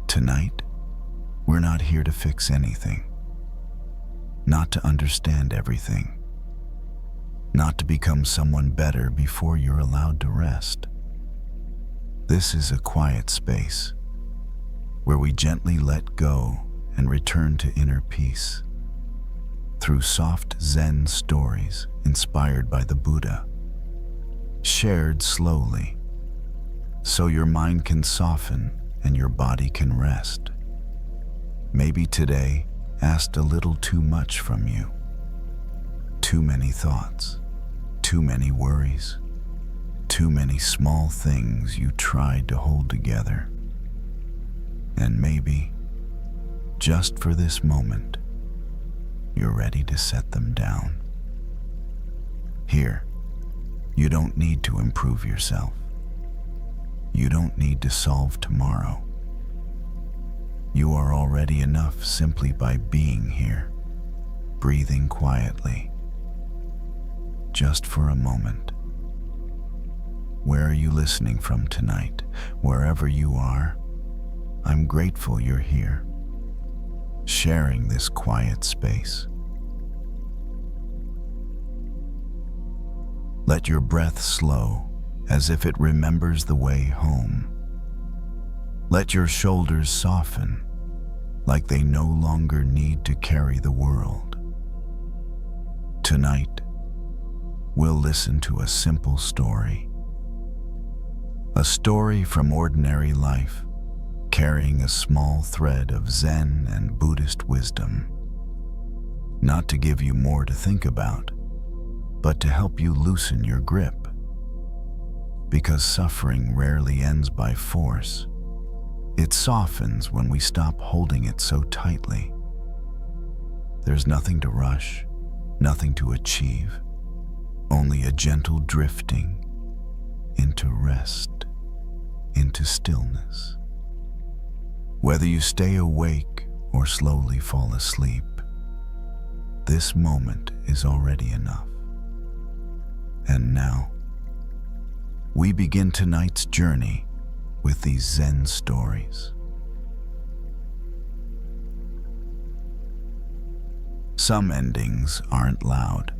Tonight, we're not here to fix anything, not to understand everything, not to become someone better before you're allowed to rest. This is a quiet space where we gently let go and return to inner peace through soft Zen stories inspired by the Buddha, shared slowly so your mind can soften and your body can rest. Maybe today asked a little too much from you. Too many thoughts, too many worries, too many small things you tried to hold together. And maybe, just for this moment, you're ready to set them down. Here, you don't need to improve yourself. You don't need to solve tomorrow. You are already enough simply by being here, breathing quietly. Just for a moment. Where are you listening from tonight? Wherever you are, I'm grateful you're here, sharing this quiet space. Let your breath slow as if it remembers the way home. Let your shoulders soften like they no longer need to carry the world. Tonight, we'll listen to a simple story. A story from ordinary life, carrying a small thread of Zen and Buddhist wisdom. Not to give you more to think about, but to help you loosen your grip. Because suffering rarely ends by force. It softens when we stop holding it so tightly. There's nothing to rush, nothing to achieve, only a gentle drifting into rest, into stillness. Whether you stay awake or slowly fall asleep, this moment is already enough. And now, we begin tonight's journey with these Zen stories. Some endings aren't loud.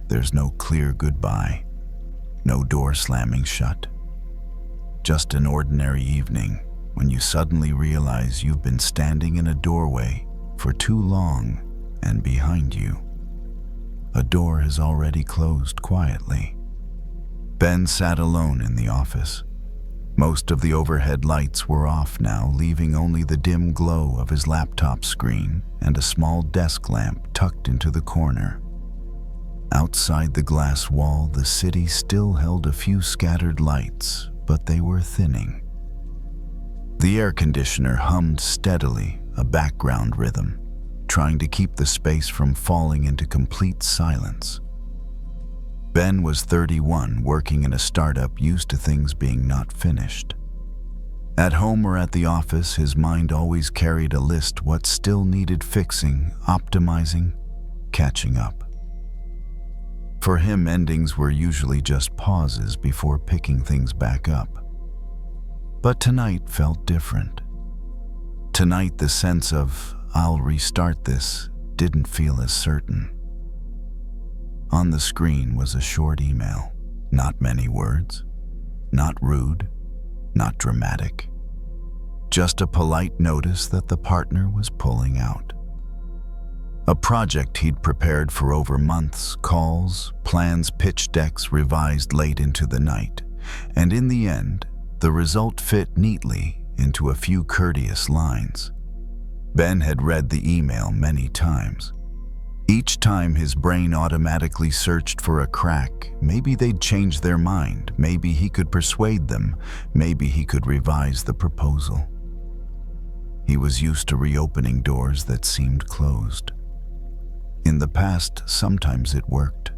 There's no clear goodbye, no door slamming shut. Just an ordinary evening when you suddenly realize you've been standing in a doorway for too long, and behind you, a door has already closed quietly. Ben sat alone in the office. Most of the overhead lights were off now, leaving only the dim glow of his laptop screen and a small desk lamp tucked into the corner. Outside the glass wall, the city still held a few scattered lights, but they were thinning. The air conditioner hummed steadily, a background rhythm, trying to keep the space from falling into complete silence. Ben was 31, working in a startup used to things being not finished. At home or at the office, his mind always carried a list what still needed fixing, optimizing, catching up. For him, endings were usually just pauses before picking things back up. But tonight felt different. Tonight, the sense of, I'll restart this, didn't feel as certain. On the screen was a short email, not many words, not rude, not dramatic, just a polite notice that the partner was pulling out. A project he'd prepared for over months, calls, plans, pitch decks revised late into the night, and in the end, the result fit neatly into a few courteous lines. Ben had read the email many times. Each time his brain automatically searched for a crack. Maybe they'd change their mind, maybe he could persuade them, maybe he could revise the proposal. He was used to reopening doors that seemed closed. In the past, sometimes it worked.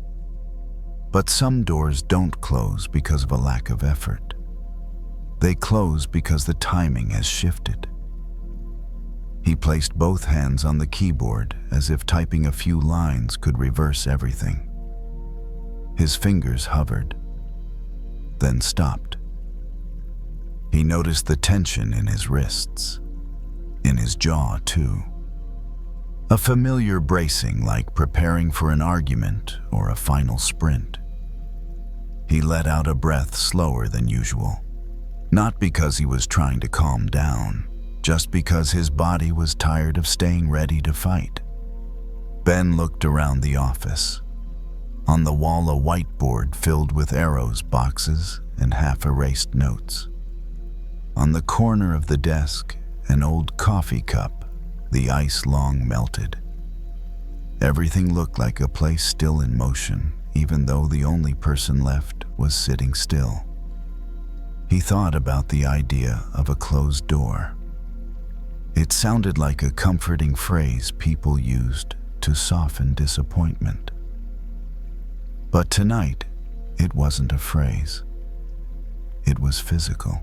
But some doors don't close because of a lack of effort. They close because the timing has shifted. He placed both hands on the keyboard as if typing a few lines could reverse everything. His fingers hovered, then stopped. He noticed the tension in his wrists, in his jaw too. A familiar bracing, like preparing for an argument or a final sprint. He let out a breath slower than usual, not because he was trying to calm down, just because his body was tired of staying ready to fight. Ben looked around the office. On the wall, a whiteboard filled with arrows, boxes, and half-erased notes. On the corner of the desk, an old coffee cup, the ice long melted. Everything looked like a place still in motion, even though the only person left was sitting still. He thought about the idea of a closed door. It sounded like a comforting phrase people used to soften disappointment. But tonight, it wasn't a phrase. It was physical.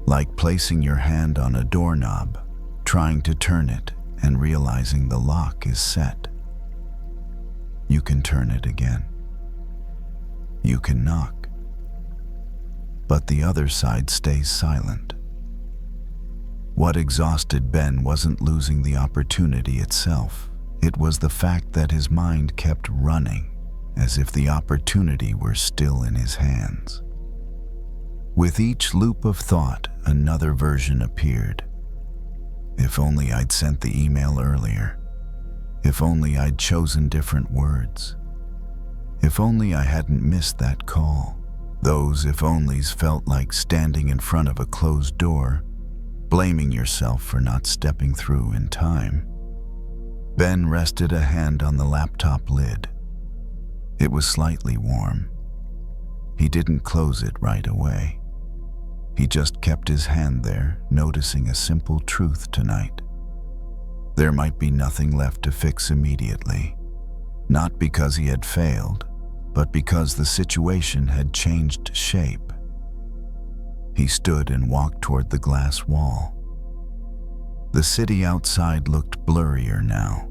Like placing your hand on a doorknob, trying to turn it and realizing the lock is set. You can turn it again. You can knock. But the other side stays silent. What exhausted Ben wasn't losing the opportunity itself. It was the fact that his mind kept running, as if the opportunity were still in his hands. With each loop of thought, another version appeared. If only I'd sent the email earlier. If only I'd chosen different words. If only I hadn't missed that call. Those if onlys felt like standing in front of a closed door, blaming yourself for not stepping through in time. Ben rested a hand on the laptop lid. It was slightly warm. He didn't close it right away. He just kept his hand there, noticing a simple truth tonight. There might be nothing left to fix immediately, not because he had failed, but because the situation had changed shape. He stood and walked toward the glass wall. The city outside looked blurrier now.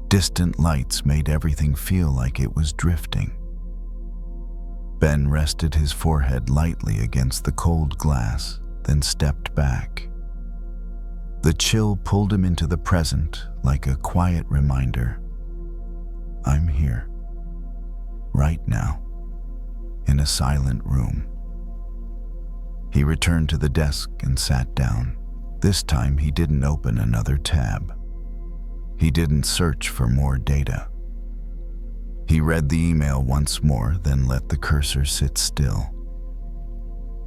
Distant lights made everything feel like it was drifting. Ben rested his forehead lightly against the cold glass, then stepped back. The chill pulled him into the present like a quiet reminder. I'm here, right now, in a silent room. He returned to the desk and sat down. This time he didn't open another tab. He didn't search for more data. He read the email once more, then let the cursor sit still.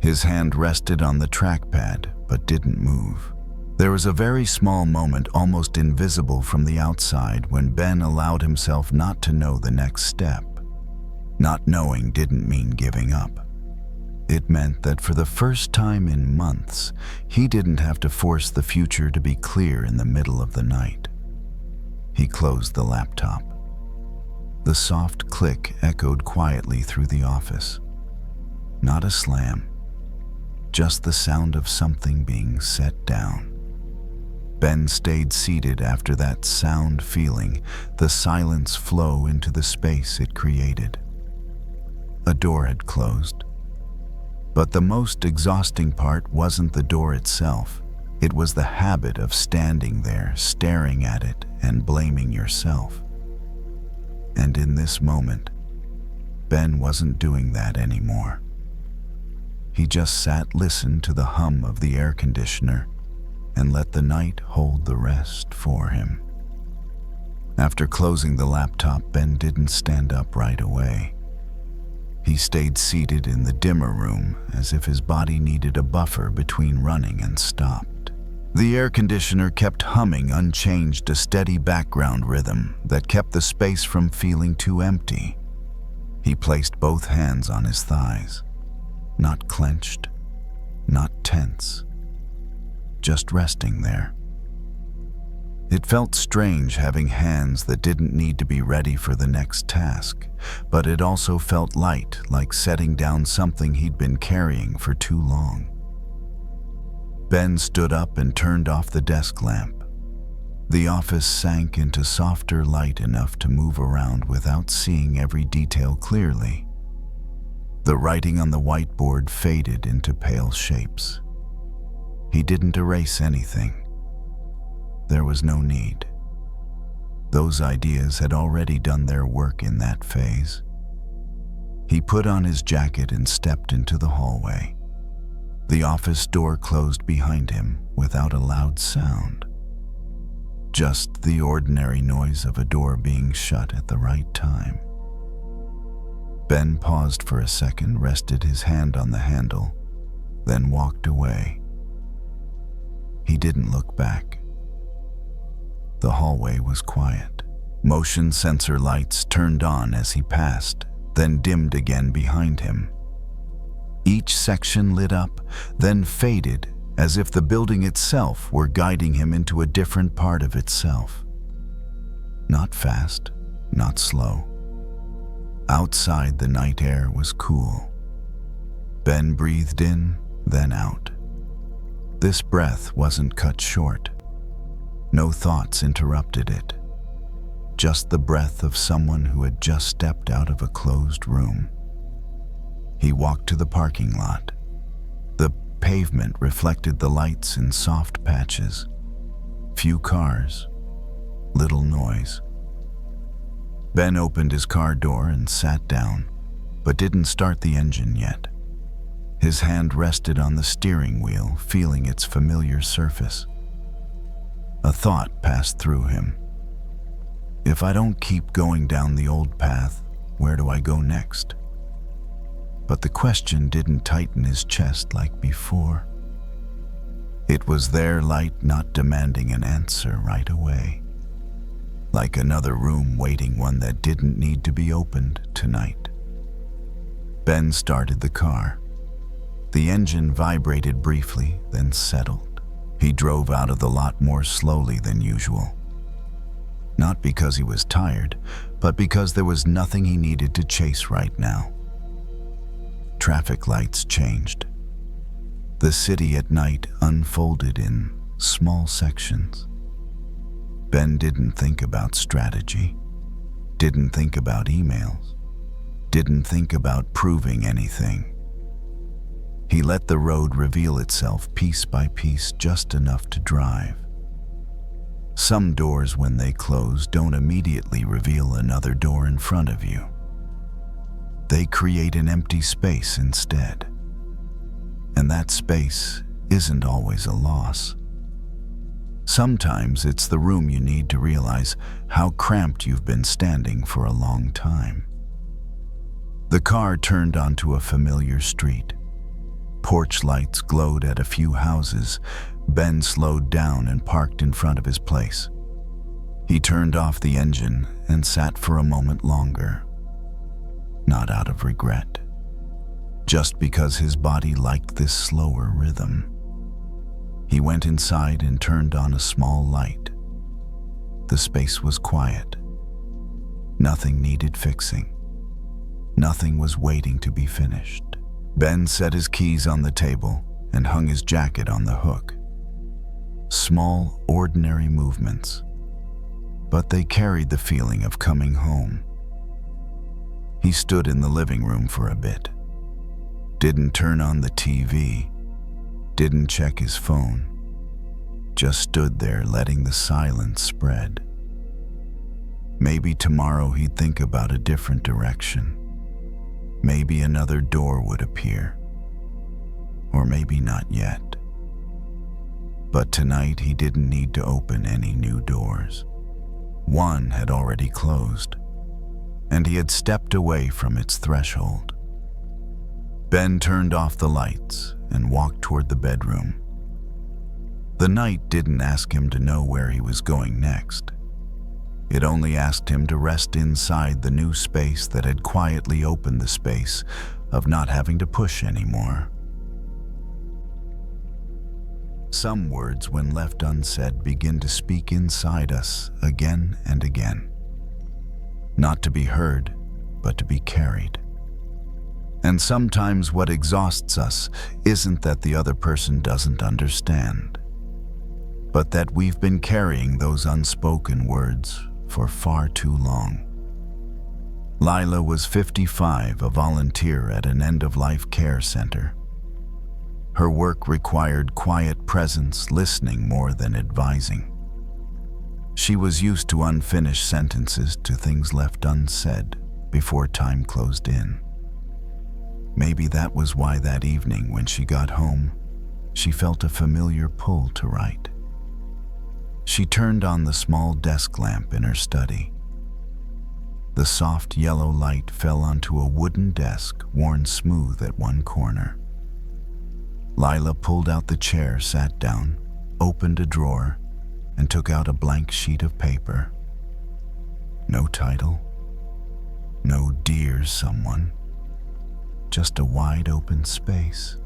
His hand rested on the trackpad, but didn't move. There was a very small moment, almost invisible from the outside, when Ben allowed himself not to know the next step. Not knowing didn't mean giving up. It meant that for the first time in months, he didn't have to force the future to be clear in the middle of the night. He closed the laptop. The soft click echoed quietly through the office. Not a slam, just the sound of something being set down. Ben stayed seated after that sound, feeling the silence flow into the space it created. A door had closed. But the most exhausting part wasn't the door itself. It was the habit of standing there, staring at it, and blaming yourself. And in this moment, Ben wasn't doing that anymore. He just sat, listened to the hum of the air conditioner, and let the night hold the rest for him. After closing the laptop, Ben didn't stand up right away. He stayed seated in the dimmer room, as if his body needed a buffer between running and stopped. The air conditioner kept humming unchanged, a steady background rhythm that kept the space from feeling too empty. He placed both hands on his thighs, not clenched, not tense, just resting there. It felt strange having hands that didn't need to be ready for the next task, but it also felt light, like setting down something he'd been carrying for too long. Ben stood up and turned off the desk lamp. The office sank into softer light enough to move around without seeing every detail clearly. The writing on the whiteboard faded into pale shapes. He didn't erase anything. There was no need. Those ideas had already done their work in that phase. He put on his jacket and stepped into the hallway. The office door closed behind him without a loud sound. Just the ordinary noise of a door being shut at the right time. Ben paused for a second, rested his hand on the handle, then walked away. He didn't look back. The hallway was quiet. Motion sensor lights turned on as he passed, then dimmed again behind him. Each section lit up, then faded, as if the building itself were guiding him into a different part of itself. Not fast, not slow. Outside, the night air was cool. Ben breathed in, then out. This breath wasn't cut short. No thoughts interrupted it. Just the breath of someone who had just stepped out of a closed room. He walked to the parking lot. The pavement reflected the lights in soft patches. Few cars, little noise. Ben opened his car door and sat down, but didn't start the engine yet. His hand rested on the steering wheel, feeling its familiar surface. A thought passed through him. If I don't keep going down the old path, where do I go next? But the question didn't tighten his chest like before. It was there, light, not demanding an answer right away. Like another room waiting, one that didn't need to be opened tonight. Ben started the car. The engine vibrated briefly, then settled. He drove out of the lot more slowly than usual. Not because he was tired, but because there was nothing he needed to chase right now. Traffic lights changed. The city at night unfolded in small sections. Ben didn't think about strategy, didn't think about emails, didn't think about proving anything. He let the road reveal itself piece by piece, just enough to drive. Some doors, when they close, don't immediately reveal another door in front of you. They create an empty space instead. And that space isn't always a loss. Sometimes it's the room you need to realize how cramped you've been standing for a long time. The car turned onto a familiar street. Porch lights glowed at a few houses. Ben slowed down and parked in front of his place. He turned off the engine and sat for a moment longer. Not out of regret, just because his body liked this slower rhythm. He went inside and turned on a small light. The space was quiet. Nothing needed fixing. Nothing was waiting to be finished. Ben set his keys on the table and hung his jacket on the hook. Small, ordinary movements, but they carried the feeling of coming home. He stood in the living room for a bit. Didn't turn on the TV. Didn't check his phone. Just stood there, letting the silence spread. Maybe tomorrow he'd think about a different direction. Maybe another door would appear. Or maybe not yet. But tonight he didn't need to open any new doors. One had already closed, and he had stepped away from its threshold. Ben turned off the lights and walked toward the bedroom. The night didn't ask him to know where he was going next. It only asked him to rest inside the new space that had quietly opened the space of not having to push anymore. Some words, when left unsaid, begin to speak inside us again and again. Not to be heard, but to be carried. And sometimes what exhausts us isn't that the other person doesn't understand, but that we've been carrying those unspoken words for far too long. Lila was 55, a volunteer at an end-of-life care center. Her work required quiet presence, listening more than advising. She was used to unfinished sentences, to things left unsaid before time closed in. Maybe that was why that evening when she got home, she felt a familiar pull to write. She turned on the small desk lamp in her study. The soft yellow light fell onto a wooden desk worn smooth at one corner. Lila pulled out the chair, sat down, opened a drawer, and took out a blank sheet of paper. No title, no "Dear Someone," just a wide open space.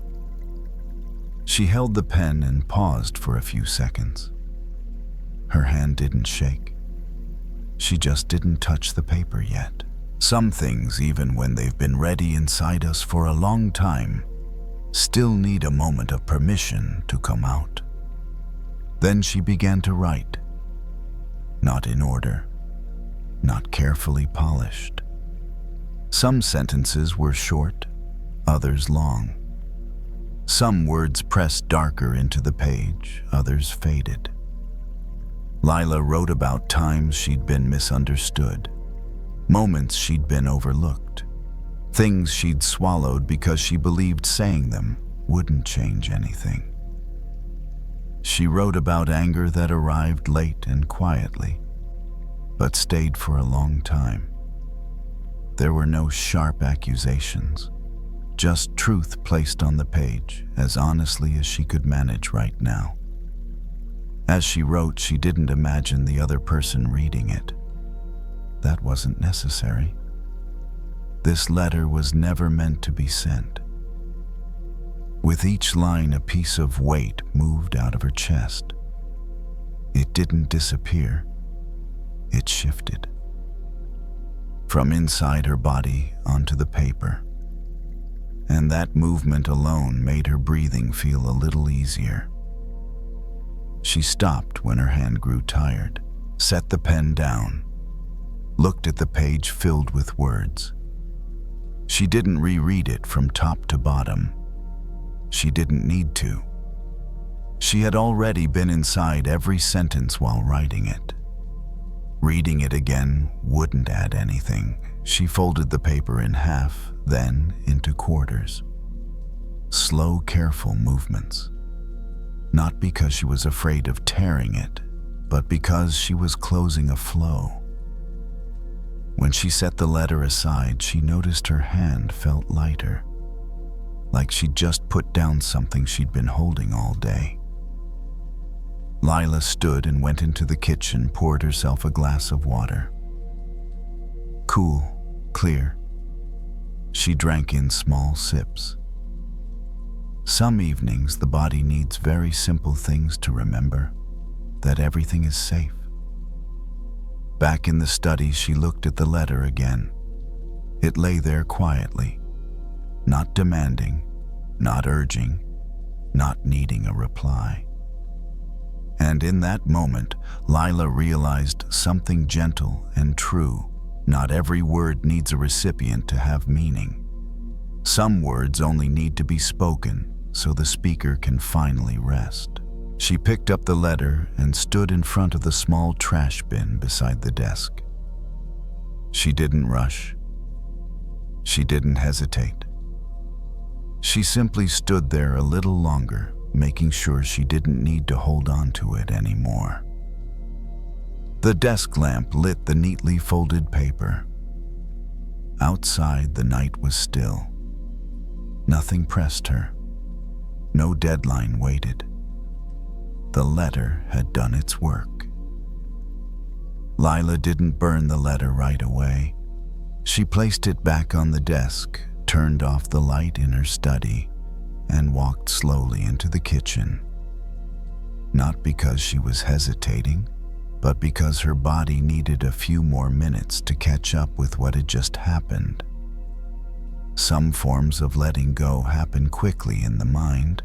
She held the pen and paused for a few seconds. Her hand didn't shake. She just didn't touch the paper yet. Some things, even when they've been ready inside us for a long time, still need a moment of permission to come out. Then she began to write. Not in order, not carefully polished. Some sentences were short, others long. Some words pressed darker into the page, others faded. Lila wrote about times she'd been misunderstood, moments she'd been overlooked, things she'd swallowed because she believed saying them wouldn't change anything. She wrote about anger that arrived late and quietly, but stayed for a long time. There were no sharp accusations, just truth placed on the page as honestly as she could manage right now. As she wrote, she didn't imagine the other person reading it. That wasn't necessary. This letter was never meant to be sent. With each line, a piece of weight moved out of her chest. It didn't disappear. It shifted. From inside her body onto the paper. And that movement alone made her breathing feel a little easier. She stopped when her hand grew tired, set the pen down, looked at the page filled with words. She didn't reread it from top to bottom. She didn't need to. She had already been inside every sentence while writing it. Reading it again wouldn't add anything. She folded the paper in half, then into quarters. Slow, careful movements. Not because she was afraid of tearing it, but because she was closing a flow. When she set the letter aside, she noticed her hand felt lighter, like she'd just put down something she'd been holding all day. Lila stood and went into the kitchen, poured herself a glass of water. Cool, clear. She drank in small sips. Some evenings, the body needs very simple things to remember, that everything is safe. Back in the study, she looked at the letter again. It lay there quietly, not demanding, not urging, not needing a reply. And in that moment, Lila realized something gentle and true. Not every word needs a recipient to have meaning. Some words only need to be spoken so the speaker can finally rest. She picked up the letter and stood in front of the small trash bin beside the desk. She didn't rush. She didn't hesitate. She simply stood there a little longer, making sure she didn't need to hold on to it anymore. The desk lamp lit the neatly folded paper. Outside, the night was still. Nothing pressed her. No deadline waited. The letter had done its work. Lila didn't burn the letter right away. She placed it back on the desk, turned off the light in her study, and walked slowly into the kitchen. Not because she was hesitating, but because her body needed a few more minutes to catch up with what had just happened. Some forms of letting go happen quickly in the mind,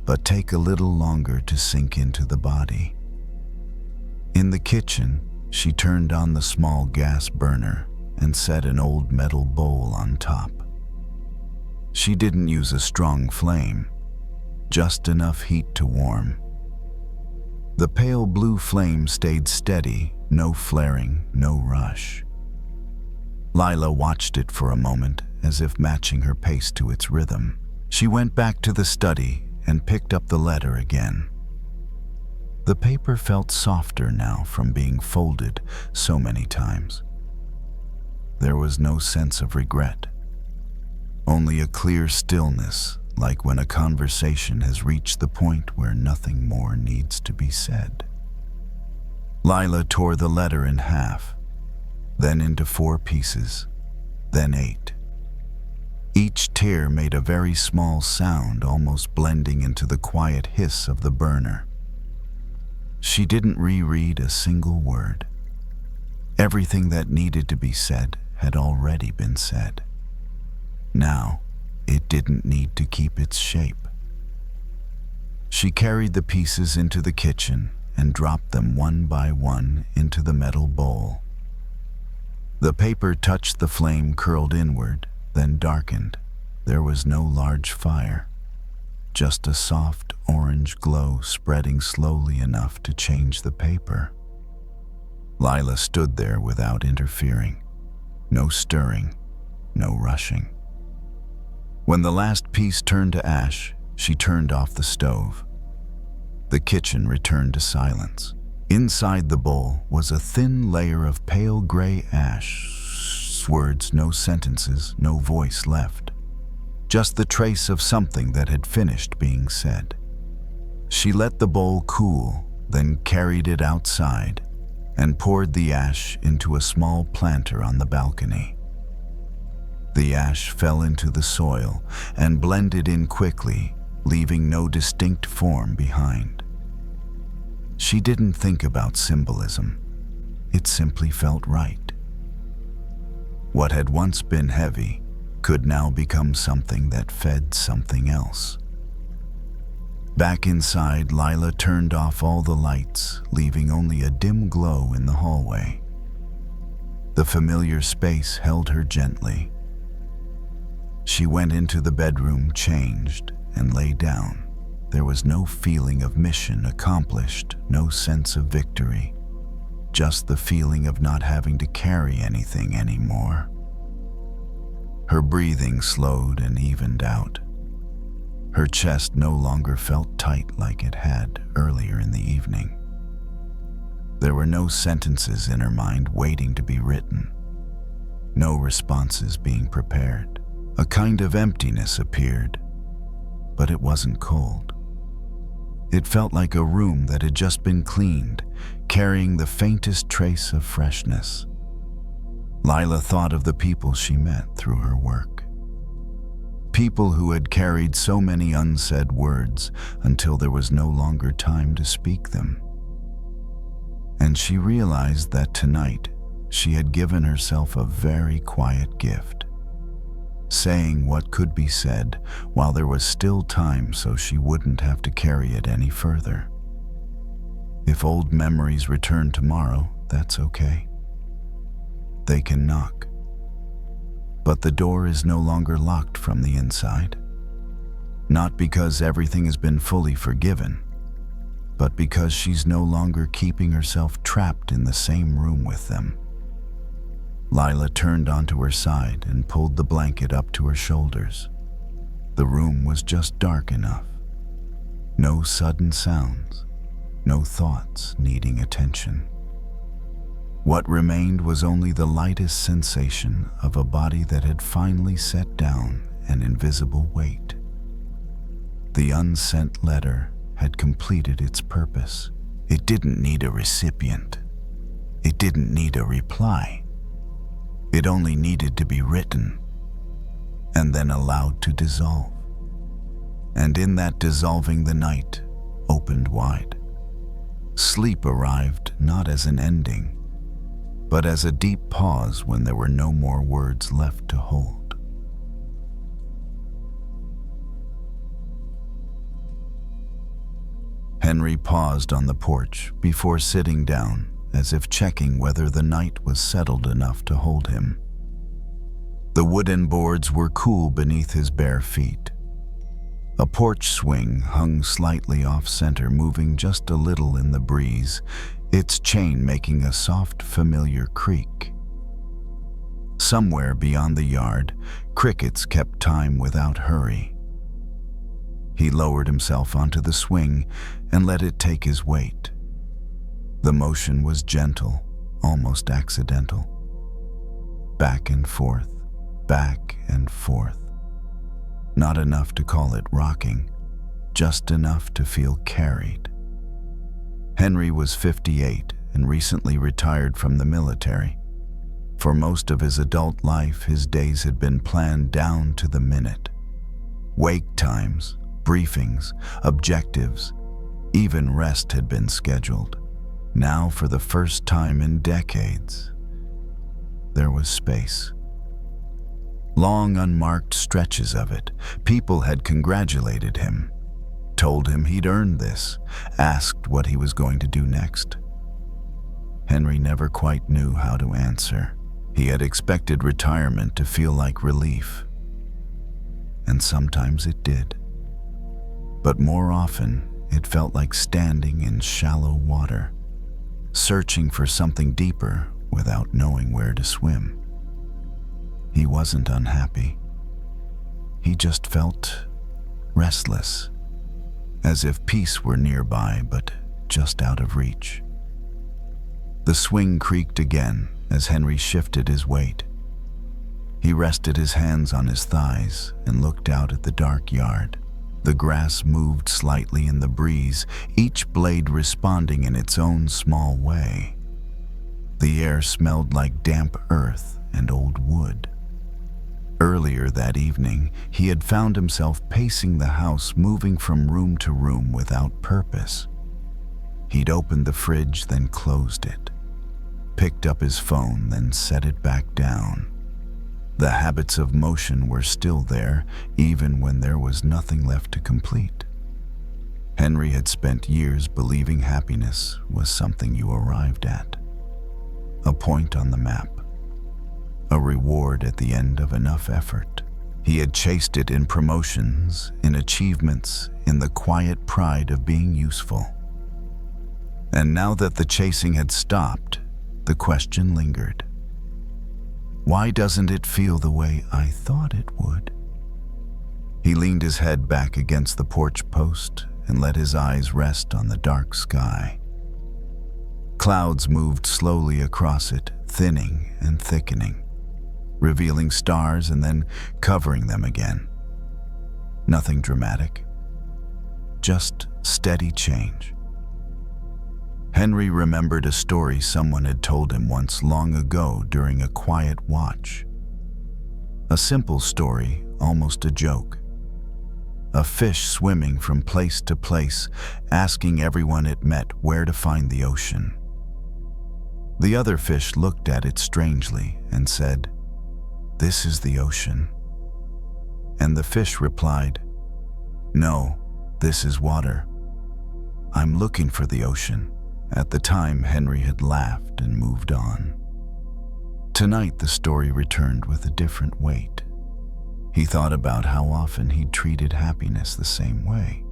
but take a little longer to sink into the body. In the kitchen, she turned on the small gas burner and set an old metal bowl on top. She didn't use a strong flame, just enough heat to warm. The pale blue flame stayed steady, no flaring, no rush. Lila watched it for a moment, as if matching her pace to its rhythm. She went back to the study and picked up the letter again. The paper felt softer now from being folded so many times. There was no sense of regret, only a clear stillness, like when a conversation has reached the point where nothing more needs to be said. Lila tore the letter in half, then into 4 pieces, then 8. Each tear made a very small sound, almost blending into the quiet hiss of the burner. She didn't reread a single word. Everything that needed to be said had already been said. Now, it didn't need to keep its shape. She carried the pieces into the kitchen and dropped them one by one into the metal bowl. The paper touched the flame, curled inward, then darkened. There was no large fire, just a soft orange glow spreading slowly enough to change the paper. Lila stood there without interfering. No stirring, no rushing. When the last piece turned to ash, she turned off the stove. The kitchen returned to silence. Inside the bowl was a thin layer of pale gray ash. Words, no sentences, no voice left. Just the trace of something that had finished being said. She let the bowl cool, then carried it outside and poured the ash into a small planter on the balcony. The ash fell into the soil and blended in quickly, leaving no distinct form behind. She didn't think about symbolism. It simply felt right. What had once been heavy could now become something that fed something else. Back inside, Lila turned off all the lights, leaving only a dim glow in the hallway. The familiar space held her gently. She went into the bedroom, changed, and lay down. There was no feeling of mission accomplished, no sense of victory, just the feeling of not having to carry anything anymore. Her breathing slowed and evened out. Her chest no longer felt tight like it had earlier in the evening. There were no sentences in her mind waiting to be written, no responses being prepared. A kind of emptiness appeared, but it wasn't cold. It felt like a room that had just been cleaned, carrying the faintest trace of freshness. Lila thought of the people she met through her work. People who had carried so many unsaid words until there was no longer time to speak them. And she realized that tonight she had given herself a very quiet gift, saying what could be said while there was still time so she wouldn't have to carry it any further. If old memories return tomorrow, that's okay. They can knock. But the door is no longer locked from the inside. Not because everything has been fully forgiven, but because she's no longer keeping herself trapped in the same room with them. Lila turned onto her side and pulled the blanket up to her shoulders. The room was just dark enough. No sudden sounds, no thoughts needing attention. What remained was only the lightest sensation of a body that had finally set down an invisible weight. The unsent letter had completed its purpose. It didn't need a recipient. It didn't need a reply. It only needed to be written and then allowed to dissolve. And in that dissolving, the night opened wide. Sleep arrived not as an ending, but as a deep pause when there were no more words left to hold. Henry paused on the porch before sitting down, as if checking whether the night was settled enough to hold him. The wooden boards were cool beneath his bare feet. A porch swing hung slightly off-center, moving just a little in the breeze, its chain making a soft, familiar creak. Somewhere beyond the yard, crickets kept time without hurry. He lowered himself onto the swing and let it take his weight. The motion was gentle, almost accidental. Back and forth, back and forth. Not enough to call it rocking, just enough to feel carried. Henry was 58 and recently retired from the military. For most of his adult life, his days had been planned down to the minute. Wake times, briefings, objectives, even rest had been scheduled. Now, for the first time in decades, there was space. Long unmarked stretches of it. People had congratulated him, told him he'd earned this, asked what he was going to do next. Henry never quite knew how to answer. He had expected retirement to feel like relief, and sometimes it did. But more often, it felt like standing in shallow water, searching for something deeper without knowing where to swim. He wasn't unhappy. He just felt restless, as if peace were nearby but just out of reach. The swing creaked again as Henry shifted his weight. He rested his hands on his thighs and looked out at the dark yard. The grass moved slightly in the breeze, each blade responding in its own small way. The air smelled like damp earth and old wood. Earlier that evening, he had found himself pacing the house, moving from room to room without purpose. He'd opened the fridge, then closed it, picked up his phone, then set it back down. The habits of motion were still there, even when there was nothing left to complete. Henry had spent years believing happiness was something you arrived at, a point on the map, a reward at the end of enough effort. He had chased it in promotions, in achievements, in the quiet pride of being useful. And now that the chasing had stopped, the question lingered. Why doesn't it feel the way I thought it would? He leaned his head back against the porch post and let his eyes rest on the dark sky. Clouds moved slowly across it, thinning and thickening, revealing stars and then covering them again. Nothing dramatic, just steady change. Henry remembered a story someone had told him once long ago during a quiet watch. A simple story, almost a joke. A fish swimming from place to place, asking everyone it met where to find the ocean. The other fish looked at it strangely and said, "This is the ocean." And the fish replied, "No, this is water. I'm looking for the ocean." At the time, Henry had laughed and moved on. Tonight, the story returned with a different weight. He thought about how often he'd treated happiness the same way,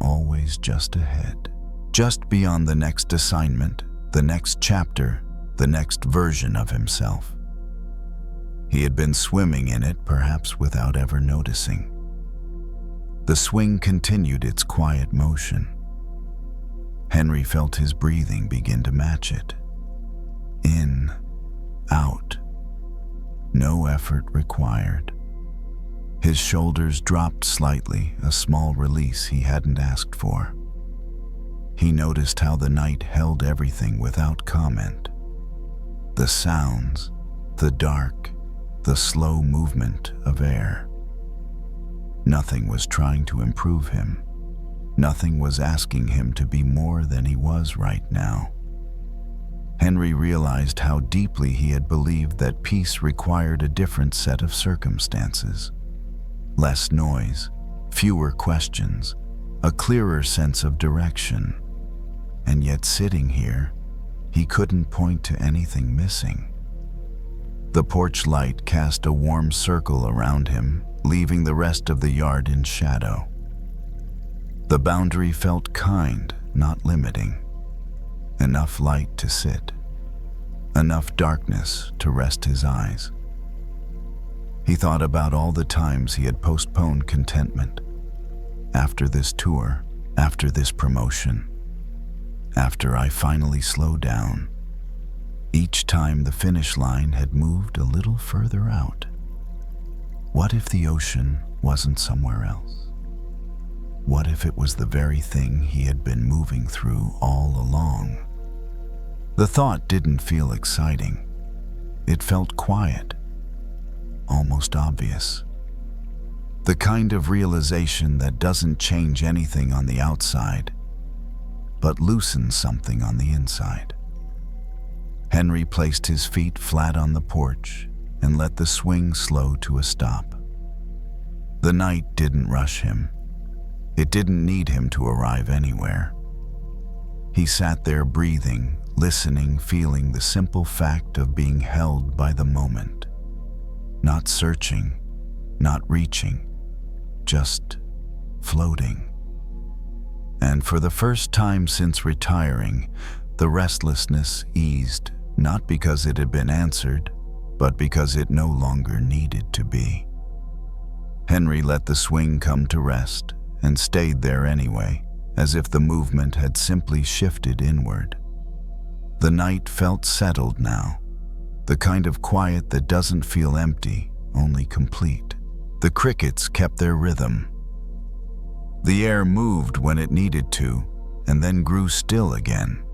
always just ahead, just beyond the next assignment, the next chapter, the next version of himself. He had been swimming in it, perhaps without ever noticing. The swing continued its quiet motion. Henry felt his breathing begin to match it. In, out. No effort required. His shoulders dropped slightly, a small release he hadn't asked for. He noticed how the night held everything without comment. The sounds, the dark, the slow movement of air. Nothing was trying to improve him. Nothing was asking him to be more than he was right now. Henry realized how deeply he had believed that peace required a different set of circumstances. Less noise, fewer questions, a clearer sense of direction. And yet sitting here, he couldn't point to anything missing. The porch light cast a warm circle around him, leaving the rest of the yard in shadow. The boundary felt kind, not limiting. Enough light to sit, enough darkness to rest his eyes. He thought about all the times he had postponed contentment. After this tour, after this promotion, after I finally slowed down. Each time the finish line had moved a little further out. What if the ocean wasn't somewhere else? What if it was the very thing he had been moving through all along? The thought didn't feel exciting. It felt quiet, almost obvious. The kind of realization that doesn't change anything on the outside, but loosens something on the inside. Henry placed his feet flat on the porch and let the swing slow to a stop. The night didn't rush him. It didn't need him to arrive anywhere. He sat there breathing, listening, feeling the simple fact of being held by the moment. Not searching, not reaching, just floating. And for the first time since retiring, the restlessness eased, not because it had been answered, but because it no longer needed to be. Henry let the swing come to rest and stayed there anyway, as if the movement had simply shifted inward. The night felt settled now, the kind of quiet that doesn't feel empty, only complete. The crickets kept their rhythm. The air moved when it needed to, and then grew still again.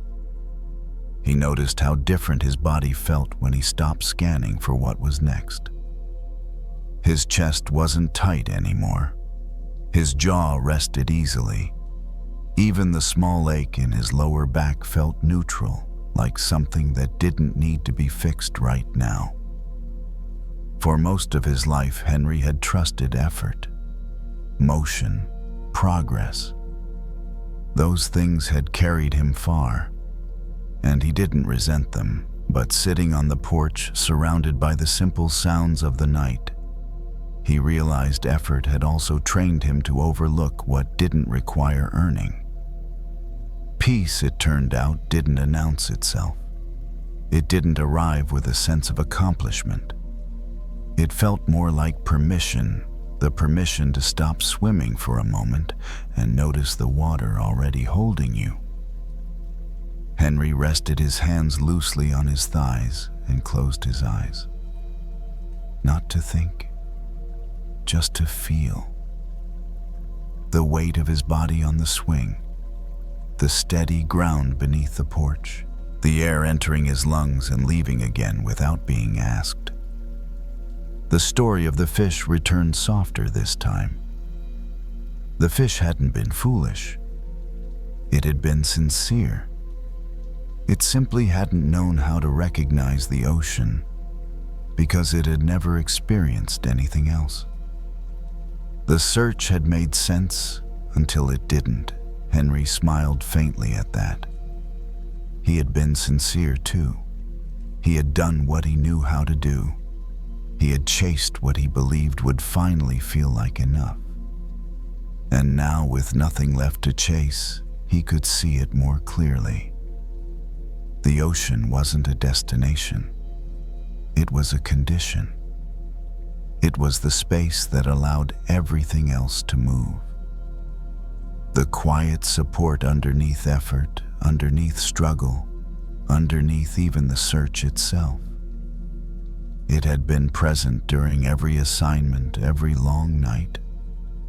He noticed how different his body felt when he stopped scanning for what was next. His chest wasn't tight anymore. His jaw rested easily. Even the small ache in his lower back felt neutral, like something that didn't need to be fixed right now. For most of his life, Henry had trusted effort, motion, progress. Those things had carried him far, and he didn't resent them, but sitting on the porch, surrounded by the simple sounds of the night, he realized effort had also trained him to overlook what didn't require earning. Peace, it turned out, didn't announce itself. It didn't arrive with a sense of accomplishment. It felt more like permission, the permission to stop swimming for a moment and notice the water already holding you. Henry rested his hands loosely on his thighs and closed his eyes. Not to think, just to feel. The weight of his body on the swing, the steady ground beneath the porch, the air entering his lungs and leaving again without being asked. The story of the fish returned softer this time. The fish hadn't been foolish. It had been sincere. It simply hadn't known how to recognize the ocean because it had never experienced anything else. The search had made sense until it didn't. Henry smiled faintly at that. He had been sincere too. He had done what he knew how to do. He had chased what he believed would finally feel like enough. And now, with nothing left to chase, he could see it more clearly. The ocean wasn't a destination. It was a condition. It was the space that allowed everything else to move. The quiet support underneath effort, underneath struggle, underneath even the search itself. It had been present during every assignment, every long night,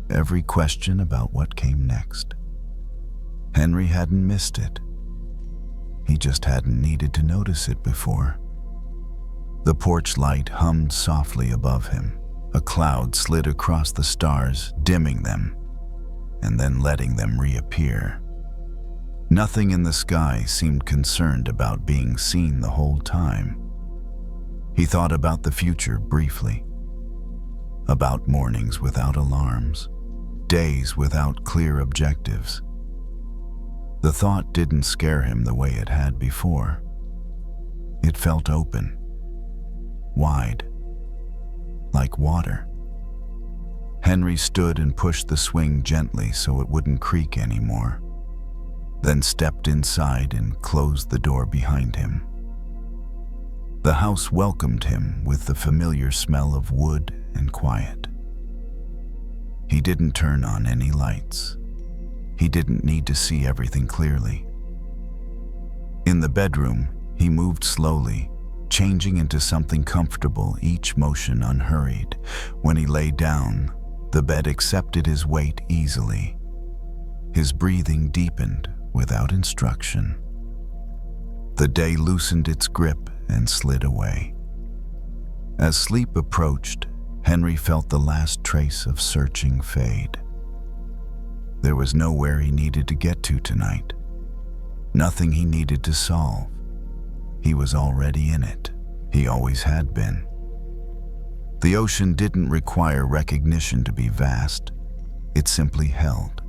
every question about what came next. Henry hadn't missed it. He just hadn't needed to notice it before. The porch light hummed softly above him. A cloud slid across the stars, dimming them, and then letting them reappear. Nothing in the sky seemed concerned about being seen the whole time. He thought about the future briefly, about mornings without alarms, days without clear objectives. The thought didn't scare him the way it had before. It felt open. wide, like water. Henry stood and pushed the swing gently so it wouldn't creak anymore, then stepped inside and closed the door behind him. The house welcomed him with the familiar smell of wood and quiet. He didn't turn on any lights. He didn't need to see everything clearly. In the bedroom, he moved slowly, changing into something comfortable, each motion unhurried. When he lay down, the bed accepted his weight easily. His breathing deepened without instruction. The day loosened its grip and slid away. As sleep approached, Henry felt the last trace of searching fade. There was nowhere he needed to get to tonight. Nothing he needed to solve. He was already in it. He always had been. The ocean didn't require recognition to be vast. It simply held.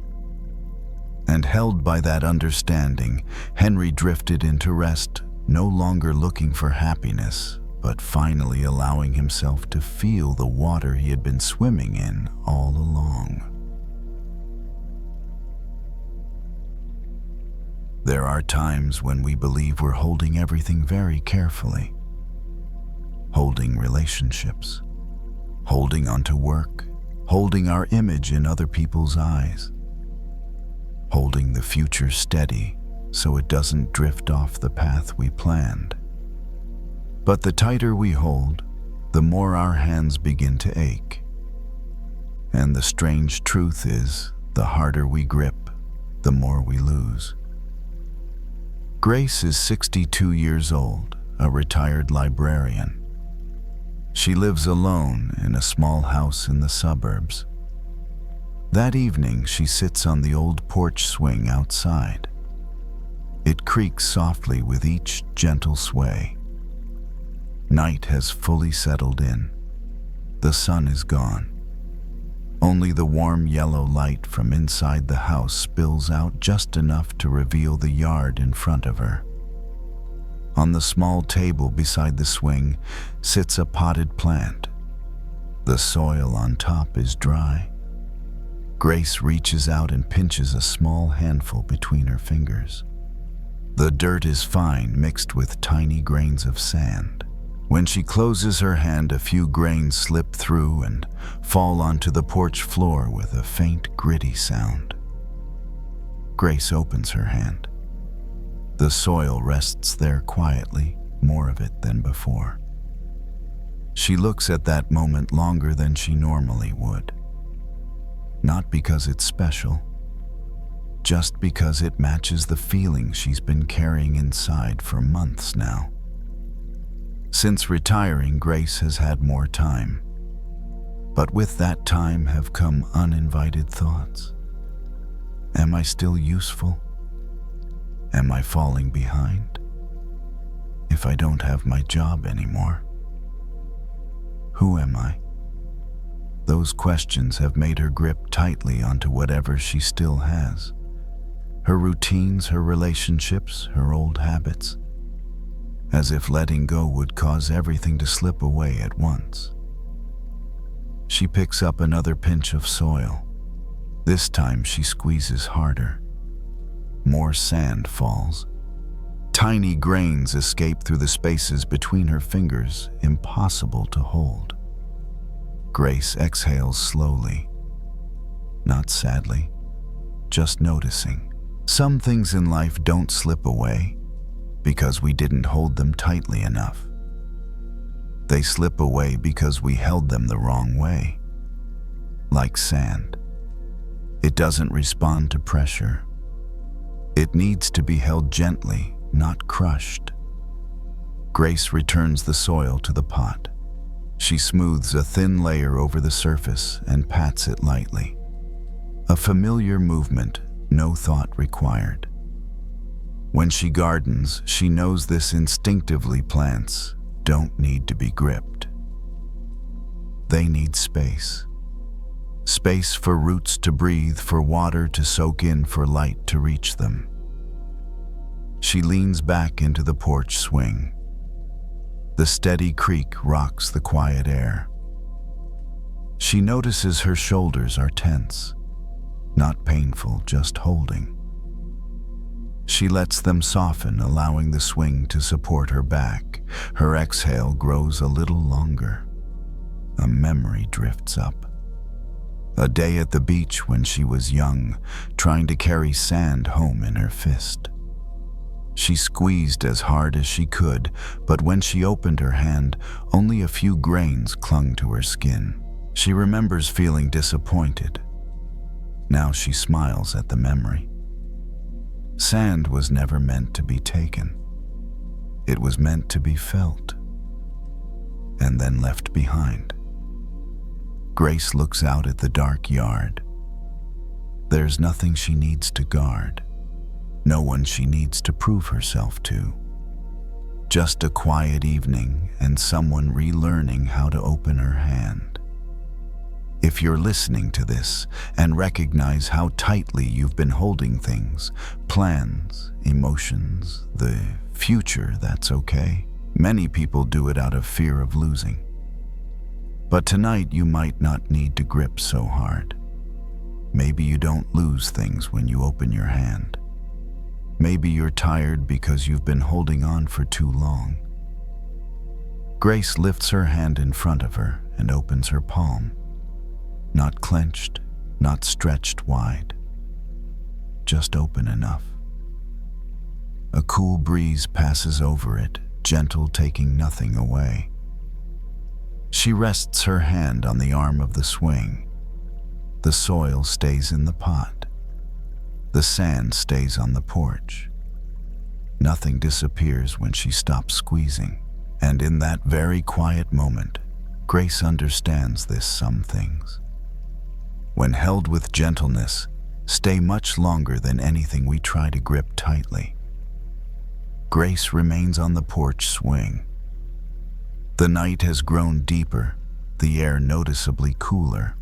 And held by that understanding, Henry drifted into rest, no longer looking for happiness, but finally allowing himself to feel the water he had been swimming in all along. There are times when we believe we're holding everything very carefully. Holding relationships, holding onto work, holding our image in other people's eyes, holding the future steady so it doesn't drift off the path we planned. But the tighter we hold, the more our hands begin to ache. And the strange truth is, the harder we grip, the more we lose. Grace is 62 years old, a retired librarian. She lives alone in a small house in the suburbs. That evening, she sits on the old porch swing outside. It creaks softly with each gentle sway. Night has fully settled in. The sun is gone. Only the warm yellow light from inside the house spills out just enough to reveal the yard in front of her. On the small table beside the swing sits a potted plant. The soil on top is dry. Grace reaches out and pinches a small handful between her fingers. The dirt is fine, mixed with tiny grains of sand. When she closes her hand, a few grains slip through and fall onto the porch floor with a faint, gritty sound. Grace opens her hand. The soil rests there quietly, more of it than before. She looks at that moment longer than she normally would. Not because it's special, just because it matches the feeling she's been carrying inside for months now. Since retiring, Grace has had more time. But with that time have come uninvited thoughts. Am I still useful? Am I falling behind? If I don't have my job anymore? Who am I? Those questions have made her grip tightly onto whatever she still has. Her routines, her relationships, her old habits. As if letting go would cause everything to slip away at once. She picks up another pinch of soil. This time she squeezes harder. More sand falls. Tiny grains escape through the spaces between her fingers, impossible to hold. Grace exhales slowly. Not sadly, just noticing. Some things in life don't slip away because we didn't hold them tightly enough. They slip away because we held them the wrong way. Like sand. It doesn't respond to pressure. It needs to be held gently, not crushed. Grace returns the soil to the pot. She smooths a thin layer over the surface and pats it lightly. A familiar movement, no thought required. When she gardens, she knows this instinctively. Plants don't need to be gripped. They need space. Space for roots to breathe, for water to soak in, for light to reach them. She leans back into the porch swing. The steady creak rocks the quiet air. She notices her shoulders are tense, not painful, just holding. She lets them soften, allowing the swing to support her back. Her exhale grows a little longer. A memory drifts up. A day at the beach when she was young, trying to carry sand home in her fist. She squeezed as hard as she could, but when she opened her hand, only a few grains clung to her skin. She remembers feeling disappointed. Now she smiles at the memory. Sand was never meant to be taken. It was meant to be felt, and then left behind. Grace looks out at the dark yard. There's nothing she needs to guard. No one she needs to prove herself to. Just a quiet evening and someone relearning how to open her hand. If you're listening to this and recognize how tightly you've been holding things, plans, emotions, the future, that's okay. Many people do it out of fear of losing. But tonight you might not need to grip so hard. Maybe you don't lose things when you open your hand. Maybe you're tired because you've been holding on for too long. Grace lifts her hand in front of her and opens her palm. Not clenched, not stretched wide. Just open enough. A cool breeze passes over it, gentle, taking nothing away. She rests her hand on the arm of the swing. The soil stays in the pot. The sand stays on the porch. Nothing disappears when she stops squeezing. And in that very quiet moment, Grace understands some things. When held with gentleness, stay much longer than anything we try to grip tightly. Grace remains on the porch swing. The night has grown deeper, the air noticeably cooler.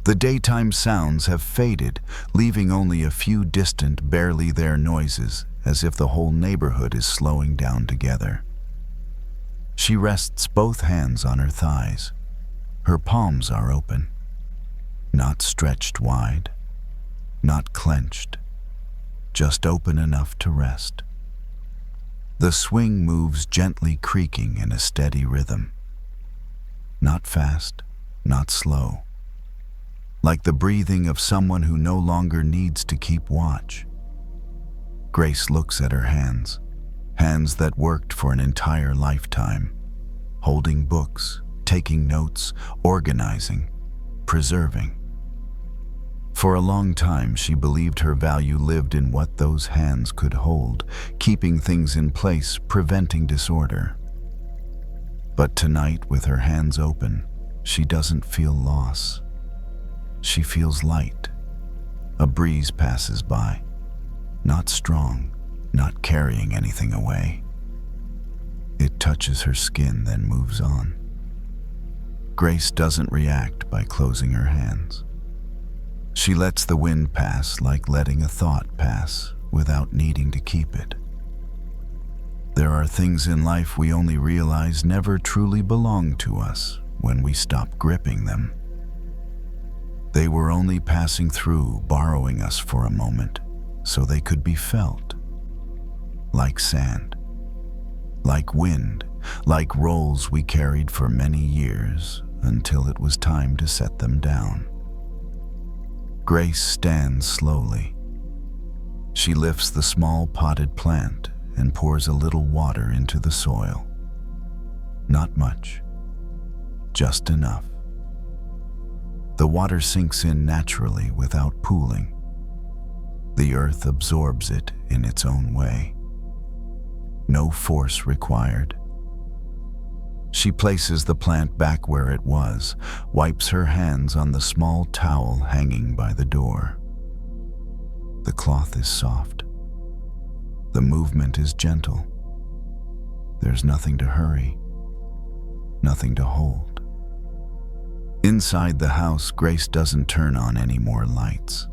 The daytime sounds have faded, leaving only a few distant, barely there noises, as if the whole neighborhood is slowing down together. She rests both hands on her thighs. Her palms are open, not stretched wide, not clenched, just open enough to rest. The swing moves gently, creaking in a steady rhythm. Not fast, not slow. Like the breathing of someone who no longer needs to keep watch. Grace looks at her hands, hands that worked for an entire lifetime, holding books, taking notes, organizing, preserving. For a long time, she believed her value lived in what those hands could hold, keeping things in place, preventing disorder. But tonight, with her hands open, she doesn't feel loss. She feels light. A breeze passes by, not strong, not carrying anything away. It touches her skin, then moves on. Grace doesn't react by closing her hands. She lets the wind pass, like letting a thought pass, without needing to keep it. There are things in life we only realize never truly belong to us when we stop gripping them. They were only passing through, borrowing us for a moment, so they could be felt. Like sand, like wind, like rolls we carried for many years until it was time to set them down. Grace stands slowly. She lifts the small potted plant and pours a little water into the soil. Not much, just enough. The water sinks in naturally without pooling. The earth absorbs it in its own way. No force required. She places the plant back where it was, wipes her hands on the small towel hanging by the door. The cloth is soft. The movement is gentle. There's nothing to hurry, nothing to hold. Inside the house, Grace doesn't turn on any more lights.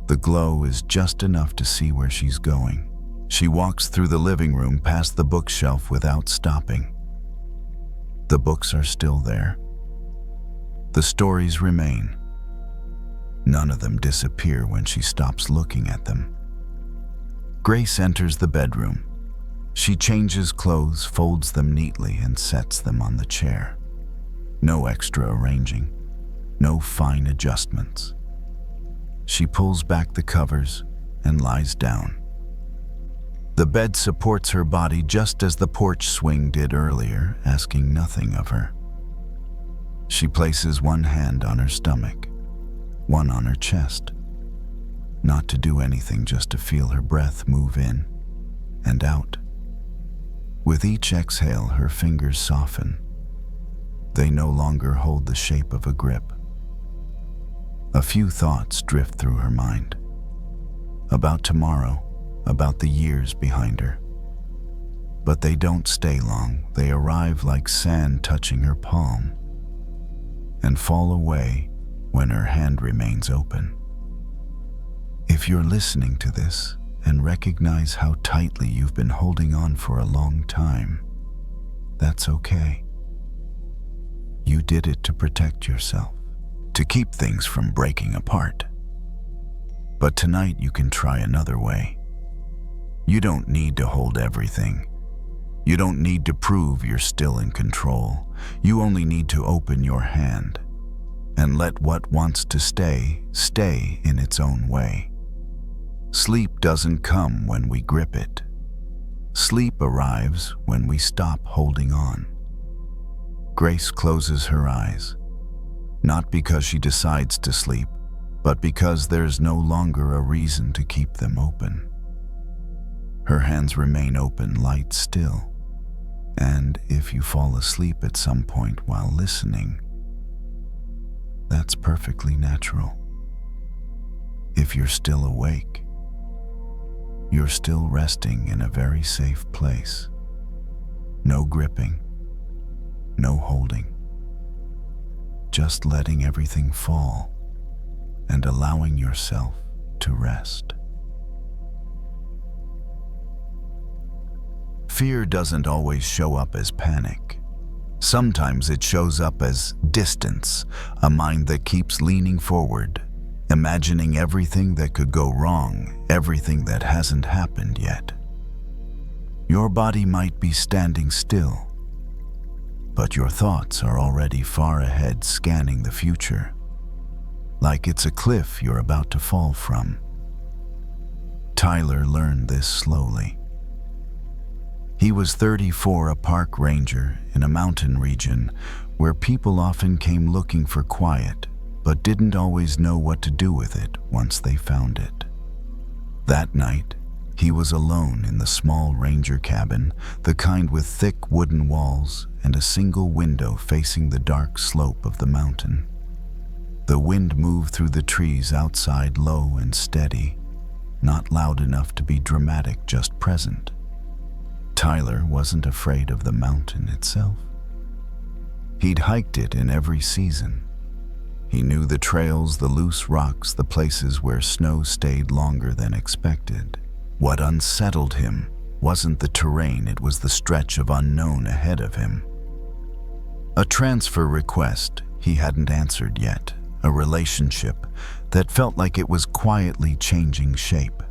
The glow is just enough to see where she's going. She walks through the living room past the bookshelf without stopping. The books are still there. The stories remain. None of them disappear when she stops looking at them. Grace enters the bedroom. She changes clothes, folds them neatly, and sets them on the chair. No extra arranging, no fine adjustments. She pulls back the covers and lies down. The bed supports her body just as the porch swing did earlier, asking nothing of her. She places one hand on her stomach, one on her chest. Not to do anything, just to feel her breath move in and out. With each exhale, her fingers soften. They no longer hold the shape of a grip. A few thoughts drift through her mind. About tomorrow, about the years behind her. But they don't stay long. They arrive like sand touching her palm and fall away when her hand remains open. If you're listening to this and recognize how tightly you've been holding on for a long time, that's okay. You did it to protect yourself, to keep things from breaking apart. But tonight you can try another way. You don't need to hold everything. You don't need to prove you're still in control. You only need to open your hand and let what wants to stay in its own way. Sleep doesn't come when we grip it. Sleep arrives when we stop holding on. Grace closes her eyes, not because she decides to sleep, but because there's no longer a reason to keep them open. Her hands remain open, light still, and if you fall asleep at some point while listening, that's perfectly natural. If you're still awake, you're still resting in a very safe place. No gripping, no holding. Just letting everything fall and allowing yourself to rest. Fear doesn't always show up as panic. Sometimes it shows up as distance, a mind that keeps leaning forward, imagining everything that could go wrong, everything that hasn't happened yet. Your body might be standing still, but your thoughts are already far ahead, scanning the future, like it's a cliff you're about to fall from. Tyler learned this slowly. He was 34, a park ranger in a mountain region where people often came looking for quiet, but didn't always know what to do with it once they found it. That night, he was alone in the small ranger cabin, the kind with thick wooden walls and a single window facing the dark slope of the mountain. The wind moved through the trees outside, low and steady, not loud enough to be dramatic, just present. Tyler wasn't afraid of the mountain itself. He'd hiked it in every season. He knew the trails, the loose rocks, the places where snow stayed longer than expected. What unsettled him wasn't the terrain, it was the stretch of unknown ahead of him. A transfer request he hadn't answered yet, a relationship that felt like it was quietly changing shape.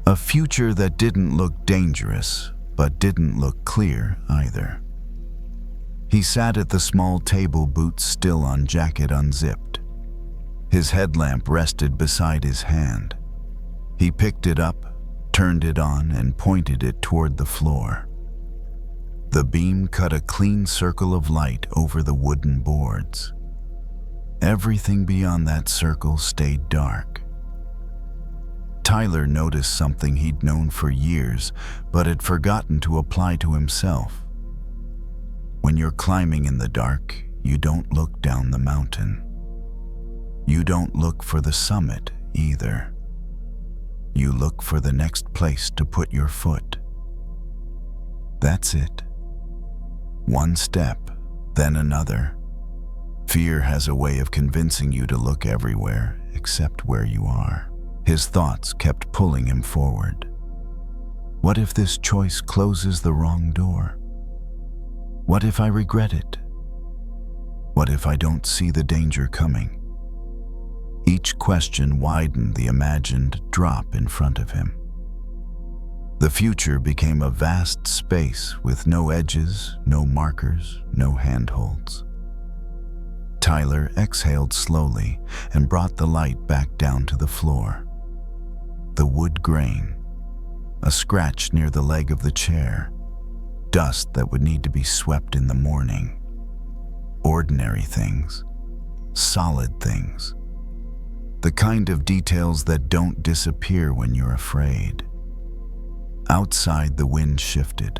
A future that didn't look dangerous, but didn't look clear either. He sat at the small table, boots still on, jacket unzipped. His headlamp rested beside his hand. He picked it up, turned it on, and pointed it toward the floor. The beam cut a clean circle of light over the wooden boards. Everything beyond that circle stayed dark. Tyler noticed something he'd known for years, but had forgotten to apply to himself. When you're climbing in the dark, you don't look down the mountain. You don't look for the summit either. You look for the next place to put your foot. That's it. One step, then another. Fear has a way of convincing you to look everywhere except where you are. His thoughts kept pulling him forward. What if this choice closes the wrong door? What if I regret it? What if I don't see the danger coming? Each question widened the imagined drop in front of him. The future became a vast space with no edges, no markers, no handholds. Tyler exhaled slowly and brought the light back down to the floor. The wood grain, a scratch near the leg of the chair, dust that would need to be swept in the morning. Ordinary things, solid things. The kind of details that don't disappear when you're afraid. Outside, the wind shifted.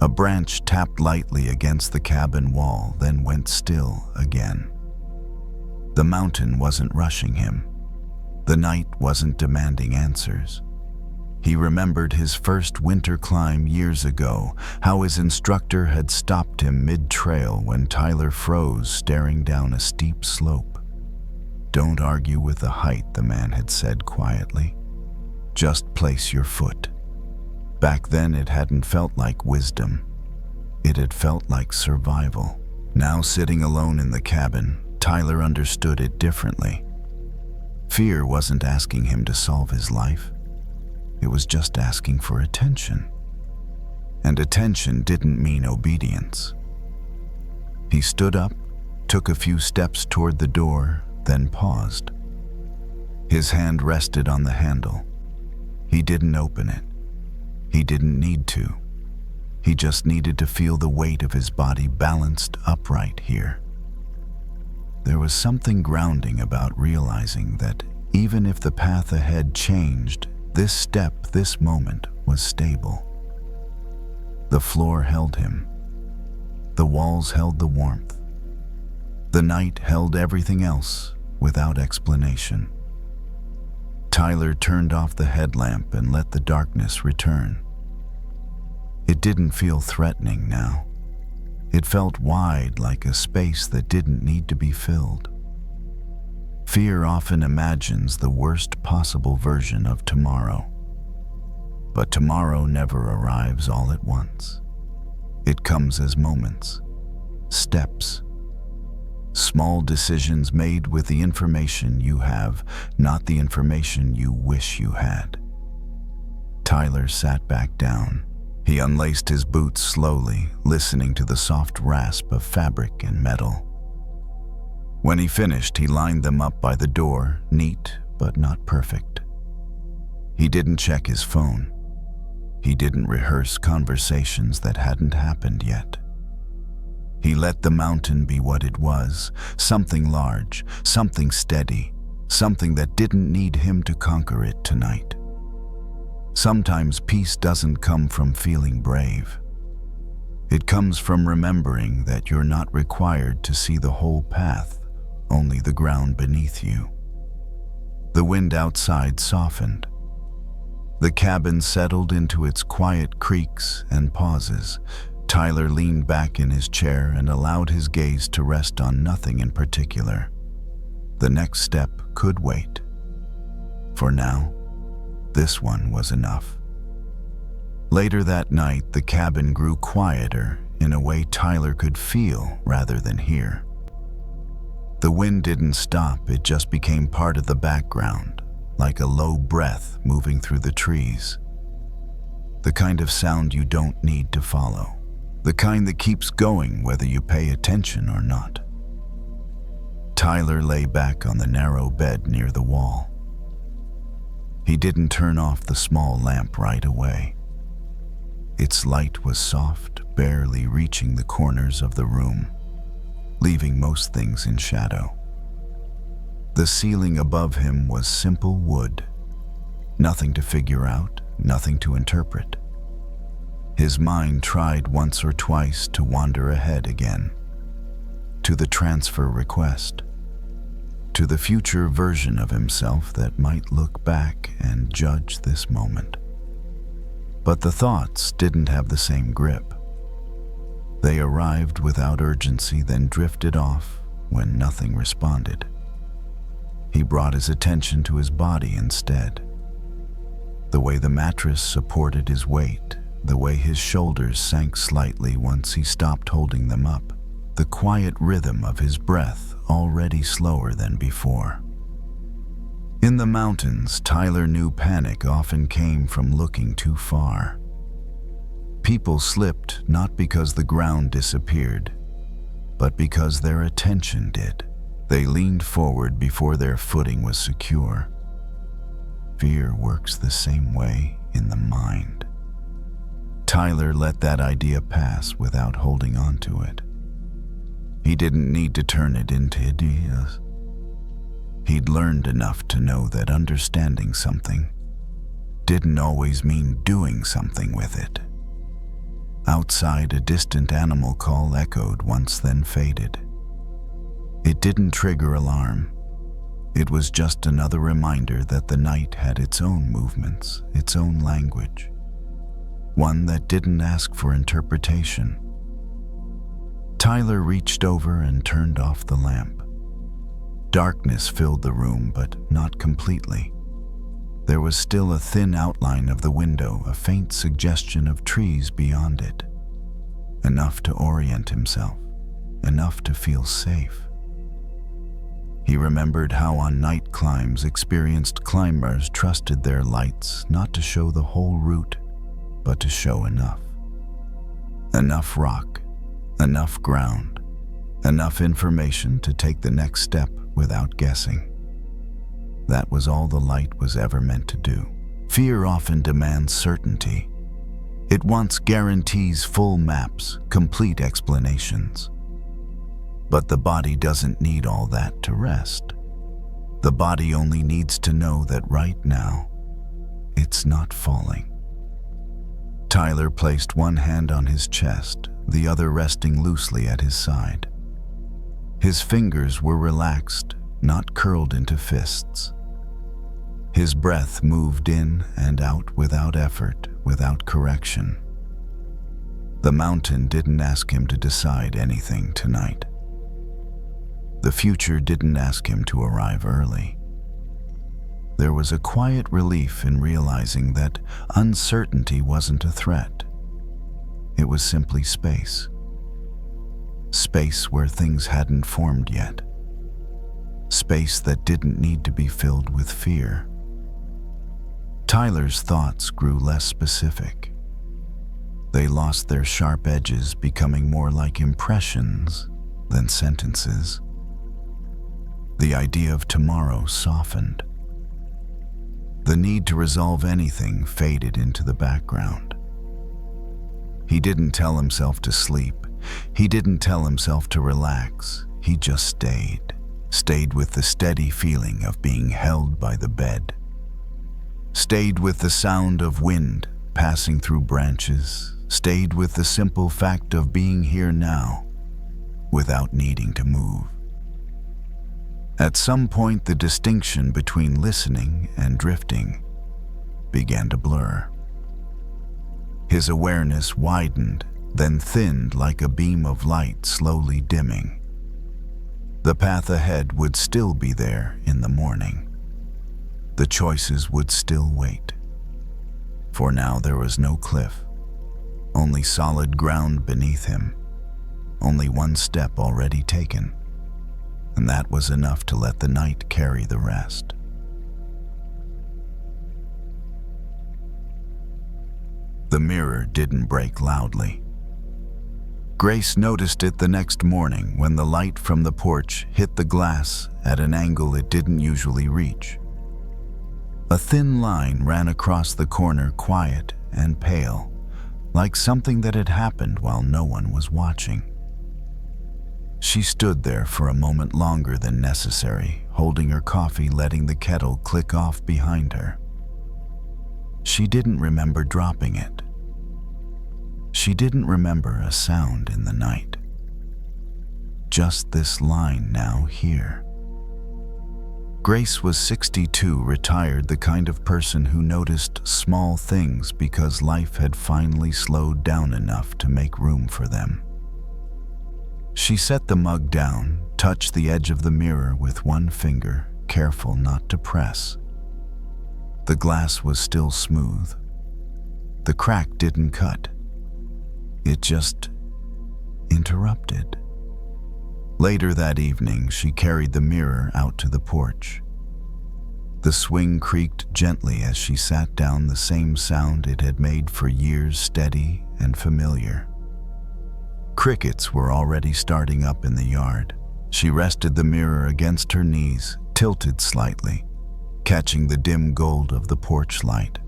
A branch tapped lightly against the cabin wall, then went still again. The mountain wasn't rushing him. The night wasn't demanding answers. He remembered his first winter climb years ago, how his instructor had stopped him mid-trail when Tyler froze staring down a steep slope. "Don't argue with the height," the man had said quietly. "Just place your foot." Back then it hadn't felt like wisdom. It had felt like survival. Now, sitting alone in the cabin, Tyler understood it differently. Fear wasn't asking him to solve his life. It was just asking for attention. And attention didn't mean obedience. He stood up, took a few steps toward the door, then paused. His hand rested on the handle. He didn't open it. He didn't need to. He just needed to feel the weight of his body balanced upright here. There was something grounding about realizing that even if the path ahead changed, this step, this moment, was stable. The floor held him. The walls held the warmth. The night held everything else without explanation. Tyler turned off the headlamp and let the darkness return. It didn't feel threatening now. It felt wide, like a space that didn't need to be filled. Fear often imagines the worst possible version of tomorrow. But tomorrow never arrives all at once. It comes as moments, steps, small decisions made with the information you have, not the information you wish you had. Tyler sat back down. He unlaced his boots slowly, listening to the soft rasp of fabric and metal. When he finished, he lined them up by the door, neat but not perfect. He didn't check his phone. He didn't rehearse conversations that hadn't happened yet. He let the mountain be what it was, something large, something steady, something that didn't need him to conquer it tonight. Sometimes peace doesn't come from feeling brave. It comes from remembering that you're not required to see the whole path, only the ground beneath you. The wind outside softened. The cabin settled into its quiet creaks and pauses. Tyler leaned back in his chair and allowed his gaze to rest on nothing in particular. The next step could wait. For now, this one was enough. Later that night, the cabin grew quieter in a way Tyler could feel rather than hear. The wind didn't stop, it just became part of the background, like a low breath moving through the trees. The kind of sound you don't need to follow. The kind that keeps going whether you pay attention or not. Tyler lay back on the narrow bed near the wall. He didn't turn off the small lamp right away. Its light was soft, barely reaching the corners of the room, leaving most things in shadow. The ceiling above him was simple wood. Nothing to figure out, nothing to interpret. His mind tried once or twice to wander ahead again, to the transfer request, to the future version of himself that might look back and judge this moment. But the thoughts didn't have the same grip. They arrived without urgency, then drifted off when nothing responded. He brought his attention to his body instead. The way the mattress supported his weight, the way his shoulders sank slightly once he stopped holding them up, the quiet rhythm of his breath already slower than before. In the mountains, Tyler knew panic often came from looking too far. People slipped not because the ground disappeared, but because their attention did. They leaned forward before their footing was secure. Fear works the same way in the mind. Tyler let that idea pass without holding on to it. He didn't need to turn it into ideas. He'd learned enough to know that understanding something didn't always mean doing something with it. Outside, a distant animal call echoed once, then faded. It didn't trigger alarm. It was just another reminder that the night had its own movements, its own language, one that didn't ask for interpretation. Tyler reached over and turned off the lamp. Darkness filled the room, but not completely. There was still a thin outline of the window, a faint suggestion of trees beyond it. Enough to orient himself, enough to feel safe. He remembered how on night climbs, experienced climbers trusted their lights not to show the whole route, but to show enough. Enough rock, enough ground, enough information to take the next step without guessing. That was all the light was ever meant to do. Fear often demands certainty. It wants guarantees, full maps, complete explanations. But the body doesn't need all that to rest. The body only needs to know that right now, it's not falling. Tyler placed one hand on his chest, the other resting loosely at his side. His fingers were relaxed, not curled into fists. His breath moved in and out without effort, without correction. The mountain didn't ask him to decide anything tonight. The future didn't ask him to arrive early. There was a quiet relief in realizing that uncertainty wasn't a threat. It was simply space. Space where things hadn't formed yet. Space that didn't need to be filled with fear. Tyler's thoughts grew less specific. They lost their sharp edges, becoming more like impressions than sentences. The idea of tomorrow softened. The need to resolve anything faded into the background. He didn't tell himself to sleep. He didn't tell himself to relax. He just stayed with the steady feeling of being held by the bed. Stayed with the sound of wind passing through branches. Stayed with the simple fact of being here now, without needing to move. At some point, the distinction between listening and drifting began to blur. His awareness widened, then thinned like a beam of light slowly dimming. The path ahead would still be there in the morning. The choices would still wait. For now there was no cliff, only solid ground beneath him, only one step already taken, and that was enough to let the night carry the rest. The mirror didn't break loudly. Grace noticed it the next morning when the light from the porch hit the glass at an angle it didn't usually reach. A thin line ran across the corner, quiet and pale, like something that had happened while no one was watching. She stood there for a moment longer than necessary, holding her coffee, letting the kettle click off behind her. She didn't remember dropping it. She didn't remember a sound in the night. Just this line now here. Grace was 62, retired, the kind of person who noticed small things because life had finally slowed down enough to make room for them. She set the mug down, touched the edge of the mirror with one finger, careful not to press. The glass was still smooth. The crack didn't cut. It just interrupted. Later that evening, she carried the mirror out to the porch. The swing creaked gently as she sat down, the same sound it had made for years, steady and familiar. Crickets were already starting up in the yard. She rested the mirror against her knees, tilted slightly, catching the dim gold of the porch light.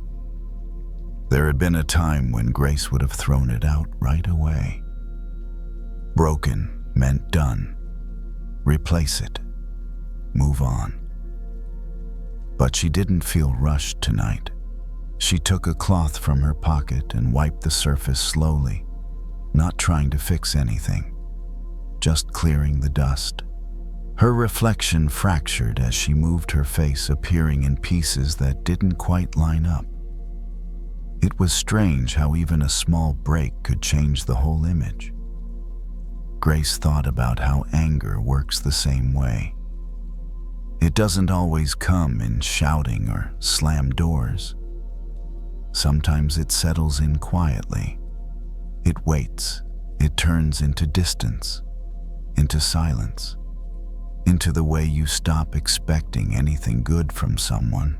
There had been a time when Grace would have thrown it out right away. Broken meant done. Replace it. Move on. But she didn't feel rushed tonight. She took a cloth from her pocket and wiped the surface slowly, not trying to fix anything, just clearing the dust. Her reflection fractured as she moved her face, appearing in pieces that didn't quite line up. It was strange how even a small break could change the whole image. Grace thought about how anger works the same way. It doesn't always come in shouting or slam doors. Sometimes it settles in quietly. It waits. It turns into distance, into silence, into the way you stop expecting anything good from someone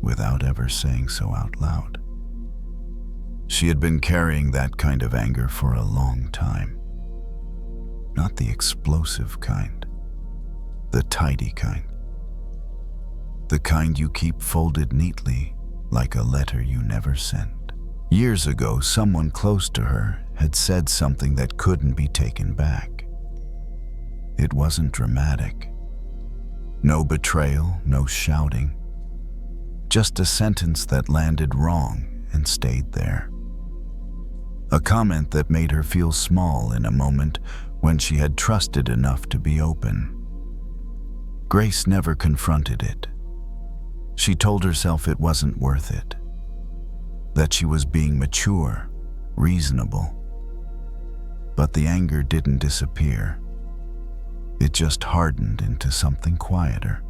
without ever saying so out loud. She had been carrying that kind of anger for a long time. Not the explosive kind, the tidy kind. The kind you keep folded neatly, like a letter you never sent. Years ago, someone close to her had said something that couldn't be taken back. It wasn't dramatic. No betrayal, no shouting. Just a sentence that landed wrong and stayed there. A comment that made her feel small in a moment when she had trusted enough to be open. Grace never confronted it. She told herself it wasn't worth it, that she was being mature, reasonable. But the anger didn't disappear. It just hardened into something quieter.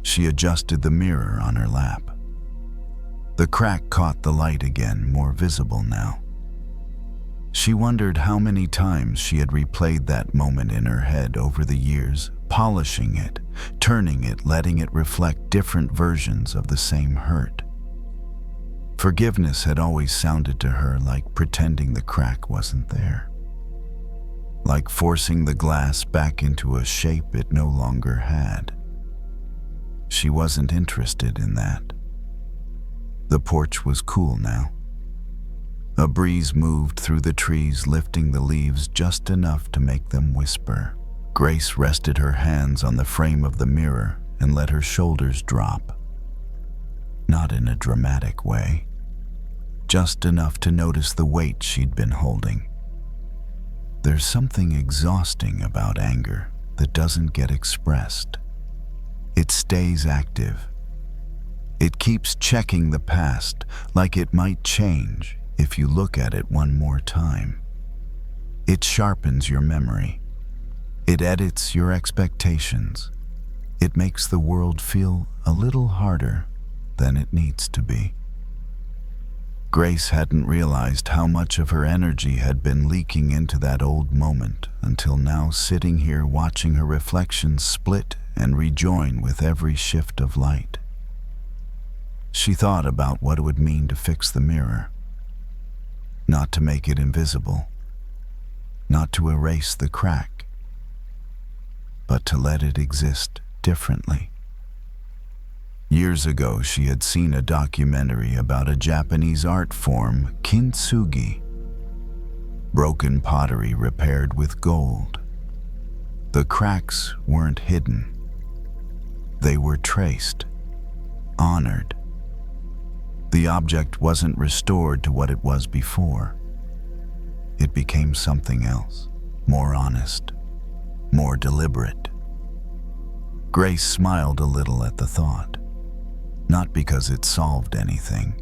She adjusted the mirror on her lap. The crack caught the light again, more visible now. She wondered how many times she had replayed that moment in her head over the years, polishing it, turning it, letting it reflect different versions of the same hurt. Forgiveness had always sounded to her like pretending the crack wasn't there, like forcing the glass back into a shape it no longer had. She wasn't interested in that. The porch was cool now. A breeze moved through the trees, lifting the leaves just enough to make them whisper. Grace rested her hands on the frame of the mirror and let her shoulders drop. Not in a dramatic way, just enough to notice the weight she'd been holding. There's something exhausting about anger that doesn't get expressed. It stays active. It keeps checking the past, like it might change if you look at it one more time. It sharpens your memory. It edits your expectations. It makes the world feel a little harder than it needs to be. Grace hadn't realized how much of her energy had been leaking into that old moment until now, sitting here watching her reflection split and rejoin with every shift of light. She thought about what it would mean to fix the mirror. Not to make it invisible, not to erase the crack, but to let it exist differently. Years ago, she had seen a documentary about a Japanese art form, kintsugi, broken pottery repaired with gold. The cracks weren't hidden. They were traced, honored. The object wasn't restored to what it was before. It became something else, more honest, more deliberate. Grace smiled a little at the thought, not because it solved anything,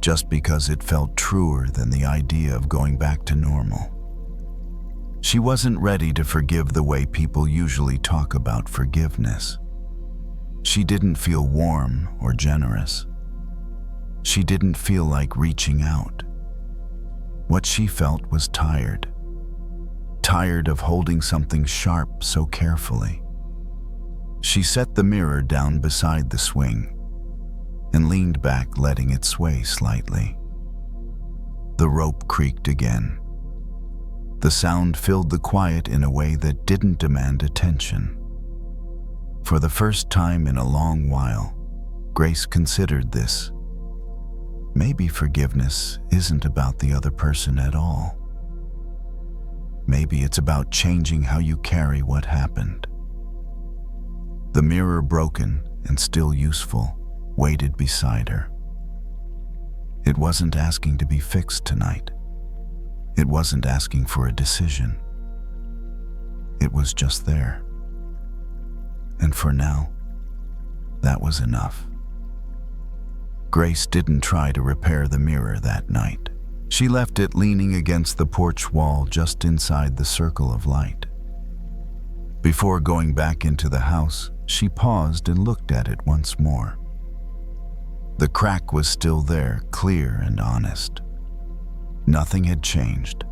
just because it felt truer than the idea of going back to normal. She wasn't ready to forgive the way people usually talk about forgiveness. She didn't feel warm or generous. She didn't feel like reaching out. What she felt was tired. Tired of holding something sharp so carefully. She set the mirror down beside the swing and leaned back, letting it sway slightly. The rope creaked again. The sound filled the quiet in a way that didn't demand attention. For the first time in a long while, Grace considered this. Maybe forgiveness isn't about the other person at all. Maybe it's about changing how you carry what happened. The mirror, broken and still useful, waited beside her. It wasn't asking to be fixed tonight. It wasn't asking for a decision. It was just there. And for now, that was enough. Grace didn't try to repair the mirror that night. She left it leaning against the porch wall just inside the circle of light. Before going back into the house, she paused and looked at it once more. The crack was still there, clear and honest. Nothing had changed,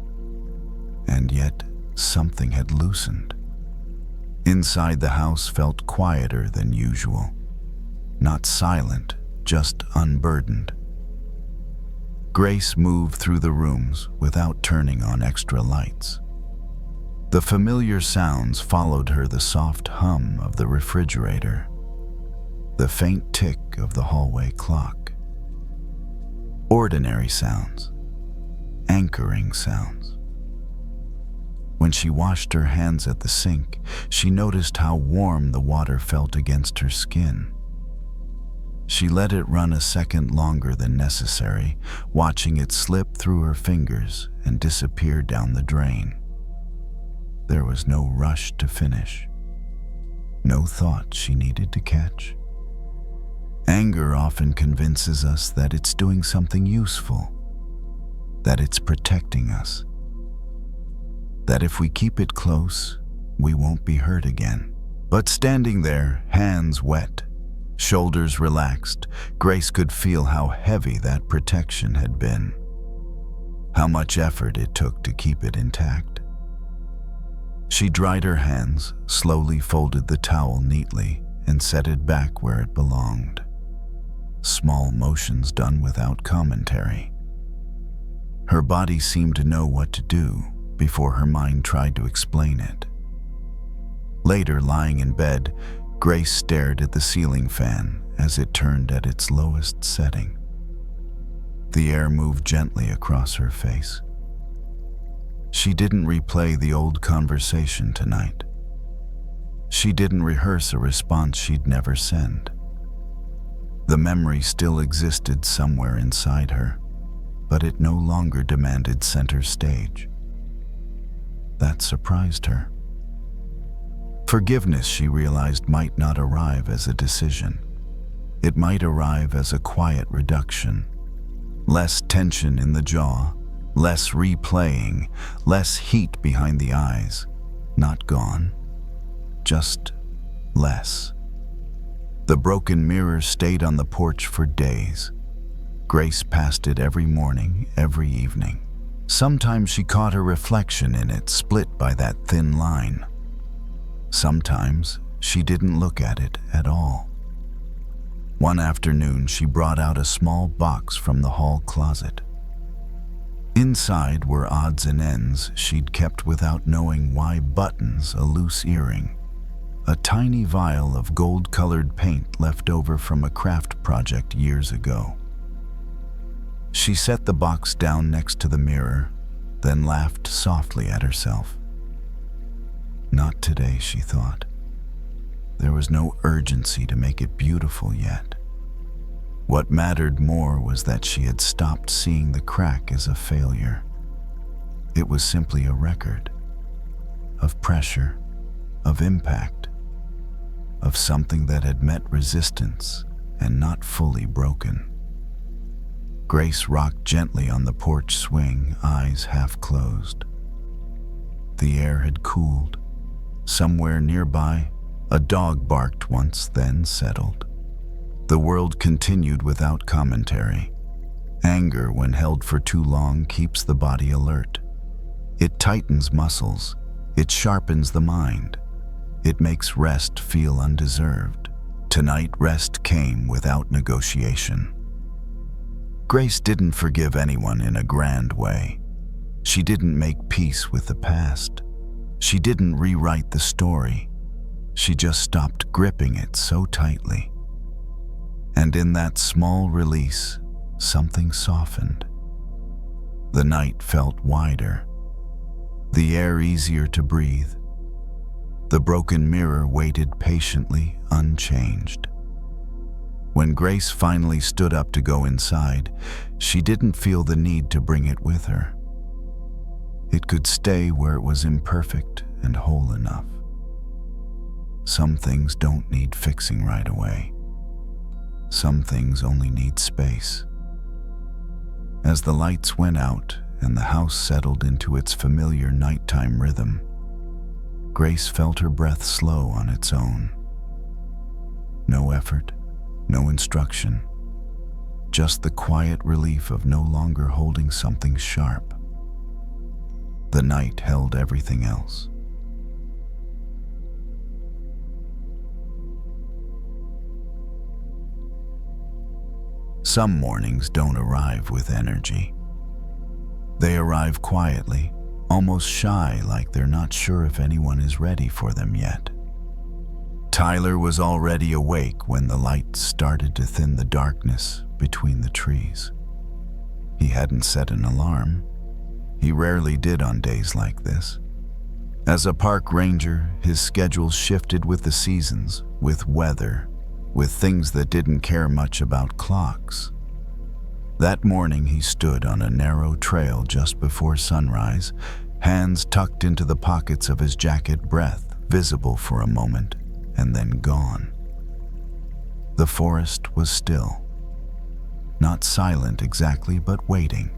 and yet something had loosened. Inside, the house felt quieter than usual. Not silent, just unburdened. Grace moved through the rooms without turning on extra lights. The familiar sounds followed her, the soft hum of the refrigerator, the faint tick of the hallway clock. Ordinary sounds, anchoring sounds. When she washed her hands at the sink, she noticed how warm the water felt against her skin. She let it run a second longer than necessary, watching it slip through her fingers and disappear down the drain. There was no rush to finish, no thought she needed to catch. Anger often convinces us that it's doing something useful, that it's protecting us, that if we keep it close, we won't be hurt again. But standing there, hands wet, shoulders relaxed, Grace could feel how heavy that protection had been, how much effort it took to keep it intact. She dried her hands, slowly folded the towel neatly, and set it back where it belonged. Small motions done without commentary. Her body seemed to know what to do before her mind tried to explain it. Later, lying in bed, Grace stared at the ceiling fan as it turned at its lowest setting. The air moved gently across her face. She didn't replay the old conversation tonight. She didn't rehearse a response she'd never send. The memory still existed somewhere inside her, but it no longer demanded center stage. That surprised her. Forgiveness, she realized, might not arrive as a decision. It might arrive as a quiet reduction. Less tension in the jaw, less replaying, less heat behind the eyes. Not gone, just less. The broken mirror stayed on the porch for days. Grace passed it every morning, every evening. Sometimes she caught her reflection in it, split by that thin line. Sometimes she didn't look at it at all. One afternoon, she brought out a small box from the hall closet. Inside were odds and ends she'd kept without knowing why: buttons, a loose earring, a tiny vial of gold-colored paint left over from a craft project years ago. She set the box down next to the mirror, then laughed softly at herself. Not today, she thought. There was no urgency to make it beautiful yet. What mattered more was that she had stopped seeing the crack as a failure. It was simply a record of pressure, of impact, of something that had met resistance and not fully broken. Grace rocked gently on the porch swing, eyes half closed. The air had cooled. Somewhere nearby, A dog barked once, then settled. The world continued without commentary. Anger, when held for too long, keeps the body alert. It tightens muscles. It sharpens the mind. It makes rest feel undeserved. Tonight, rest came without negotiation. Grace didn't forgive anyone in a grand way. She didn't make peace with the past. She didn't rewrite the story. She just stopped gripping it so tightly. And in that small release, something softened. The night felt wider, the air easier to breathe. The broken mirror waited patiently, unchanged. When Grace finally stood up to go inside, she didn't feel the need to bring it with her. It could stay where it was imperfect and whole enough. Some things don't need fixing right away. Some things only need space. As the lights went out and the house settled into its familiar nighttime rhythm, Grace felt her breath slow on its own. No effort, no instruction, just the quiet relief of no longer holding something sharp. The night held everything else. Some mornings don't arrive with energy. They arrive quietly, almost shy, like they're not sure if anyone is ready for them yet. Tyler was already awake when the light started to thin the darkness between the trees. He hadn't set an alarm. He rarely did on days like this. As a park ranger, his schedule shifted with the seasons, with weather, with things that didn't care much about clocks. That morning he stood on a narrow trail just before sunrise, hands tucked into the pockets of his jacket, breath visible for a moment and then gone. The forest was still. Not silent exactly, but waiting.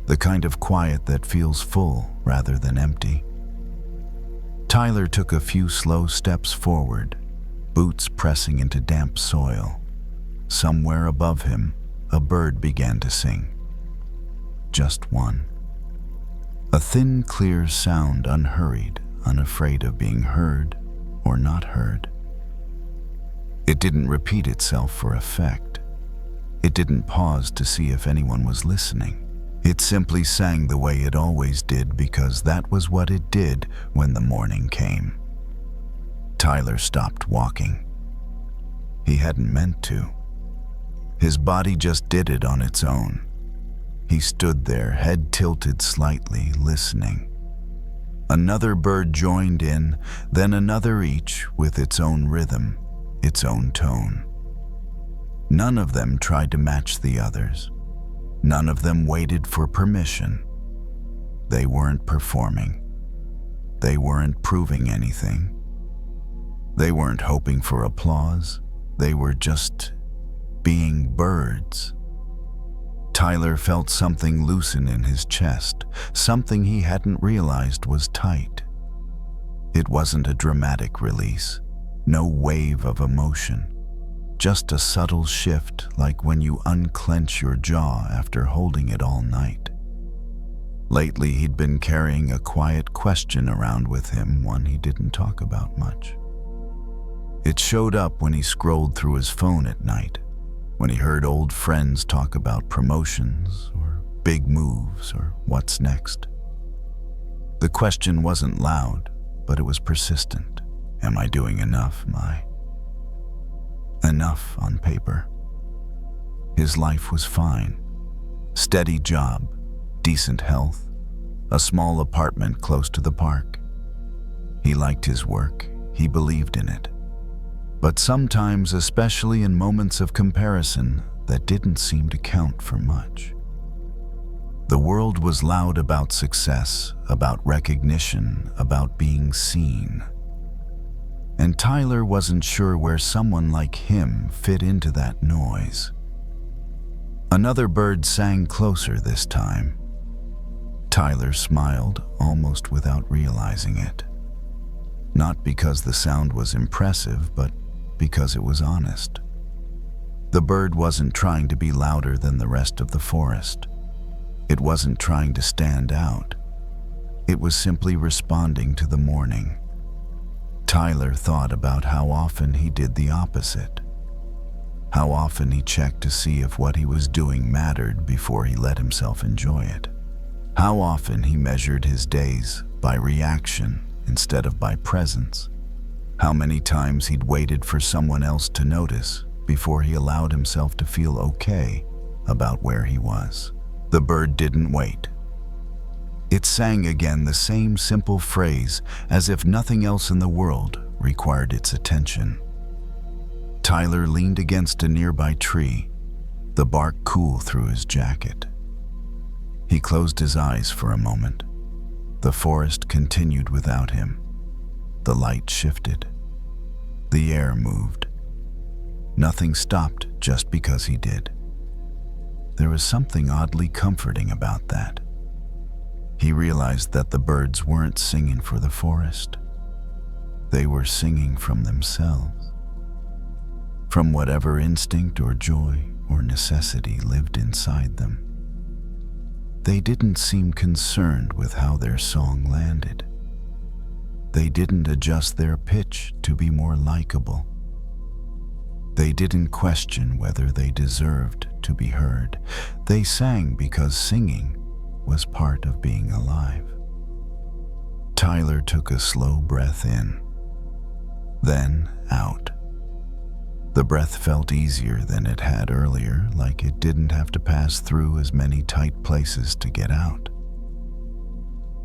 The kind of quiet that feels full rather than empty. Tyler took a few slow steps forward, boots pressing into damp soil. Somewhere above him, a bird began to sing. Just one. A thin, clear sound, unhurried, unafraid of being heard or not heard. It didn't repeat itself for effect. It didn't pause to see if anyone was listening. It simply sang the way it always did because that was what it did when the morning came. Tyler stopped walking. He hadn't meant to. His body just did it on its own. He stood there, head tilted slightly, listening. Another bird joined in, then another, each with its own rhythm, its own tone. None of them tried to match the others. None of them waited for permission. They weren't performing. They weren't proving anything. They weren't hoping for applause. They were just being birds. Tyler felt something loosen in his chest, something he hadn't realized was tight. It wasn't a dramatic release, no wave of emotion, just a subtle shift, like when you unclench your jaw after holding it all night. Lately, he'd been carrying a quiet question around with him, one he didn't talk about much. It showed up when he scrolled through his phone at night, when he heard old friends talk about promotions or big moves or what's next. The question wasn't loud, but it was persistent. Am I doing enough? Enough on paper. His life was fine. Steady job, decent health, a small apartment close to the park. He liked his work. He believed in it. But sometimes, especially in moments of comparison, that didn't seem to count for much. The world was loud about success, about recognition, about being seen. And Tyler wasn't sure where someone like him fit into that noise. Another bird sang closer this time. Tyler smiled, almost without realizing it. Not because the sound was impressive, but because it was honest. The bird wasn't trying to be louder than the rest of the forest. It wasn't trying to stand out. It was simply responding to the morning. Tyler thought about how often he did the opposite. How often he checked to see if what he was doing mattered before he let himself enjoy it. How often he measured his days by reaction instead of by presence. How many times he'd waited for someone else to notice before he allowed himself to feel okay about where he was. The bird didn't wait. It sang again the same simple phrase as if nothing else in the world required its attention. Tyler leaned against a nearby tree, the bark cool through his jacket. He closed his eyes for a moment. The forest continued without him. The light shifted. The air moved. Nothing stopped just because he did. There was something oddly comforting about that. He realized that the birds weren't singing for the forest. They were singing from themselves, from whatever instinct or joy or necessity lived inside them. They didn't seem concerned with how their song landed. They didn't adjust their pitch to be more likable. They didn't question whether they deserved to be heard. They sang because singing was part of being alive. Tyler took a slow breath in, then out. The breath felt easier than it had earlier, like it didn't have to pass through as many tight places to get out.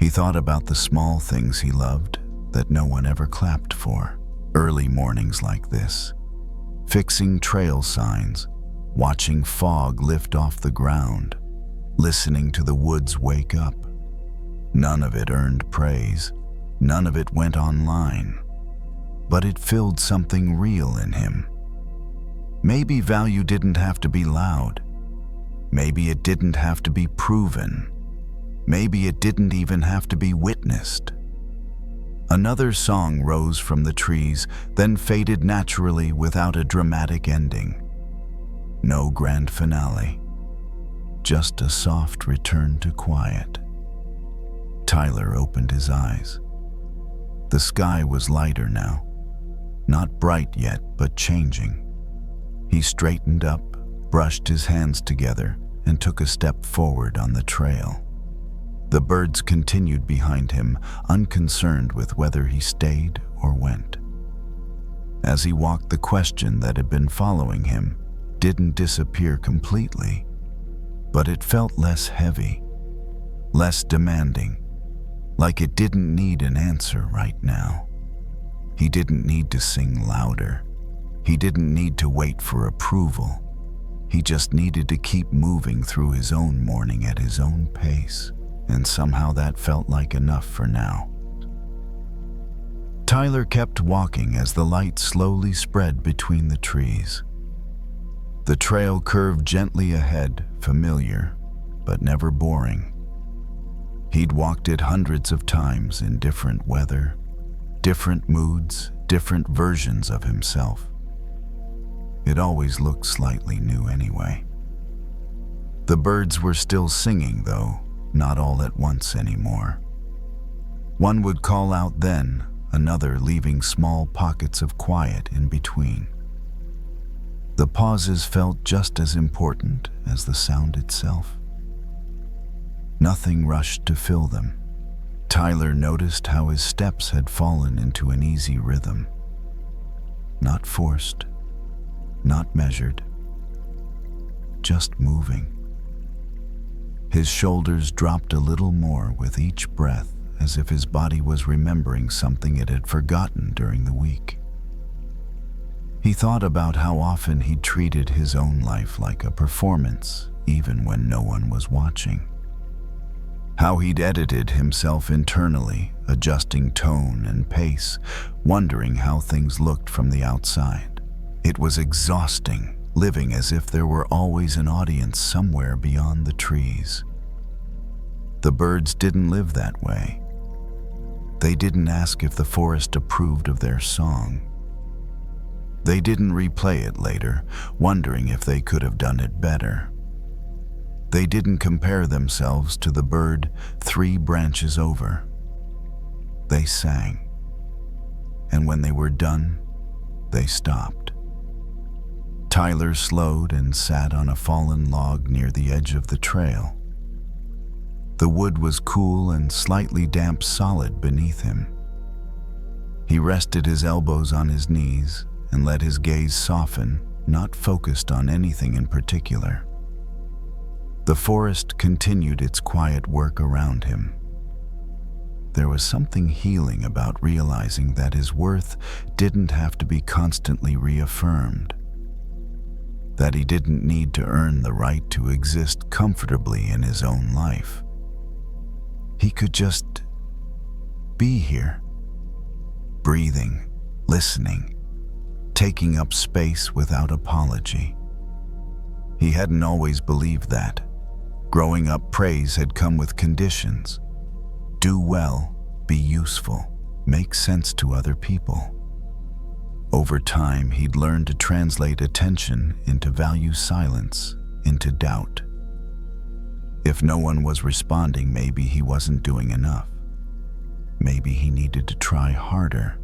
He thought about the small things he loved that no one ever clapped for. Early mornings like this, fixing trail signs, watching fog lift off the ground, listening to the woods wake up. None of it earned praise. None of it went online. But it filled something real in him. Maybe value didn't have to be loud. Maybe it didn't have to be proven. Maybe it didn't even have to be witnessed. Another song rose from the trees, then faded naturally without a dramatic ending. No grand finale. Just a soft return to quiet. Tyler opened his eyes. The sky was lighter now. Not bright yet, but changing. He straightened up, brushed his hands together, and took a step forward on the trail. The birds continued behind him, unconcerned with whether he stayed or went. As he walked, the question that had been following him didn't disappear completely, but it felt less heavy, less demanding, like it didn't need an answer right now. He didn't need to sing louder. He didn't need to wait for approval. He just needed to keep moving through his own morning at his own pace, and somehow that felt like enough for now. Tyler kept walking as the light slowly spread between the trees. The trail curved gently ahead, familiar, but never boring. He'd walked it hundreds of times in different weather, different moods, different versions of himself. It always looked slightly new anyway. The birds were still singing, though, not all at once anymore. One would call out then, another leaving small pockets of quiet in between. The pauses felt just as important as the sound itself. Nothing rushed to fill them. Tyler noticed how his steps had fallen into an easy rhythm. Not forced, not measured, just moving. His shoulders dropped a little more with each breath, as if his body was remembering something it had forgotten during the week. He thought about how often he'd treated his own life like a performance, even when no one was watching. How he'd edited himself internally, adjusting tone and pace, wondering how things looked from the outside. It was exhausting, living as if there were always an audience somewhere beyond the trees. The birds didn't live that way. They didn't ask if the forest approved of their song. They didn't replay it later, wondering if they could have done it better. They didn't compare themselves to the bird 3 branches over. They sang. And when they were done, they stopped. Tyler slowed and sat on a fallen log near the edge of the trail. The wood was cool and slightly damp solid beneath him. He rested his elbows on his knees and let his gaze soften, not focused on anything in particular. The forest continued its quiet work around him. There was something healing about realizing that his worth didn't have to be constantly reaffirmed, that he didn't need to earn the right to exist comfortably in his own life. He could just be here, breathing, listening, taking up space without apology. He hadn't always believed that. Growing up, praise had come with conditions. Do well, be useful, make sense to other people. Over time, he'd learned to translate attention into value silence, into doubt. If no one was responding, maybe he wasn't doing enough. Maybe he needed to try harder.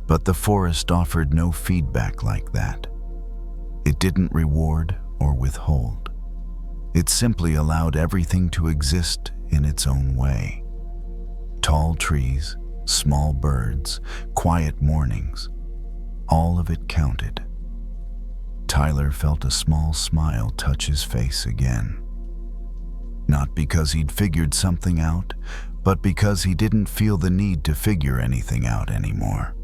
But the forest offered no feedback like that. It didn't reward or withhold. It simply allowed everything to exist in its own way. Tall trees, small birds, quiet mornings, all of it counted. Tyler felt a small smile touch his face again. Not because he'd figured something out, but because he didn't feel the need to figure anything out anymore.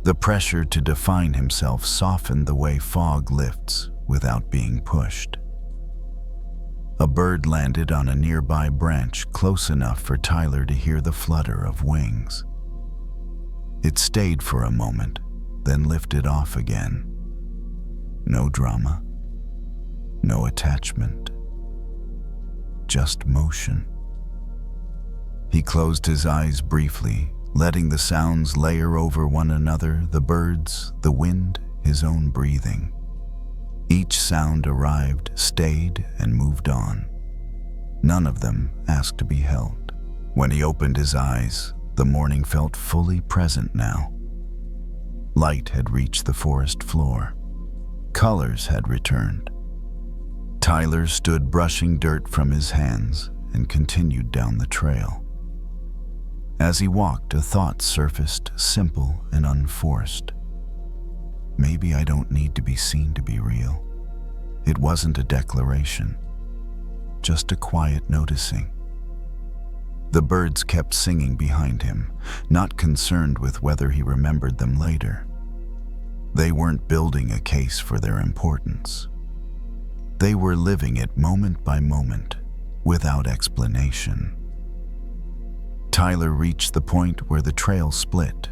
The pressure to define himself softened the way fog lifts without being pushed. A bird landed on a nearby branch close enough for Tyler to hear the flutter of wings. It stayed for a moment, then lifted off again. No drama, no attachment, just motion. He closed his eyes briefly, letting the sounds layer over one another, the birds, the wind, his own breathing. Each sound arrived, stayed, and moved on. None of them asked to be held. When he opened his eyes, the morning felt fully present now. Light had reached the forest floor. Colors had returned. Tyler stood brushing dirt from his hands and continued down the trail. As he walked, a thought surfaced, simple and unforced. Maybe I don't need to be seen to be real. It wasn't a declaration, just a quiet noticing. The birds kept singing behind him, not concerned with whether he remembered them later. They weren't building a case for their importance. They were living it moment by moment, without explanation. Tyler reached the point where the trail split.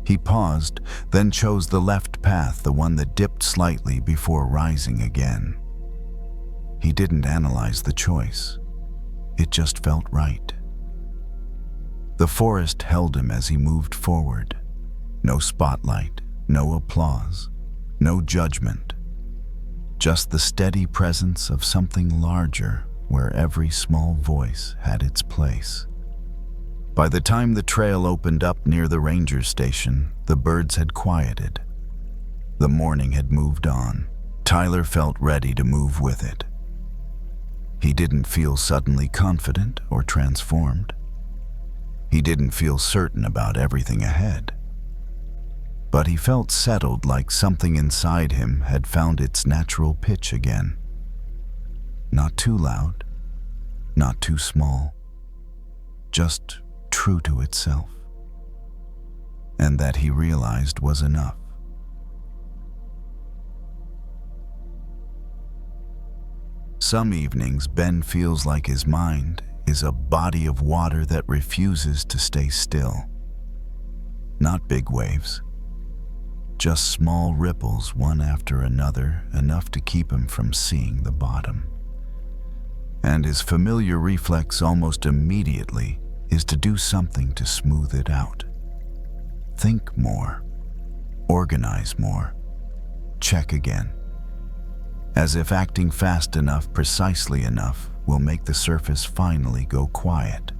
He paused, then chose the left path, the one that dipped slightly before rising again. He didn't analyze the choice. It just felt right. The forest held him as he moved forward. No spotlight, no applause, no judgment. Just the steady presence of something larger where every small voice had its place. By the time the trail opened up near the ranger station, the birds had quieted. The morning had moved on. Tyler felt ready to move with it. He didn't feel suddenly confident or transformed. He didn't feel certain about everything ahead. But he felt settled, like something inside him had found its natural pitch again. Not too loud, not too small, just true to itself. And that he realized was enough. Some evenings, Ben feels like his mind is a body of water that refuses to stay still. Not big waves, just small ripples, one after another, enough to keep him from seeing the bottom. And his familiar reflex almost immediately is to do something to smooth it out. Think more, organize more, check again. As if acting fast enough, precisely enough, will make the surface finally go quiet.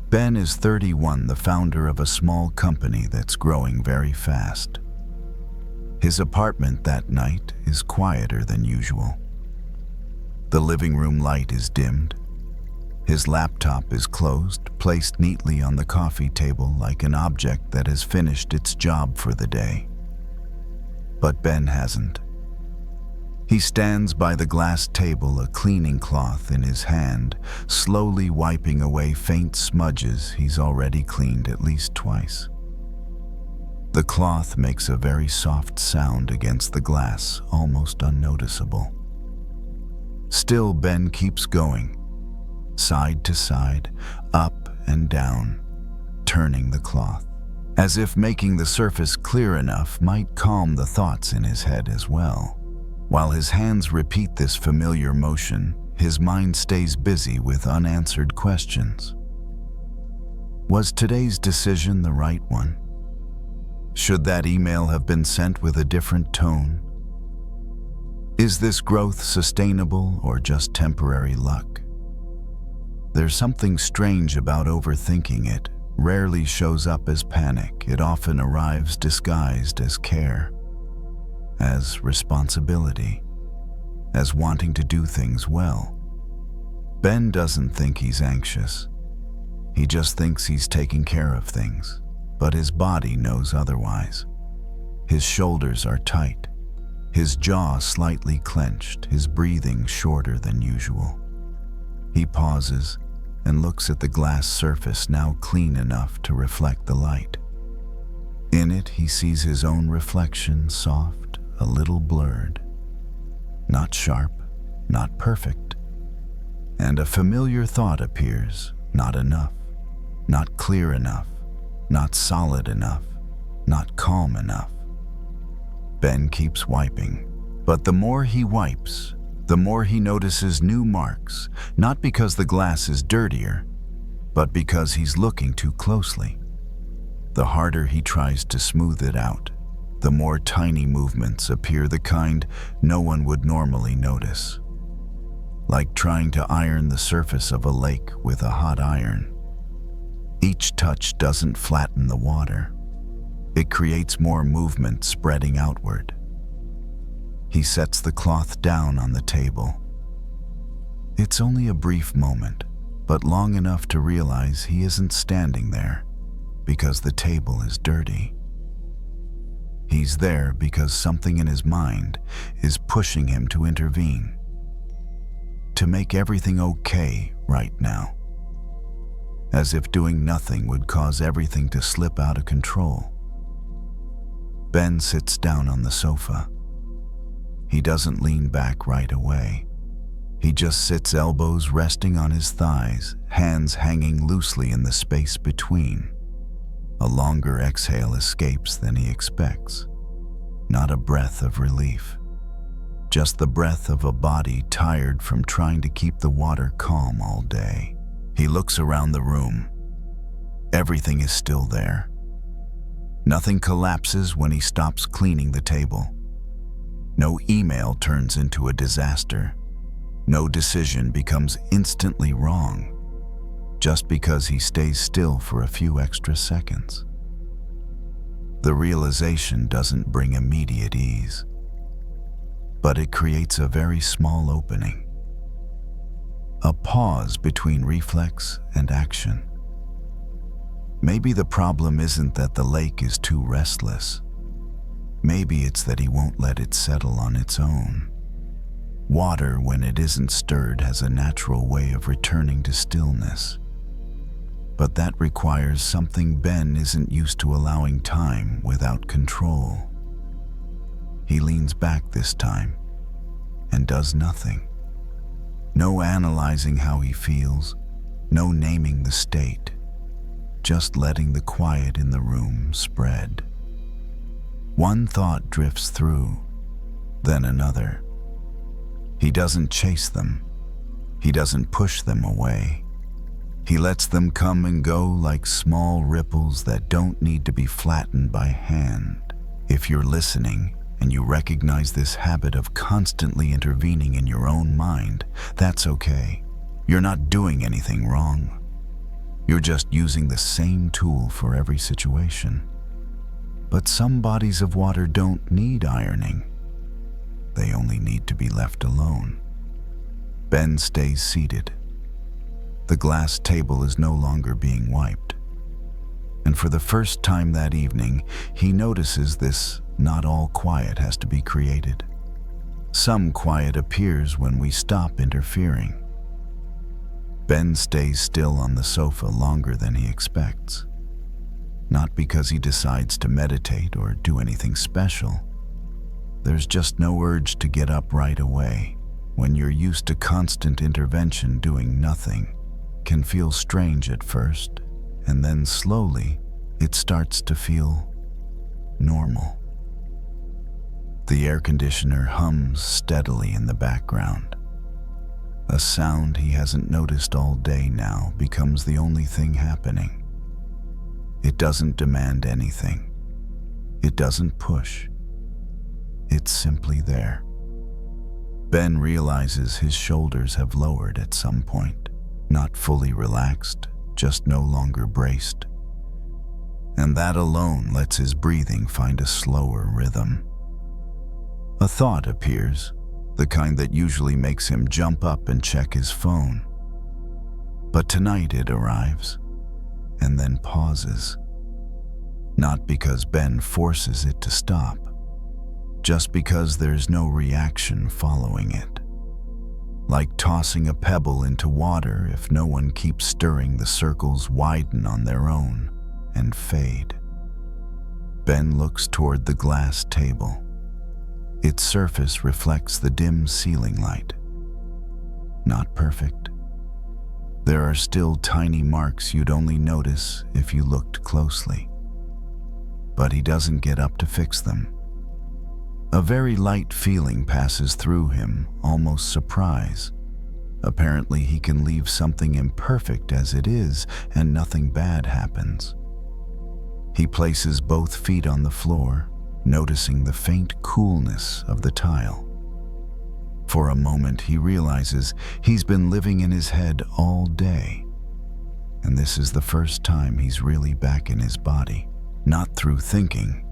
Ben is 31, the founder of a small company that's growing very fast. His apartment that night is quieter than usual. The living room light is dimmed. His laptop is closed, placed neatly on the coffee table like an object that has finished its job for the day. But Ben hasn't. He stands by the glass table, a cleaning cloth in his hand, slowly wiping away faint smudges he's already cleaned at least twice. The cloth makes a very soft sound against the glass, almost unnoticeable. Still, Ben keeps going, side to side, up and down, turning the cloth, as if making the surface clear enough might calm the thoughts in his head as well. While his hands repeat this familiar motion, his mind stays busy with unanswered questions. Was today's decision the right one? Should that email have been sent with a different tone? Is this growth sustainable or just temporary luck? There's something strange about overthinking. It rarely shows up as panic. It often arrives disguised as care, as responsibility, as wanting to do things well. Ben doesn't think he's anxious. He just thinks he's taking care of things, but his body knows otherwise. His shoulders are tight, his jaw slightly clenched, his breathing shorter than usual. He pauses and looks at the glass surface, now clean enough to reflect the light. In it, he sees his own reflection, soft, a little blurred, not sharp, not perfect. And a familiar thought appears: not enough, not clear enough, not solid enough, not calm enough. Ben keeps wiping, but the more he wipes, the more he notices new marks, not because the glass is dirtier, but because he's looking too closely. The harder he tries to smooth it out, the more tiny movements appear, the kind no one would normally notice. Like trying to iron the surface of a lake with a hot iron. Each touch doesn't flatten the water. It creates more movement spreading outward. He sets the cloth down on the table. It's only a brief moment, but long enough to realize he isn't standing there because the table is dirty. He's there because something in his mind is pushing him to intervene, to make everything okay right now, as if doing nothing would cause everything to slip out of control. Ben sits down on the sofa. He doesn't lean back right away. He just sits, elbows resting on his thighs, hands hanging loosely in the space between. A longer exhale escapes than he expects. Not a breath of relief, just the breath of a body tired from trying to keep the water calm all day. He looks around the room. Everything is still there. Nothing collapses when he stops cleaning the table. No email turns into a disaster. No decision becomes instantly wrong just because he stays still for a few extra seconds. The realization doesn't bring immediate ease, but it creates a very small opening. A pause between reflex and action. Maybe the problem isn't that the lake is too restless. Maybe it's that he won't let it settle on its own. Water, when it isn't stirred, has a natural way of returning to stillness. But that requires something Ben isn't used to: allowing time without control. He leans back this time and does nothing. No analyzing how he feels, no naming the state, just letting the quiet in the room spread. One thought drifts through, then another. He doesn't chase them. He doesn't push them away. He lets them come and go like small ripples that don't need to be flattened by hand. If you're listening and you recognize this habit of constantly intervening in your own mind, that's okay. You're not doing anything wrong. You're just using the same tool for every situation. But some bodies of water don't need ironing. They only need to be left alone. Ben stays seated. The glass table is no longer being wiped. And for the first time that evening, he notices this not all quiet has to be created. Some quiet appears when we stop interfering. Ben stays still on the sofa longer than he expects. Not because he decides to meditate or do anything special. There's just no urge to get up right away. When you're used to constant intervention, doing nothing can feel strange at first, and then slowly it starts to feel normal. The air conditioner hums steadily in the background. A sound he hasn't noticed all day now becomes the only thing happening. It doesn't demand anything. It doesn't push. It's simply there. Ben realizes his shoulders have lowered at some point, not fully relaxed, just no longer braced. And that alone lets his breathing find a slower rhythm. A thought appears, the kind that usually makes him jump up and check his phone. But tonight it arrives, and then pauses. Not because Ben forces it to stop, just because there's no reaction following it. Like tossing a pebble into water, if no one keeps stirring, the circles widen on their own and fade. Ben looks toward the glass table. Its surface reflects the dim ceiling light. Not perfect. There are still tiny marks you'd only notice if you looked closely. But he doesn't get up to fix them. A very light feeling passes through him, almost surprise. Apparently he can leave something imperfect as it is, and nothing bad happens. He places both feet on the floor, noticing the faint coolness of the tile. For a moment he realizes he's been living in his head all day, and this is the first time he's really back in his body, not through thinking,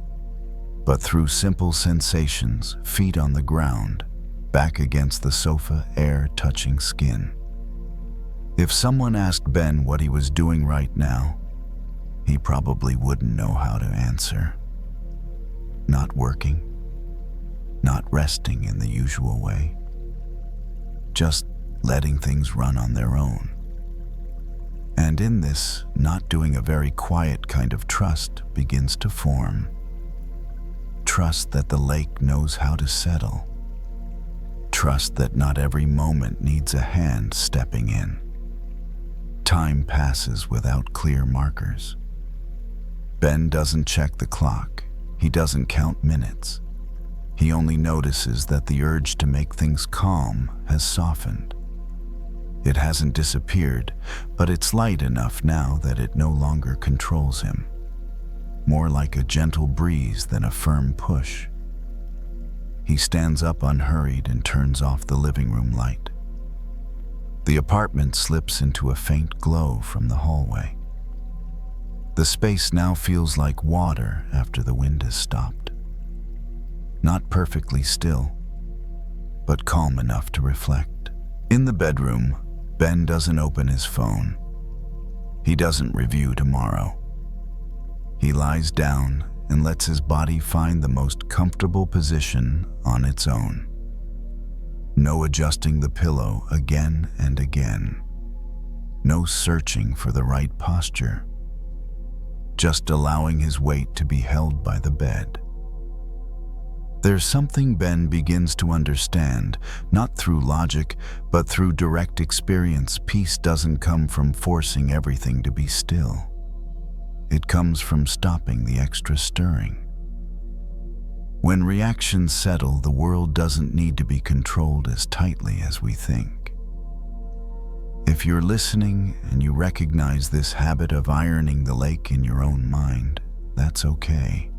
but through simple sensations, feet on the ground, back against the sofa, air touching skin. If someone asked Ben what he was doing right now, he probably wouldn't know how to answer. Not working, not resting in the usual way, just letting things run on their own. And in this, not doing, a very quiet kind of trust begins to form. Trust that the lake knows how to settle. Trust that not every moment needs a hand stepping in. Time passes without clear markers. Ben doesn't check the clock. He doesn't count minutes. He only notices that the urge to make things calm has softened. It hasn't disappeared, but it's light enough now that it no longer controls him. More like a gentle breeze than a firm push. He stands up unhurried and turns off the living room light. The apartment slips into a faint glow from the hallway. The space now feels like water after the wind has stopped. Not perfectly still, but calm enough to reflect. In the bedroom, Ben doesn't open his phone. He doesn't review tomorrow. He lies down and lets his body find the most comfortable position on its own. No adjusting the pillow again and again. No searching for the right posture. Just allowing his weight to be held by the bed. There's something Ben begins to understand, not through logic, but through direct experience. Peace doesn't come from forcing everything to be still. It comes from stopping the extra stirring. When reactions settle, the world doesn't need to be controlled as tightly as we think. If you're listening and you recognize this habit of ironing the lake in your own mind, that's okay.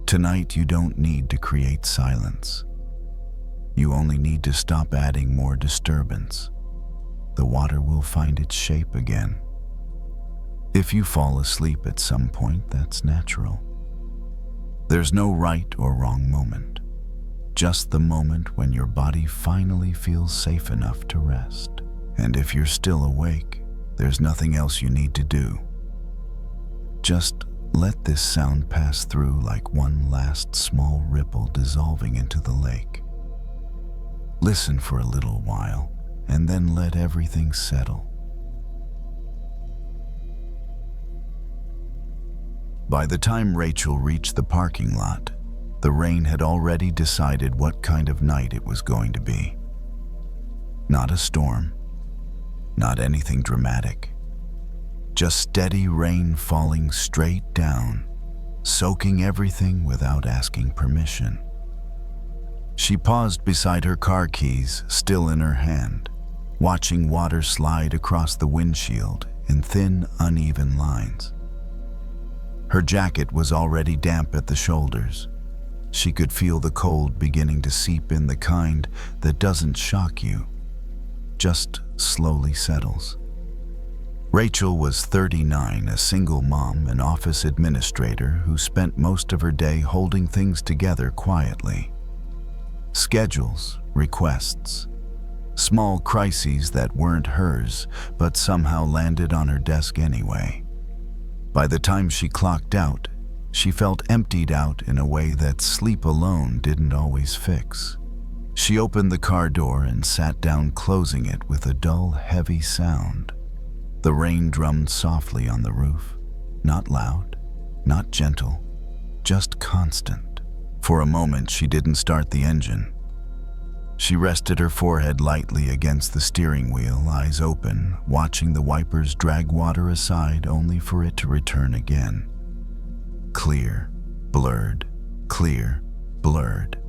Tonight, you don't need to create silence. You only need to stop adding more disturbance. The water will find its shape again. If you fall asleep at some point, that's natural. There's no right or wrong moment, just the moment when your body finally feels safe enough to rest. And if you're still awake, there's nothing else you need to do. Just let this sound pass through like one last small ripple dissolving into the lake. Listen for a little while, and then let everything settle. By the time Rachel reached the parking lot, the rain had already decided what kind of night it was going to be. Not a storm, not anything dramatic, just steady rain falling straight down, soaking everything without asking permission. She paused beside her car keys, still in her hand, watching water slide across the windshield in thin, uneven lines. Her jacket was already damp at the shoulders. She could feel the cold beginning to seep in, the kind that doesn't shock you, just slowly settles. Rachel was 39, a single mom, an office administrator who spent most of her day holding things together quietly. Schedules, requests, small crises that weren't hers but somehow landed on her desk anyway. By the time she clocked out, she felt emptied out in a way that sleep alone didn't always fix. She opened the car door and sat down, closing it with a dull, heavy sound. The rain drummed softly on the roof, not loud, not gentle, just constant. For a moment, she didn't start the engine. She rested her forehead lightly against the steering wheel, eyes open, watching the wipers drag water aside only for it to return again. Clear, blurred, clear, blurred.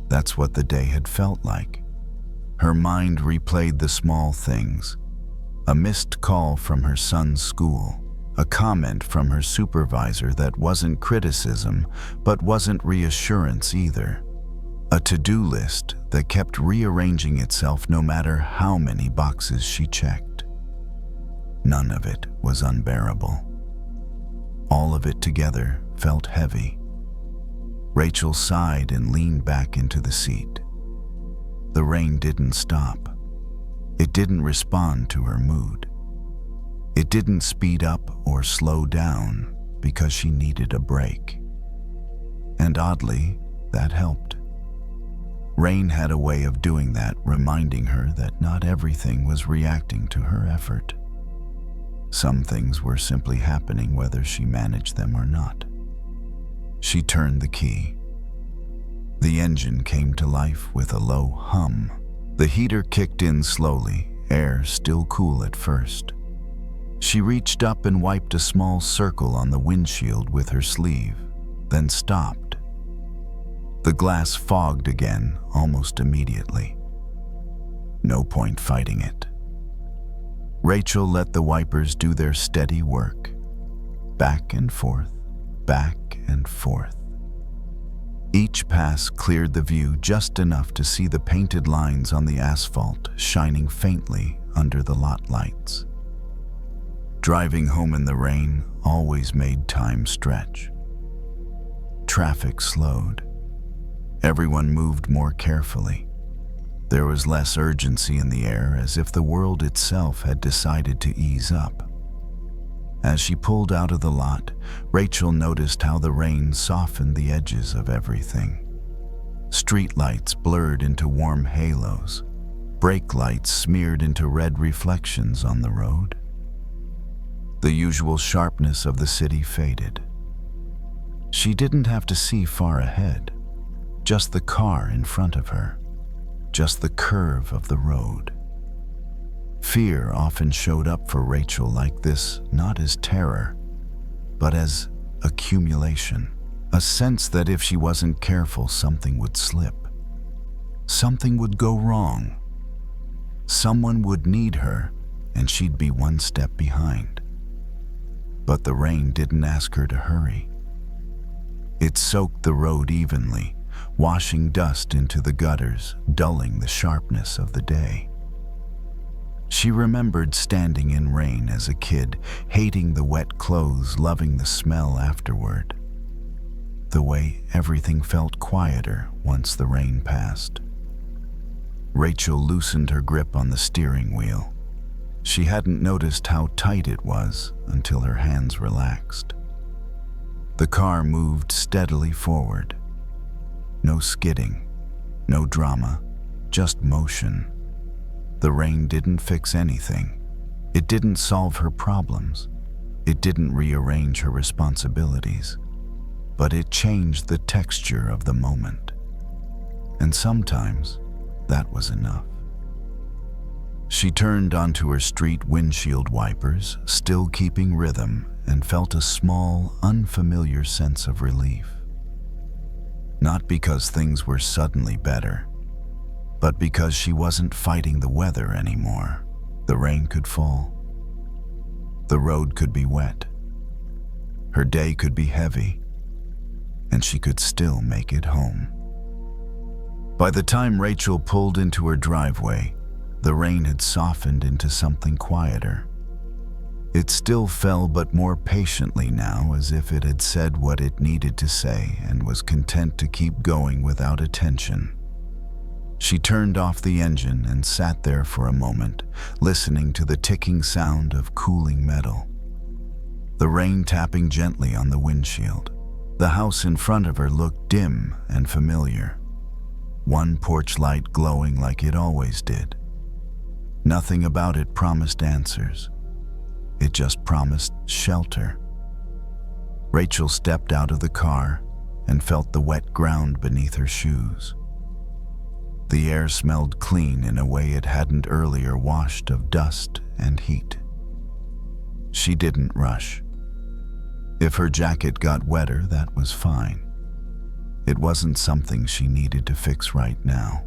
That's what the day had felt like. Her mind replayed the small things. A missed call from her son's school, a comment from her supervisor that wasn't criticism but wasn't reassurance either. A to-do list that kept rearranging itself no matter how many boxes she checked. None of it was unbearable. All of it together felt heavy. Rachel sighed and leaned back into the seat. The rain didn't stop. It didn't respond to her mood. It didn't speed up or slow down because she needed a break. And oddly, that helped. Rain had a way of doing that, reminding her that not everything was reacting to her effort. Some things were simply happening whether she managed them or not. She turned the key. The engine came to life with a low hum. The heater kicked in slowly, air still cool at first. She reached up and wiped a small circle on the windshield with her sleeve, then stopped. The glass fogged again almost immediately. No point fighting it. Rachel let the wipers do their steady work. Back and forth, back and forth. Each pass cleared the view just enough to see the painted lines on the asphalt shining faintly under the lot lights. Driving home in the rain always made time stretch. Traffic slowed. Everyone moved more carefully. There was less urgency in the air, as if the world itself had decided to ease up. As she pulled out of the lot, Rachel noticed how the rain softened the edges of everything. Streetlights blurred into warm halos. Brake lights smeared into red reflections on the road. The usual sharpness of the city faded. She didn't have to see far ahead, just the car in front of her, just the curve of the road. Fear often showed up for Rachel like this, not as terror, but as accumulation, a sense that if she wasn't careful, something would slip. Something would go wrong. Someone would need her, and she'd be one step behind. But the rain didn't ask her to hurry. It soaked the road evenly, washing dust into the gutters, dulling the sharpness of the day. She remembered standing in rain as a kid, hating the wet clothes, loving the smell afterward. The way everything felt quieter once the rain passed. Rachel loosened her grip on the steering wheel. She hadn't noticed how tight it was until her hands relaxed. The car moved steadily forward. No skidding, no drama, just motion. The rain didn't fix anything. It didn't solve her problems. It didn't rearrange her responsibilities. But it changed the texture of the moment. And sometimes, that was enough. She turned onto her street windshield wipers, still keeping rhythm, and felt a small, unfamiliar sense of relief. Not because things were suddenly better, but because she wasn't fighting the weather anymore. The rain could fall. The road could be wet. Her day could be heavy, and she could still make it home. By the time Rachel pulled into her driveway, the rain had softened into something quieter. It still fell, but more patiently now, as if it had said what it needed to say and was content to keep going without attention. She turned off the engine and sat there for a moment, listening to the ticking sound of cooling metal. The rain tapping gently on the windshield. The house in front of her looked dim and familiar. One porch light glowing like it always did. Nothing about it promised answers. It just promised shelter. Rachel stepped out of the car and felt the wet ground beneath her shoes. The air smelled clean in a way it hadn't earlier, washed of dust and heat. She didn't rush. If her jacket got wetter, that was fine. It wasn't something she needed to fix right now.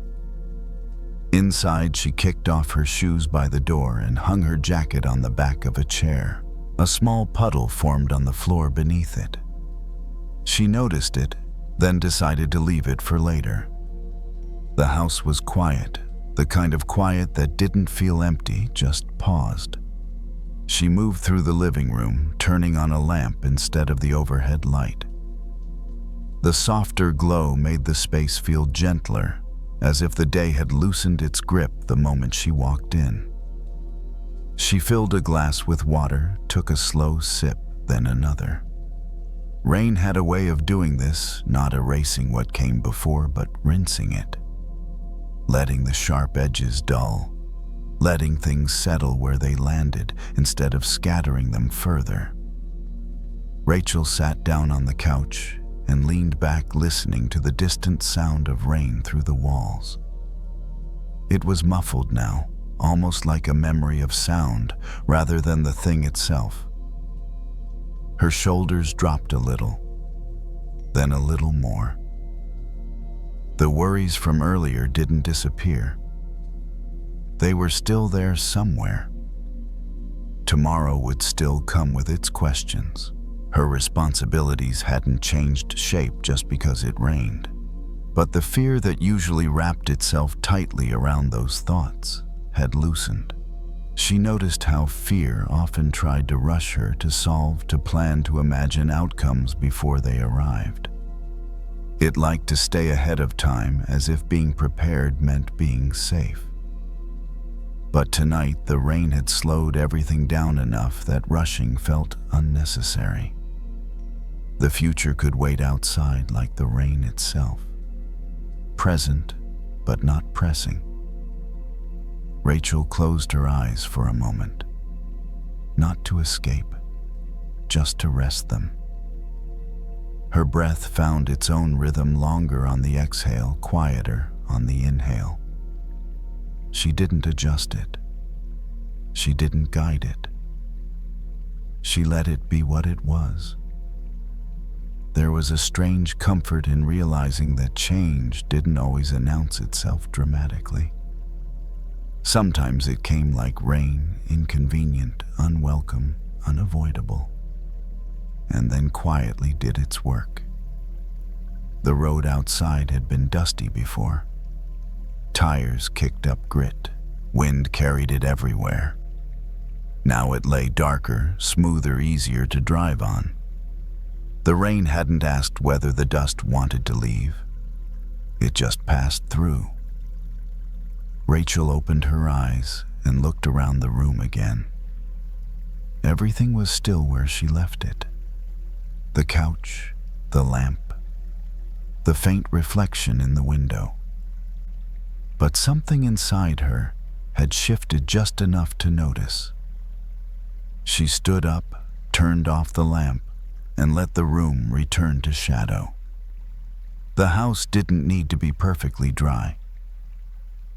Inside, she kicked off her shoes by the door and hung her jacket on the back of a chair. A small puddle formed on the floor beneath it. She noticed it, then decided to leave it for later. The house was quiet, the kind of quiet that didn't feel empty, just paused. She moved through the living room, turning on a lamp instead of the overhead light. The softer glow made the space feel gentler, as if the day had loosened its grip the moment she walked in. She filled a glass with water, took a slow sip, then another. Rain had a way of doing this, not erasing what came before, but rinsing it. Letting the sharp edges dull, letting things settle where they landed instead of scattering them further. Rachel sat down on the couch and leaned back, listening to the distant sound of rain through the walls. It was muffled now, almost like a memory of sound rather than the thing itself. Her shoulders dropped a little, then a little more. The worries from earlier didn't disappear. They were still there somewhere. Tomorrow would still come with its questions. Her responsibilities hadn't changed shape just because it rained. But the fear that usually wrapped itself tightly around those thoughts had loosened. She noticed how fear often tried to rush her, to solve, to plan, to imagine outcomes before they arrived. It liked to stay ahead of time, as if being prepared meant being safe. But tonight, the rain had slowed everything down enough that rushing felt unnecessary. The future could wait outside like the rain itself. Present, but not pressing. Rachel closed her eyes for a moment. Not to escape, just to rest them. Her breath found its own rhythm, longer on the exhale, quieter on the inhale. She didn't adjust it. She didn't guide it. She let it be what it was. There was a strange comfort in realizing that change didn't always announce itself dramatically. Sometimes it came like rain, inconvenient, unwelcome, unavoidable, and then quietly did its work. The road outside had been dusty before. Tires kicked up grit, wind carried it everywhere. Now it lay darker, smoother, easier to drive on. The rain hadn't asked whether the dust wanted to leave. It just passed through. Rachel opened her eyes and looked around the room again. Everything was still where she left it. The couch, the lamp, the faint reflection in the window. But something inside her had shifted just enough to notice. She stood up, turned off the lamp, and let the room return to shadow. The house didn't need to be perfectly dry.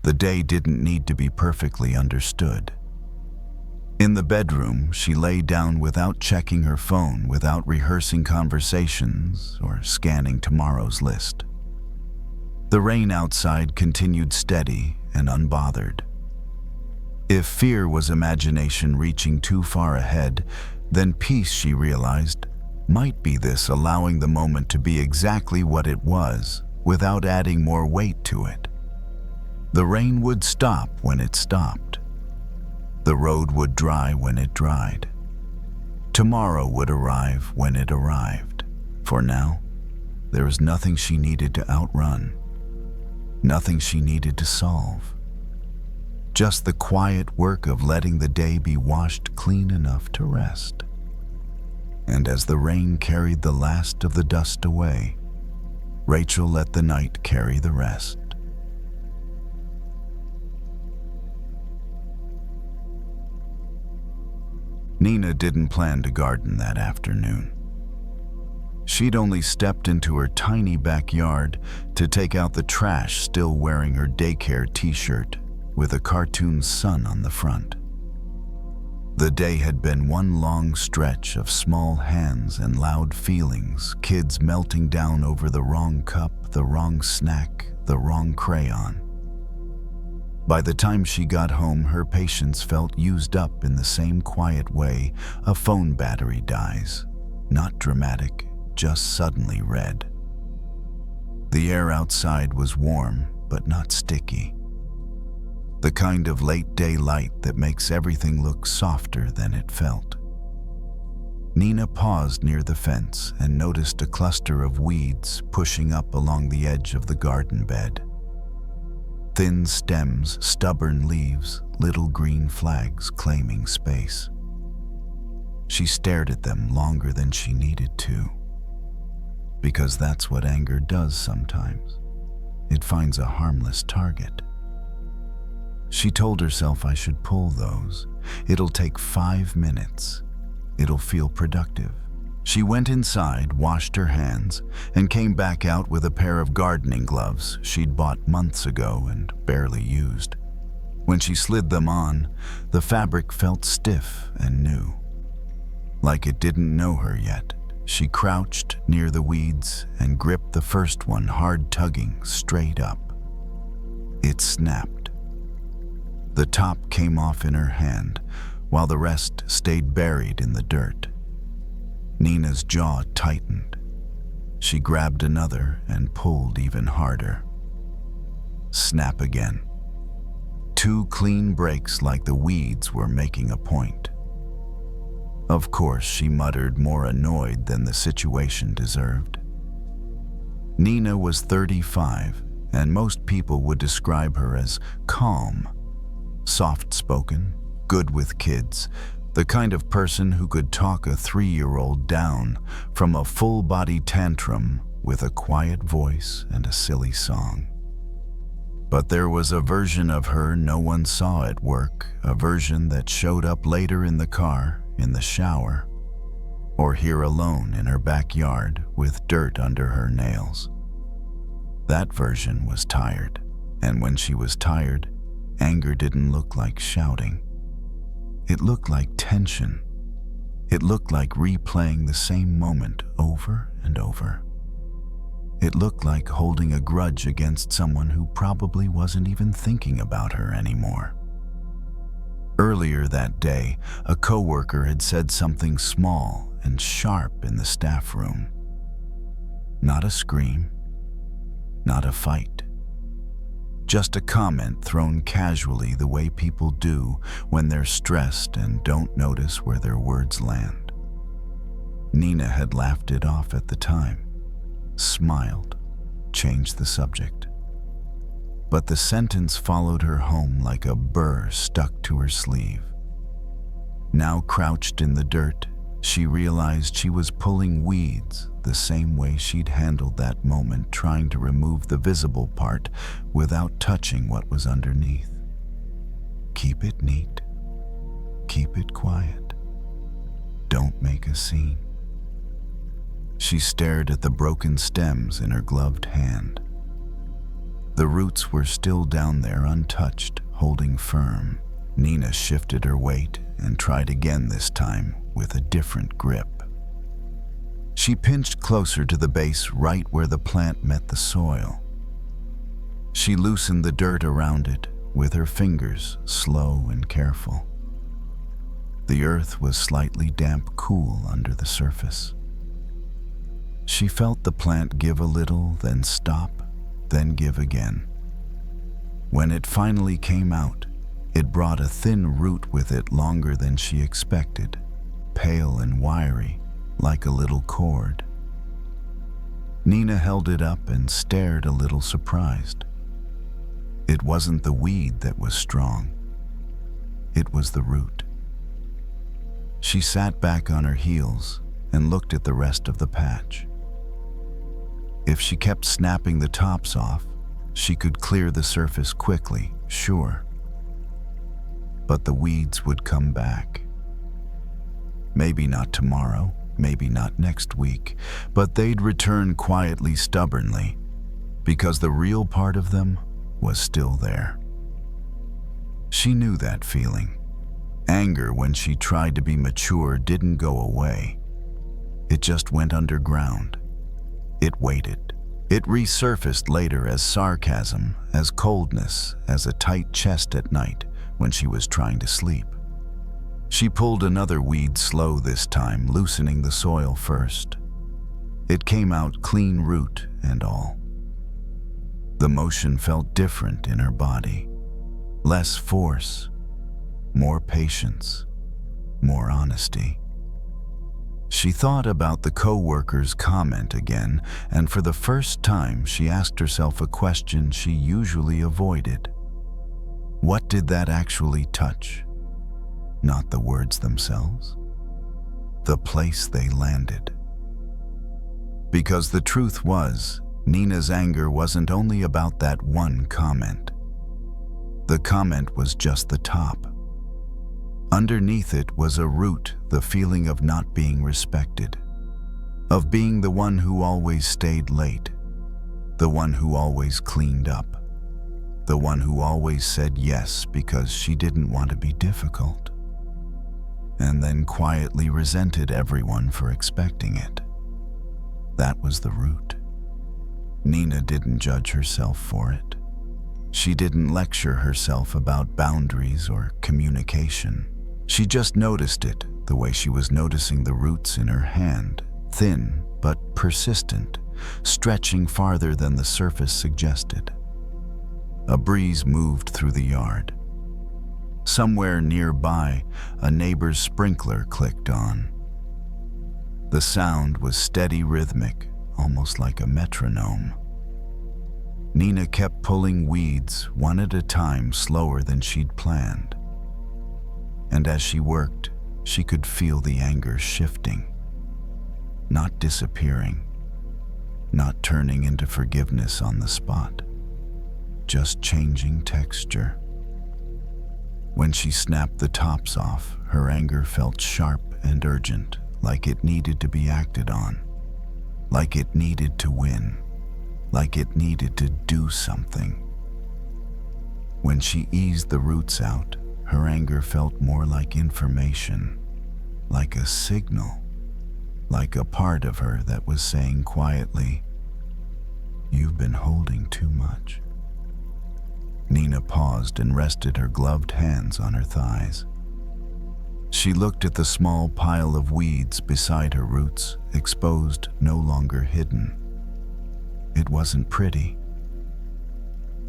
The day didn't need to be perfectly understood. In the bedroom, she lay down without checking her phone, without rehearsing conversations or scanning tomorrow's list. The rain outside continued steady and unbothered. If fear was imagination reaching too far ahead, then peace, she realized, might be this allowing the moment to be exactly what it was, without adding more weight to it. The rain would stop when it stopped. The road would dry when it dried. Tomorrow would arrive when it arrived. For now, there was nothing she needed to outrun, nothing she needed to solve. Just the quiet work of letting the day be washed clean enough to rest. And as the rain carried the last of the dust away, Rachel let the night carry the rest. Nina didn't plan to garden that afternoon. She'd only stepped into her tiny backyard to take out the trash, still wearing her daycare t-shirt with a cartoon sun on the front. The day had been one long stretch of small hands and loud feelings, kids melting down over the wrong cup, the wrong snack, the wrong crayon. By the time she got home, her patience felt used up in the same quiet way a phone battery dies. Not dramatic, just suddenly red. The air outside was warm, but not sticky. The kind of late-day light that makes everything look softer than it felt. Nina paused near the fence and noticed a cluster of weeds pushing up along the edge of the garden bed. Thin stems, stubborn leaves, little green flags claiming space. She stared at them longer than she needed to, because that's what anger does sometimes. It finds a harmless target. She told herself, I should pull those. It'll take 5 minutes. It'll feel productive. She went inside, washed her hands, and came back out with a pair of gardening gloves she'd bought months ago and barely used. When she slid them on, the fabric felt stiff and new. Like it didn't know her yet, she crouched near the weeds and gripped the first one, hard tugging, straight up. It snapped. The top came off in her hand, while the rest stayed buried in the dirt. Nina's jaw tightened. She grabbed another and pulled even harder. Snap again. 2 clean breaks like the weeds were making a point. Of course, she muttered, more annoyed than the situation deserved. Nina was 35, and most people would describe her as calm, soft-spoken, good with kids, the kind of person who could talk a 3-year-old down from a full-body tantrum with a quiet voice and a silly song. But there was a version of her no one saw at work, a version that showed up later in the car, in the shower, or here alone in her backyard with dirt under her nails. That version was tired, and when she was tired, anger didn't look like shouting. It looked like tension. It looked like replaying the same moment over and over. It looked like holding a grudge against someone who probably wasn't even thinking about her anymore. Earlier that day, a coworker had said something small and sharp in the staff room. Not a scream, not a fight. Just a comment thrown casually the way people do when they're stressed and don't notice where their words land. Nina had laughed it off at the time, smiled, changed the subject. But the sentence followed her home like a burr stuck to her sleeve. Now crouched in the dirt, she realized she was pulling weeds the same way she'd handled that moment, trying to remove the visible part without touching what was underneath. Keep it neat. Keep it quiet. Don't make a scene. She stared at the broken stems in her gloved hand. The roots were still down there, untouched, holding firm. Nina shifted her weight and tried again, this time with a different grip. She pinched closer to the base, right where the plant met the soil. She loosened the dirt around it with her fingers, slow and careful. The earth was slightly damp, cool under the surface. She felt the plant give a little, then stop, then give again. When it finally came out, it brought a thin root with it, longer than she expected, pale and wiry, like a little cord. Nina held it up and stared, a little surprised. It wasn't the weed that was strong. It was the root. She sat back on her heels and looked at the rest of the patch. If she kept snapping the tops off, she could clear the surface quickly, sure. But the weeds would come back. Maybe not tomorrow, maybe not next week, but they'd return quietly, stubbornly, because the real part of them was still there. She knew that feeling. Anger, when she tried to be mature, didn't go away. It just went underground. It waited. It resurfaced later as sarcasm, as coldness, as a tight chest at night when she was trying to sleep. She pulled another weed, slow this time, loosening the soil first. It came out clean, root and all. The motion felt different in her body. Less force, more patience, more honesty. She thought about the co-worker's comment again, and for the first time she asked herself a question she usually avoided. What did that actually touch? Not the words themselves, the place they landed. Because the truth was, Nina's anger wasn't only about that one comment. The comment was just the top. Underneath it was a root, the feeling of not being respected, of being the one who always stayed late, the one who always cleaned up, the one who always said yes because she didn't want to be difficult, and then quietly resented everyone for expecting it. That was the root. Nina didn't judge herself for it. She didn't lecture herself about boundaries or communication. She just noticed it the way she was noticing the roots in her hand, thin but persistent, stretching farther than the surface suggested. A breeze moved through the yard. Somewhere nearby, a neighbor's sprinkler clicked on. The sound was steady, rhythmic, almost like a metronome. Nina kept pulling weeds, one at a time, slower than she'd planned. And as she worked, she could feel the anger shifting, not disappearing, not turning into forgiveness on the spot, just changing texture. When she snapped the tops off, her anger felt sharp and urgent, like it needed to be acted on, like it needed to win, like it needed to do something. When she eased the roots out, her anger felt more like information, like a signal, like a part of her that was saying quietly, "You've been holding too much." Nina paused and rested her gloved hands on her thighs. She looked at the small pile of weeds beside her roots, exposed, no longer hidden. It wasn't pretty,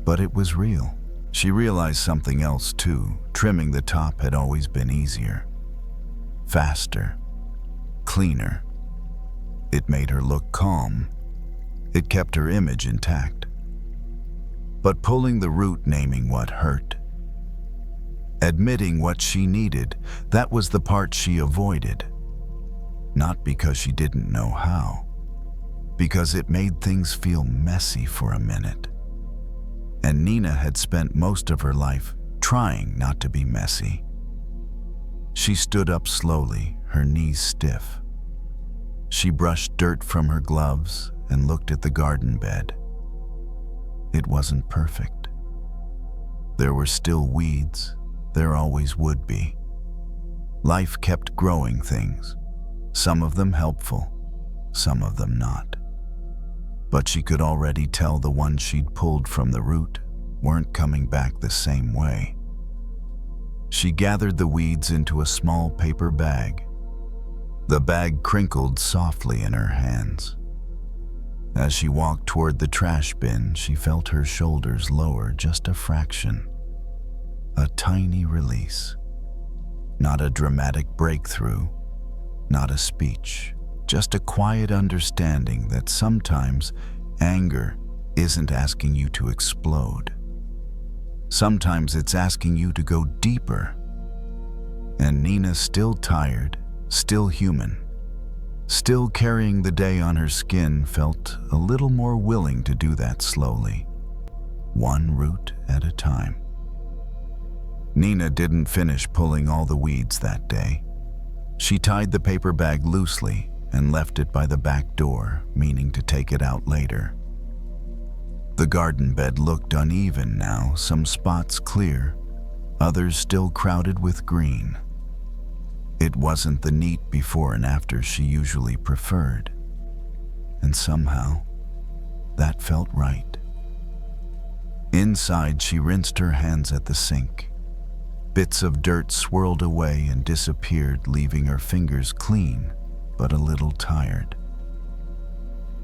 but it was real. She realized something else too. Trimming the top had always been easier, faster, cleaner. It made her look calm. It kept her image intact. But pulling the root, naming what hurt, admitting what she needed, that was the part she avoided. Not because she didn't know how, because it made things feel messy for a minute. And Nina had spent most of her life trying not to be messy. She stood up slowly, her knees stiff. She brushed dirt from her gloves and looked at the garden bed. It wasn't perfect. There were still weeds. There always would be. Life kept growing things, some of them helpful, some of them not. But she could already tell the ones she'd pulled from the root weren't coming back the same way. She gathered the weeds into a small paper bag. The bag crinkled softly in her hands. As she walked toward the trash bin, she felt her shoulders lower just a fraction. A tiny release. Not a dramatic breakthrough, not a speech, just a quiet understanding that sometimes anger isn't asking you to explode. Sometimes it's asking you to go deeper. And Nina, still tired, still human, still carrying the day on her skin, felt a little more willing to do that slowly, one root at a time. Nina didn't finish pulling all the weeds that day. She tied the paper bag loosely and left it by the back door, meaning to take it out later. The garden bed looked uneven now, some spots clear, others still crowded with green. It wasn't the neat before and after she usually preferred, and somehow that felt right. Inside, she rinsed her hands at the sink. Bits of dirt swirled away and disappeared, leaving her fingers clean, but a little tired.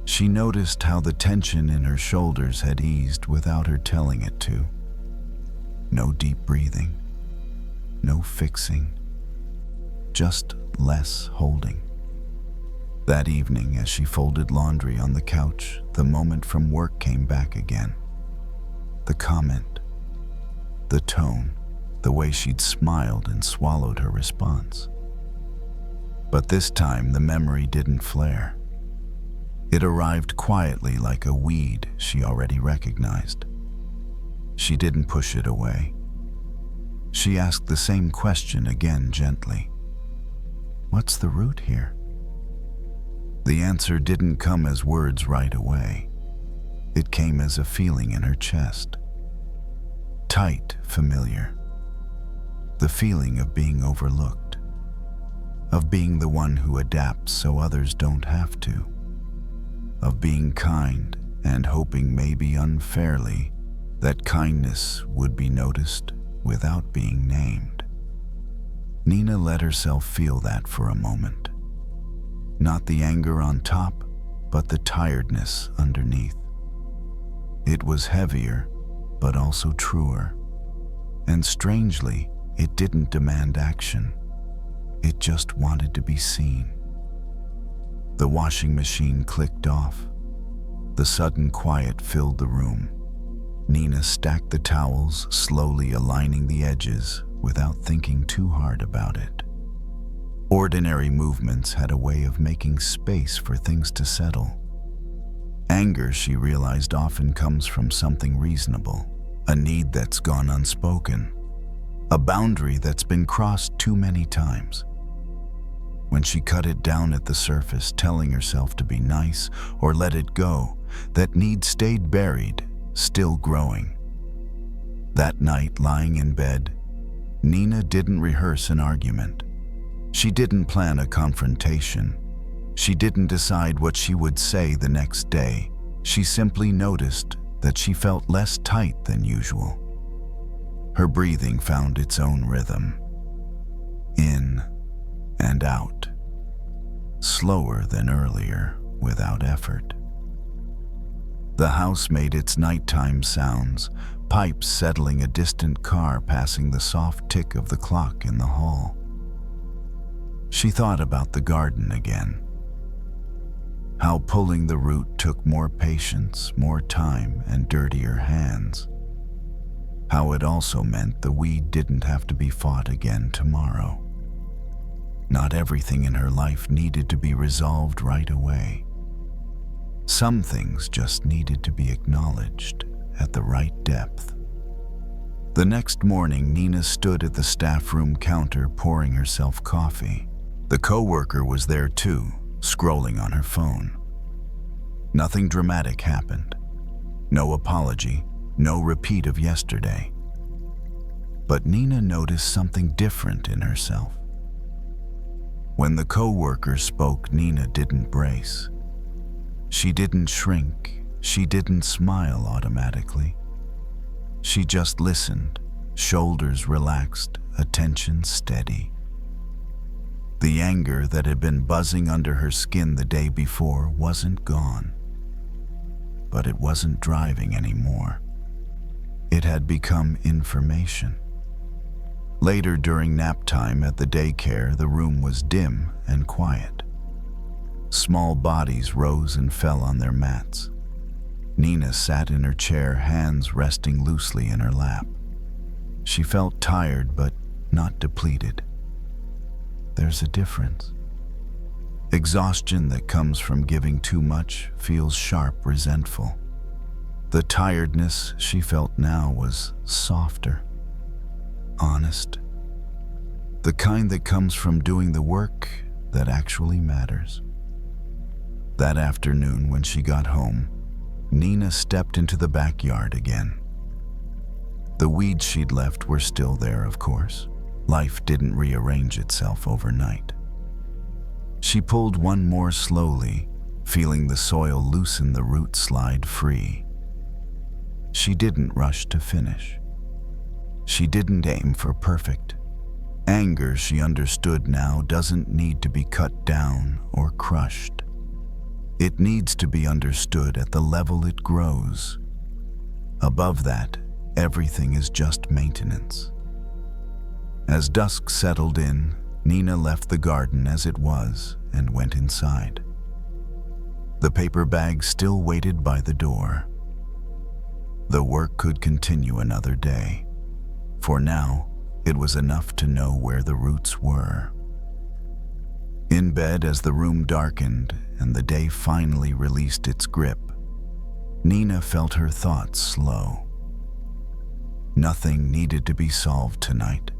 She noticed how the tension in her shoulders had eased without her telling it to. No deep breathing, no fixing, just less holding. That evening, as she folded laundry on the couch, the moment from work came back again. The comment, the tone, the way she'd smiled and swallowed her response. But this time, the memory didn't flare. It arrived quietly, like a weed she already recognized. She didn't push it away. She asked the same question again, gently. What's the root here? The answer didn't come as words right away. It came as a feeling in her chest. Tight, familiar. The feeling of being overlooked. Of being the one who adapts so others don't have to. Of being kind and hoping, maybe unfairly, that kindness would be noticed without being named. Nina let herself feel that for a moment. Not the anger on top, but the tiredness underneath. It was heavier, but also truer. And strangely, it didn't demand action. It just wanted to be seen. The washing machine clicked off. The sudden quiet filled the room. Nina stacked the towels, slowly aligning the edges without thinking too hard about it. Ordinary movements had a way of making space for things to settle. Anger, she realized, often comes from something reasonable, a need that's gone unspoken, a boundary that's been crossed too many times. When she cut it down at the surface, telling herself to be nice or let it go, that need stayed buried, still growing. That night, lying in bed, Nina didn't rehearse an argument. She didn't plan a confrontation. She didn't decide what she would say the next day. She simply noticed that she felt less tight than usual. Her breathing found its own rhythm, in and out, slower than earlier, without effort. The house made its nighttime sounds, pipes settling a distant car passing the soft tick of the clock in the hall. She thought about the garden again. How pulling the root took more patience, more time, and dirtier hands. How it also meant the weed didn't have to be fought again tomorrow. Not everything in her life needed to be resolved right away. Some things just needed to be acknowledged at the right depth. The next morning, Nina stood at the staff room counter pouring herself coffee. The coworker was there too, scrolling on her phone. Nothing dramatic happened. No apology, no repeat of yesterday. But Nina noticed something different in herself. When the coworker spoke, Nina didn't brace. She didn't shrink. She didn't smile automatically. She just listened, shoulders relaxed, attention steady. The anger that had been buzzing under her skin the day before wasn't gone. But it wasn't driving anymore. It had become information. Later during nap time at the daycare, the room was dim and quiet. Small bodies rose and fell on their mats. Nina sat in her chair, hands resting loosely in her lap. She felt tired but not depleted. There's a difference. Exhaustion that comes from giving too much feels sharp, resentful. The tiredness she felt now was softer, honest. The kind that comes from doing the work that actually matters. That afternoon when she got home, Nina stepped into the backyard again. The weeds she'd left were still there, of course. Life didn't rearrange itself overnight. She pulled one more slowly, feeling the soil loosen, the roots slide free. She didn't rush to finish. She didn't aim for perfect. Anger, she understood now, doesn't need to be cut down or crushed. It needs to be understood at the level it grows. Above that, everything is just maintenance. As dusk settled in, Nina left the garden as it was and went inside. The paper bag still waited by the door. The work could continue another day. For now, it was enough to know where the roots were. In bed, as the room darkened and the day finally released its grip, Nina felt her thoughts slow. Nothing needed to be solved tonight.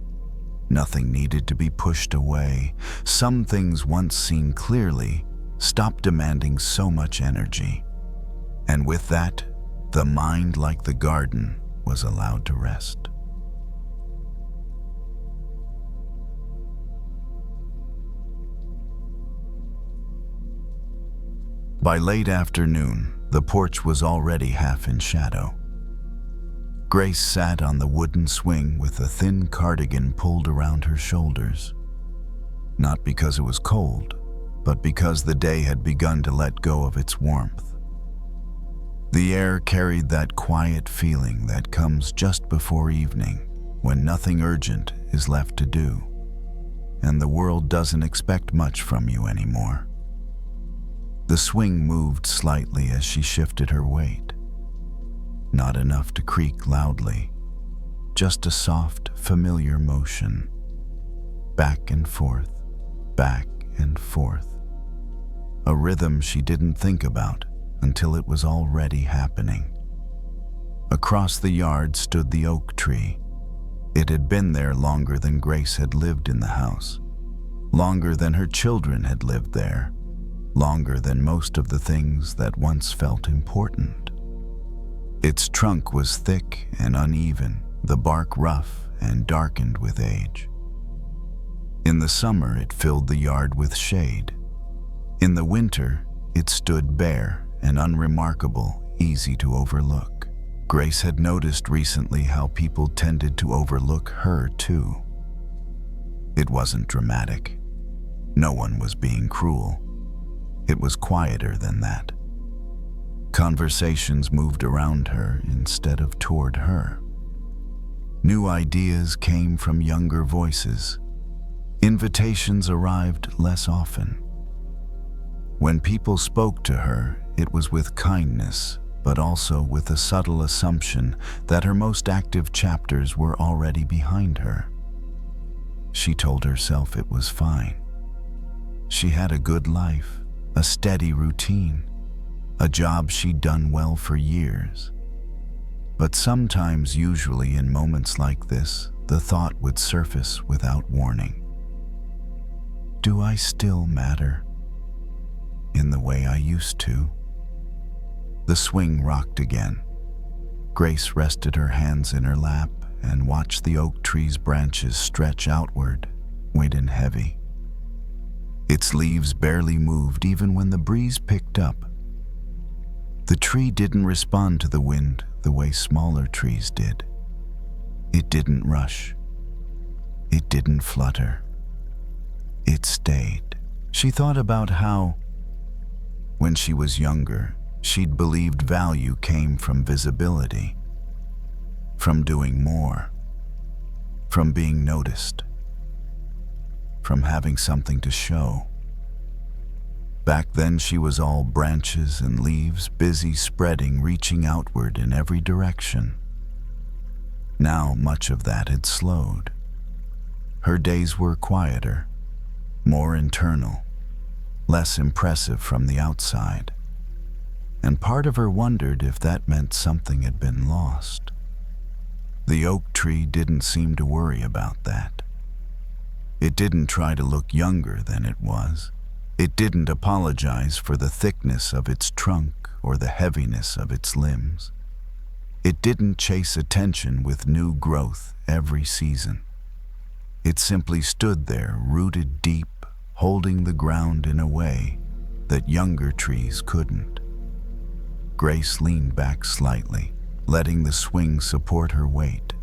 Nothing needed to be pushed away. Some things, once seen clearly, stopped demanding so much energy. And with that, the mind, like the garden, was allowed to rest. By late afternoon, the porch was already half in shadow. Grace sat on the wooden swing with a thin cardigan pulled around her shoulders. Not because it was cold, but because the day had begun to let go of its warmth. The air carried that quiet feeling that comes just before evening, when nothing urgent is left to do, and the world doesn't expect much from you anymore. The swing moved slightly as she shifted her weight. Not enough to creak loudly, just a soft, familiar motion. Back and forth, back and forth. A rhythm she didn't think about until it was already happening. Across the yard stood the oak tree. It had been there longer than Grace had lived in the house, longer than her children had lived there, longer than most of the things that once felt important. Its trunk was thick and uneven, the bark rough and darkened with age. In the summer, it filled the yard with shade. In the winter, it stood bare and unremarkable, easy to overlook. Grace had noticed recently how people tended to overlook her too. It wasn't dramatic. No one was being cruel. It was quieter than that. Conversations moved around her instead of toward her. New ideas came from younger voices. Invitations arrived less often. When people spoke to her, it was with kindness, but also with a subtle assumption that her most active chapters were already behind her. She told herself it was fine. She had a good life, a steady routine, a job she'd done well for years. But sometimes, usually in moments like this, the thought would surface without warning. Do I still matter in the way I used to? The swing rocked again. Grace rested her hands in her lap and watched the oak tree's branches stretch outward, weight and heavy. Its leaves barely moved even when the breeze picked up. The tree didn't respond to the wind the way smaller trees did. It didn't rush. It didn't flutter. It stayed. She thought about how, when she was younger, she'd believed value came from visibility, from doing more, from being noticed, from having something to show. Back then she was all branches and leaves, busy spreading, reaching outward in every direction. Now much of that had slowed. Her days were quieter, more internal, less impressive from the outside. And part of her wondered if that meant something had been lost. The oak tree didn't seem to worry about that. It didn't try to look younger than it was. It didn't apologize for the thickness of its trunk or the heaviness of its limbs. It didn't chase attention with new growth every season. It simply stood there, rooted deep, holding the ground in a way that younger trees couldn't. Grace leaned back slightly, letting the swing support her weight.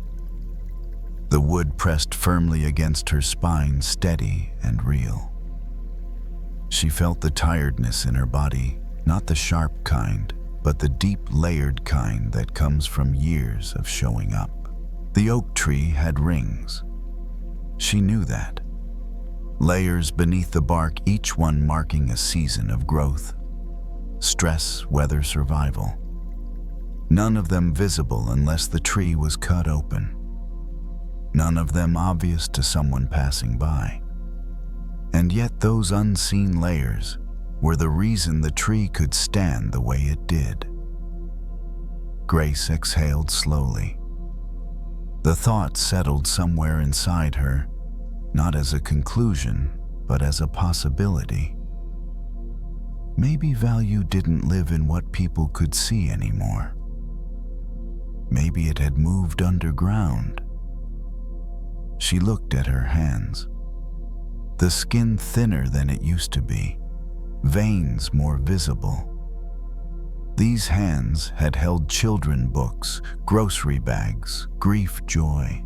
The wood pressed firmly against her spine, steady and real. She felt the tiredness in her body, not the sharp kind, but the deep layered kind that comes from years of showing up. The oak tree had rings. She knew that. Layers beneath the bark, each one marking a season of growth. Stress, weather, survival. None of them visible unless the tree was cut open. None of them obvious to someone passing by. And yet those unseen layers were the reason the tree could stand the way it did. Grace exhaled slowly. The thought settled somewhere inside her, not as a conclusion, but as a possibility. Maybe value didn't live in what people could see anymore. Maybe it had moved underground. She looked at her hands. The skin thinner than it used to be, veins more visible. These hands had held children books, grocery bags, grief, joy.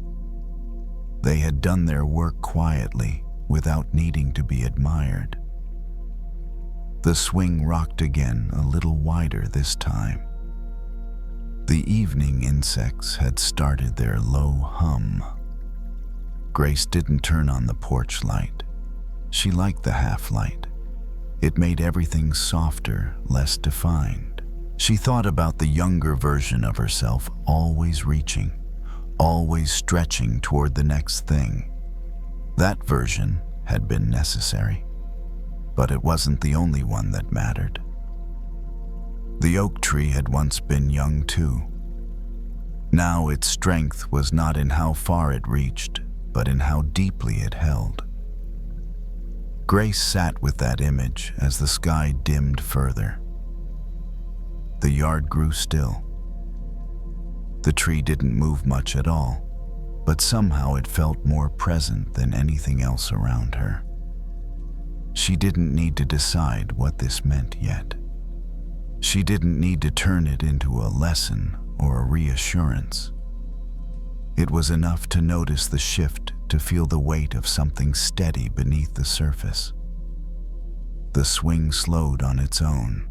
They had done their work quietly, without needing to be admired. The swing rocked again, a little wider this time. The evening insects had started their low hum. Grace didn't turn on the porch light. She liked the half-light. It made everything softer, less defined. She thought about the younger version of herself, always reaching, always stretching toward the next thing. That version had been necessary, but it wasn't the only one that mattered. The oak tree had once been young too. Now its strength was not in how far it reached, but in how deeply it held. Grace sat with that image as the sky dimmed further. The yard grew still. The tree didn't move much at all, but somehow it felt more present than anything else around her. She didn't need to decide what this meant yet. She didn't need to turn it into a lesson or a reassurance. It was enough to notice the shift, to feel the weight of something steady beneath the surface. The swing slowed on its own.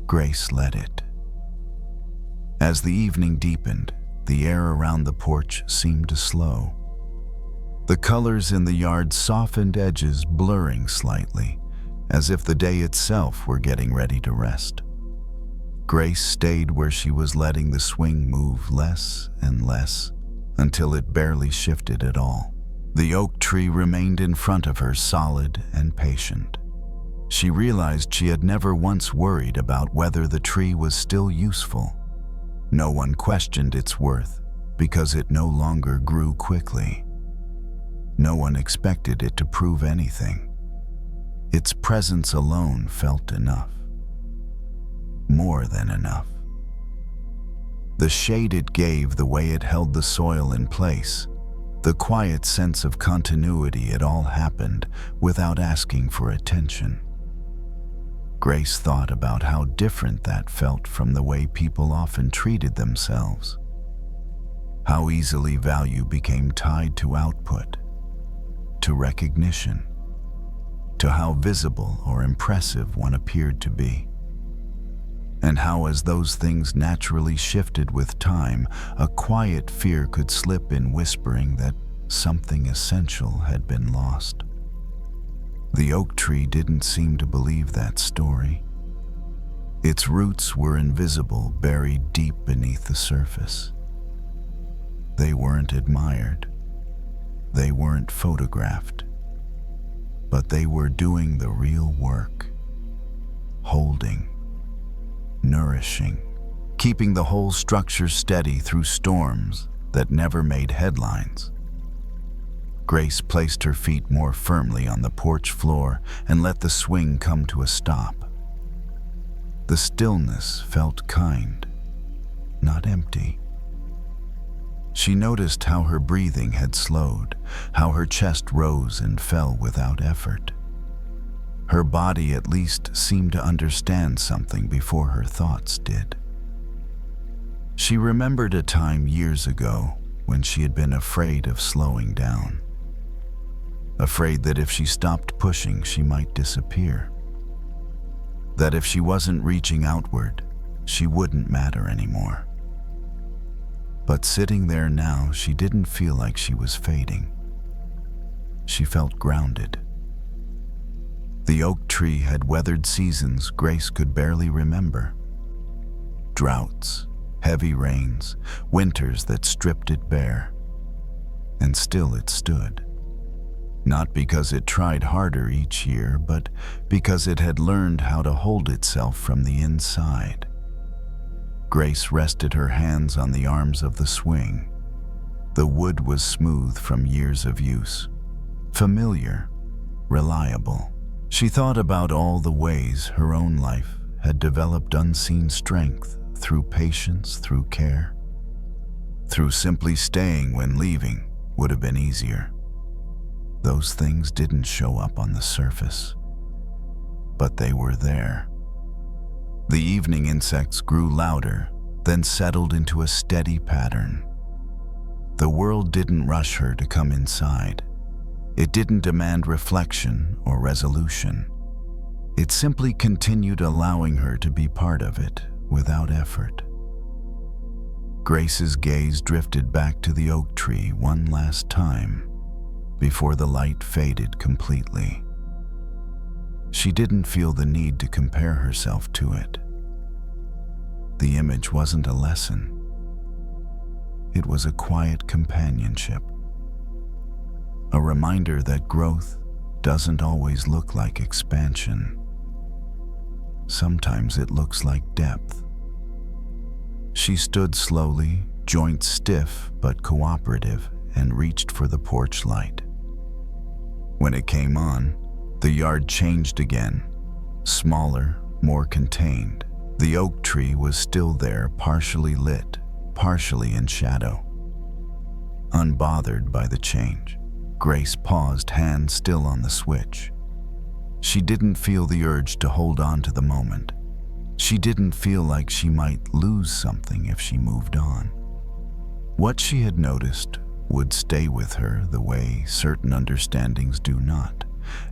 Grace let it. As the evening deepened, the air around the porch seemed to slow. The colors in the yard softened, edges blurring slightly, as if the day itself were getting ready to rest. Grace stayed where she was, letting the swing move less and less until it barely shifted at all. The oak tree remained in front of her, solid and patient. She realized she had never once worried about whether the tree was still useful. No one questioned its worth because it no longer grew quickly. No one expected it to prove anything. Its presence alone felt enough. More than enough. The shade it gave, the way it held the soil in place, the quiet sense of continuity, it all happened without asking for attention. Grace thought about how different that felt from the way people often treated themselves. How easily value became tied to output, to recognition, to how visible or impressive one appeared to be. And how, as those things naturally shifted with time, a quiet fear could slip in, whispering that something essential had been lost. The oak tree didn't seem to believe that story. Its roots were invisible, buried deep beneath the surface. They weren't admired. They weren't photographed. But they were doing the real work. Holding, nourishing, keeping the whole structure steady through storms that never made headlines. Grace placed her feet more firmly on the porch floor and let the swing come to a stop. The stillness felt kind, not empty. She noticed how her breathing had slowed, how her chest rose and fell without effort. Her body at least seemed to understand something before her thoughts did. She remembered a time years ago when she had been afraid of slowing down. Afraid that if she stopped pushing, she might disappear. That if she wasn't reaching outward, she wouldn't matter anymore. But sitting there now, she didn't feel like she was fading. She felt grounded. The oak tree had weathered seasons Grace could barely remember. Droughts, heavy rains, winters that stripped it bare. And still it stood. Not because it tried harder each year, but because it had learned how to hold itself from the inside. Grace rested her hands on the arms of the swing. The wood was smooth from years of use. Familiar, reliable. She thought about all the ways her own life had developed unseen strength through patience, through care, through simply staying when leaving would have been easier. Those things didn't show up on the surface, but they were there. The evening insects grew louder, then settled into a steady pattern. The world didn't rush her to come inside. It didn't demand reflection or resolution. It simply continued, allowing her to be part of it without effort. Grace's gaze drifted back to the oak tree one last time before the light faded completely. She didn't feel the need to compare herself to it. The image wasn't a lesson. It was a quiet companionship. A reminder that growth doesn't always look like expansion. Sometimes it looks like depth. She stood slowly, joints stiff but cooperative, and reached for the porch light. When it came on, the yard changed again, smaller, more contained. The oak tree was still there, partially lit, partially in shadow. Unbothered by the change, Grace paused, hand still on the switch. She didn't feel the urge to hold on to the moment. She didn't feel like she might lose something if she moved on. What she had noticed would stay with her the way certain understandings do not,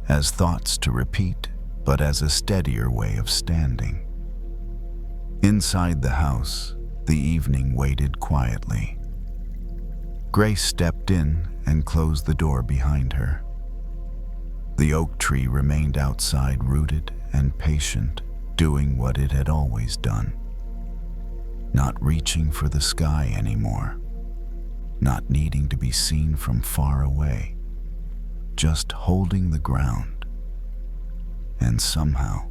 as thoughts to repeat, but as a steadier way of standing. Inside the house, the evening waited quietly. Grace stepped in and closed the door behind her. The oak tree remained outside, rooted and patient, doing what it had always done. Not reaching for the sky anymore, not needing to be seen from far away, just holding the ground. And somehow,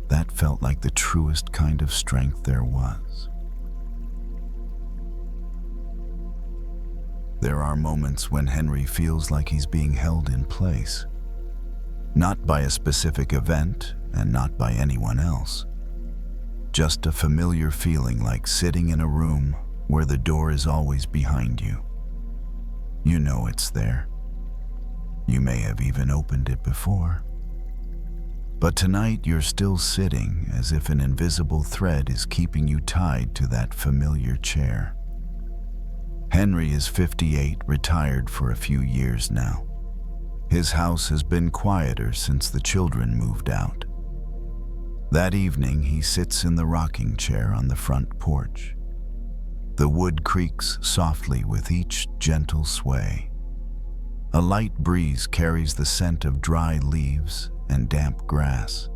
that felt like the truest kind of strength there was. There are moments when Henry feels like he's being held in place, not by a specific event and not by anyone else. Just a familiar feeling like sitting in a room where the door is always behind you. You know it's there. You may have even opened it before. But tonight you're still sitting as if an invisible thread is keeping you tied to that familiar chair. Henry is 58, retired for a few years now. His house has been quieter since the children moved out. That evening, he sits in the rocking chair on the front porch. The wood creaks softly with each gentle sway. A light breeze carries the scent of dry leaves and damp grass.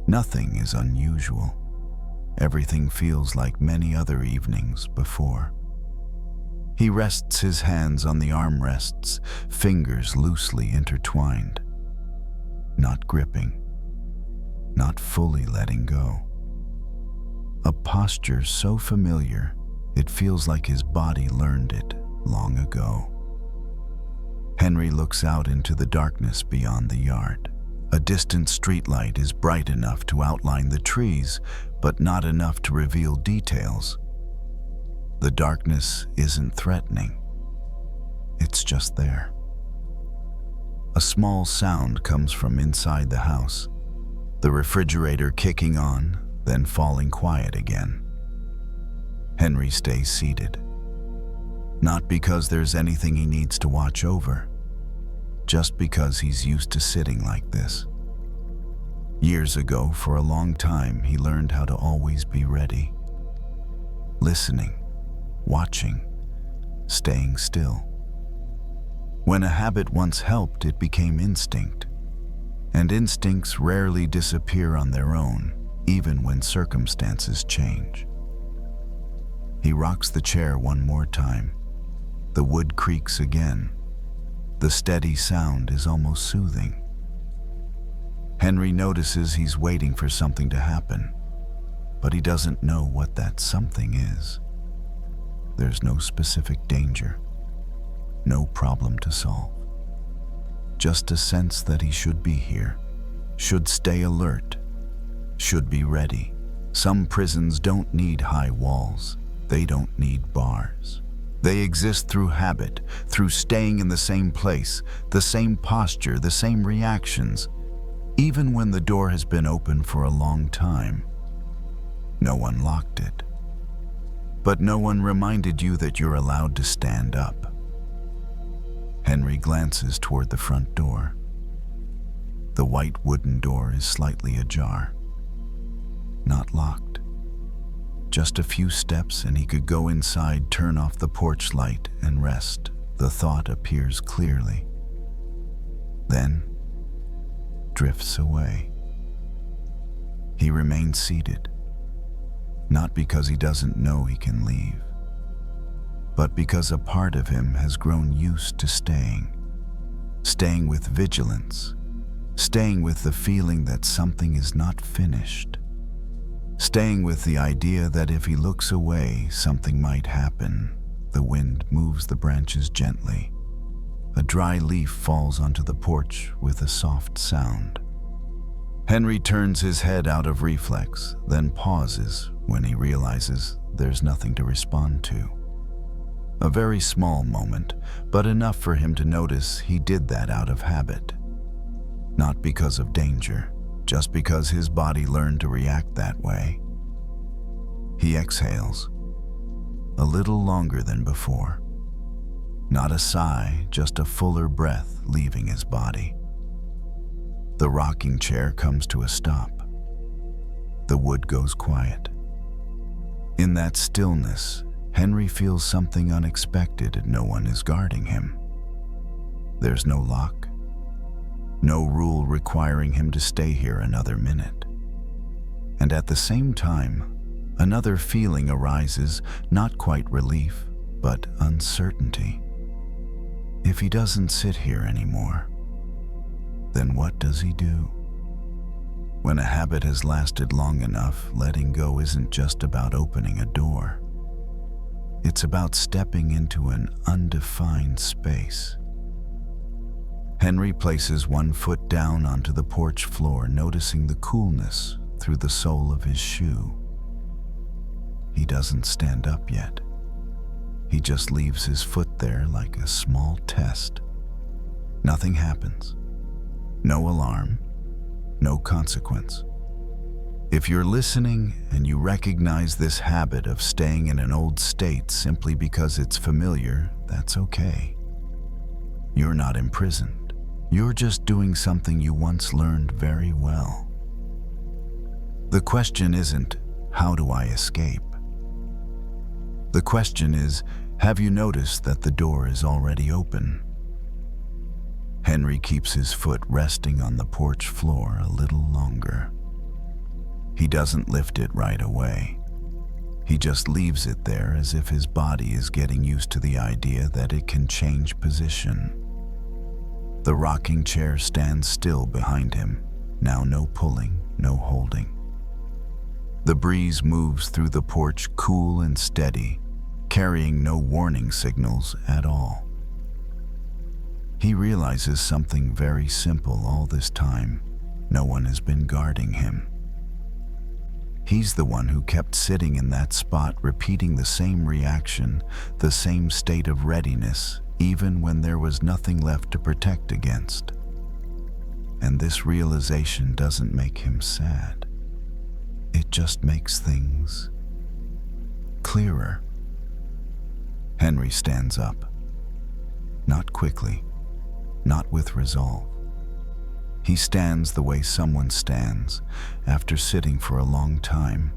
Nothing is unusual. Everything feels like many other evenings before. He rests his hands on the armrests, fingers loosely intertwined. Not gripping, not fully letting go. A posture so familiar, it feels like his body learned it long ago. Henry looks out into the darkness beyond the yard. A distant streetlight is bright enough to outline the trees, but not enough to reveal details. The darkness isn't threatening. It's just there. A small sound comes from inside the house, the refrigerator kicking on, then falling quiet again. Henry stays seated. Not because there's anything he needs to watch over, just because he's used to sitting like this. Years ago, for a long time, he learned how to always be ready. Listening, watching, staying still. When a habit once helped, it became instinct. And instincts rarely disappear on their own, even when circumstances change. He rocks the chair one more time. The wood creaks again. The steady sound is almost soothing. Henry notices he's waiting for something to happen, but he doesn't know what that something is. There's no specific danger, no problem to solve. Just a sense that he should be here, should stay alert, should be ready. Some prisons don't need high walls. They don't need bars. They exist through habit, through staying in the same place, the same posture, the same reactions, even when the door has been open for a long time. No one locked it. But no one reminded you that you're allowed to stand up. Henry glances toward the front door. The white wooden door is slightly ajar. Not locked. Just a few steps and he could go inside, turn off the porch light, and rest. The thought appears clearly. Then, drifts away. He remains seated. Not because he doesn't know he can leave, but because a part of him has grown used to staying. Staying with vigilance. Staying with the feeling that something is not finished. Staying with the idea that if he looks away, something might happen. The wind moves the branches gently. A dry leaf falls onto the porch with a soft sound. Henry turns his head out of reflex, then pauses when he realizes there's nothing to respond to. A very small moment, but enough for him to notice he did that out of habit. Not because of danger, just because his body learned to react that way. He exhales, a little longer than before. Not a sigh, just a fuller breath leaving his body. The rocking chair comes to a stop. The wood goes quiet. In that stillness, Henry feels something unexpected and no one is guarding him. There's no lock, no rule requiring him to stay here another minute. And at the same time, another feeling arises, not quite relief, but uncertainty. If he doesn't sit here anymore, then what does he do? When a habit has lasted long enough, letting go isn't just about opening a door. It's about stepping into an undefined space. Henry places one foot down onto the porch floor, noticing the coolness through the sole of his shoe. He doesn't stand up yet. He just leaves his foot there like a small test. Nothing happens. No alarm. No consequence. If you're listening and you recognize this habit of staying in an old state simply because it's familiar, that's okay. You're not imprisoned. You're just doing something you once learned very well. The question isn't, how do I escape? The question is, have you noticed that the door is already open? Henry keeps his foot resting on the porch floor a little longer. He doesn't lift it right away. He just leaves it there as if his body is getting used to the idea that it can change position. The rocking chair stands still behind him, now no pulling, no holding. The breeze moves through the porch cool and steady, carrying no warning signals at all. He realizes something very simple all this time. No one has been guarding him. He's the one who kept sitting in that spot, repeating the same reaction, the same state of readiness, even when there was nothing left to protect against. And this realization doesn't make him sad. It just makes things clearer. Henry stands up. Not quickly, not with resolve. He stands the way someone stands after sitting for a long time,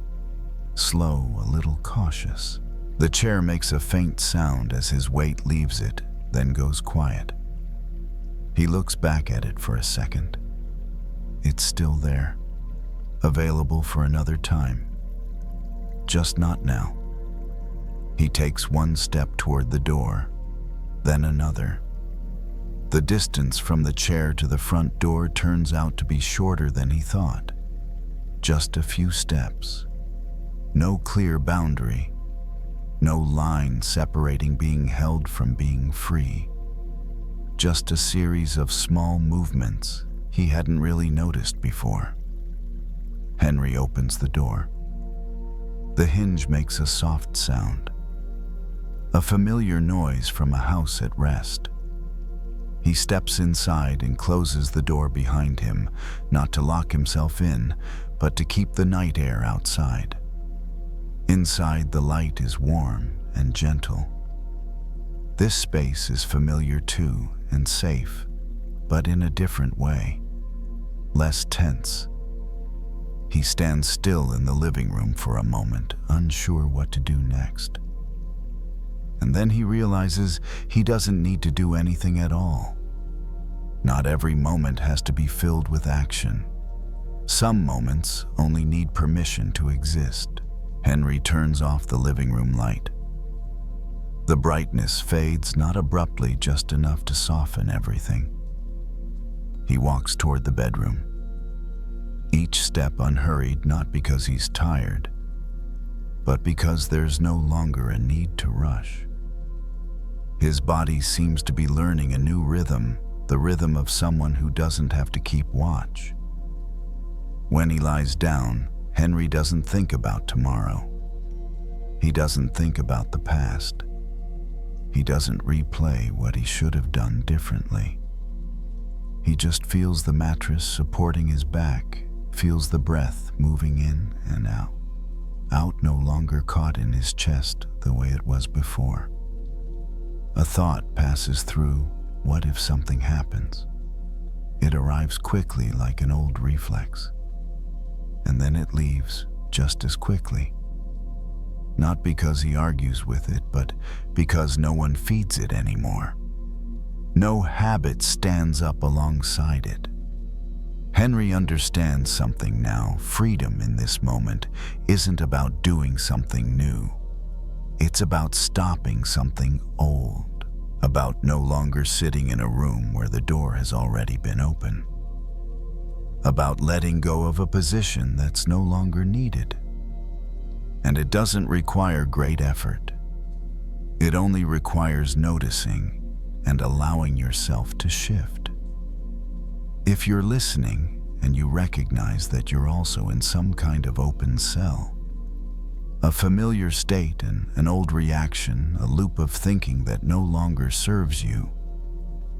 slow, a little cautious. The chair makes a faint sound as his weight leaves it, then goes quiet. He looks back at it for a second. It's still there, available for another time. Just not now. He takes one step toward the door, then another. The distance from the chair to the front door turns out to be shorter than he thought. Just a few steps. No clear boundary. No line separating being held from being free. Just a series of small movements he hadn't really noticed before. Henry opens the door. The hinge makes a soft sound. A familiar noise from a house at rest. He steps inside and closes the door behind him, not to lock himself in, but to keep the night air outside. Inside, the light is warm and gentle. This space is familiar too, and safe, but in a different way. Less tense. He stands still in the living room for a moment, unsure what to do next. And then he realizes he doesn't need to do anything at all. Not every moment has to be filled with action. Some moments only need permission to exist. Henry turns off the living room light. The brightness fades, not abruptly, just enough to soften everything. He walks toward the bedroom. Each step unhurried, not because he's tired, but because there's no longer a need to rush. His body seems to be learning a new rhythm, the rhythm of someone who doesn't have to keep watch. When he lies down, Henry doesn't think about tomorrow. He doesn't think about the past. He doesn't replay what he should have done differently. He just feels the mattress supporting his back feels the breath moving in and out, no longer caught in his chest the way it was before. A thought passes through, what if something happens? It arrives quickly like an old reflex, and then it leaves just as quickly. Not because he argues with it, but because no one feeds it anymore. No habit stands up alongside it. Henry understands something now. Freedom in this moment isn't about doing something new. It's about stopping something old, about no longer sitting in a room where the door has already been open, about letting go of a position that's no longer needed. And it doesn't require great effort. It only requires noticing and allowing yourself to shift. If you're listening and you recognize that you're also in some kind of open cell, a familiar state and an old reaction, a loop of thinking that no longer serves you,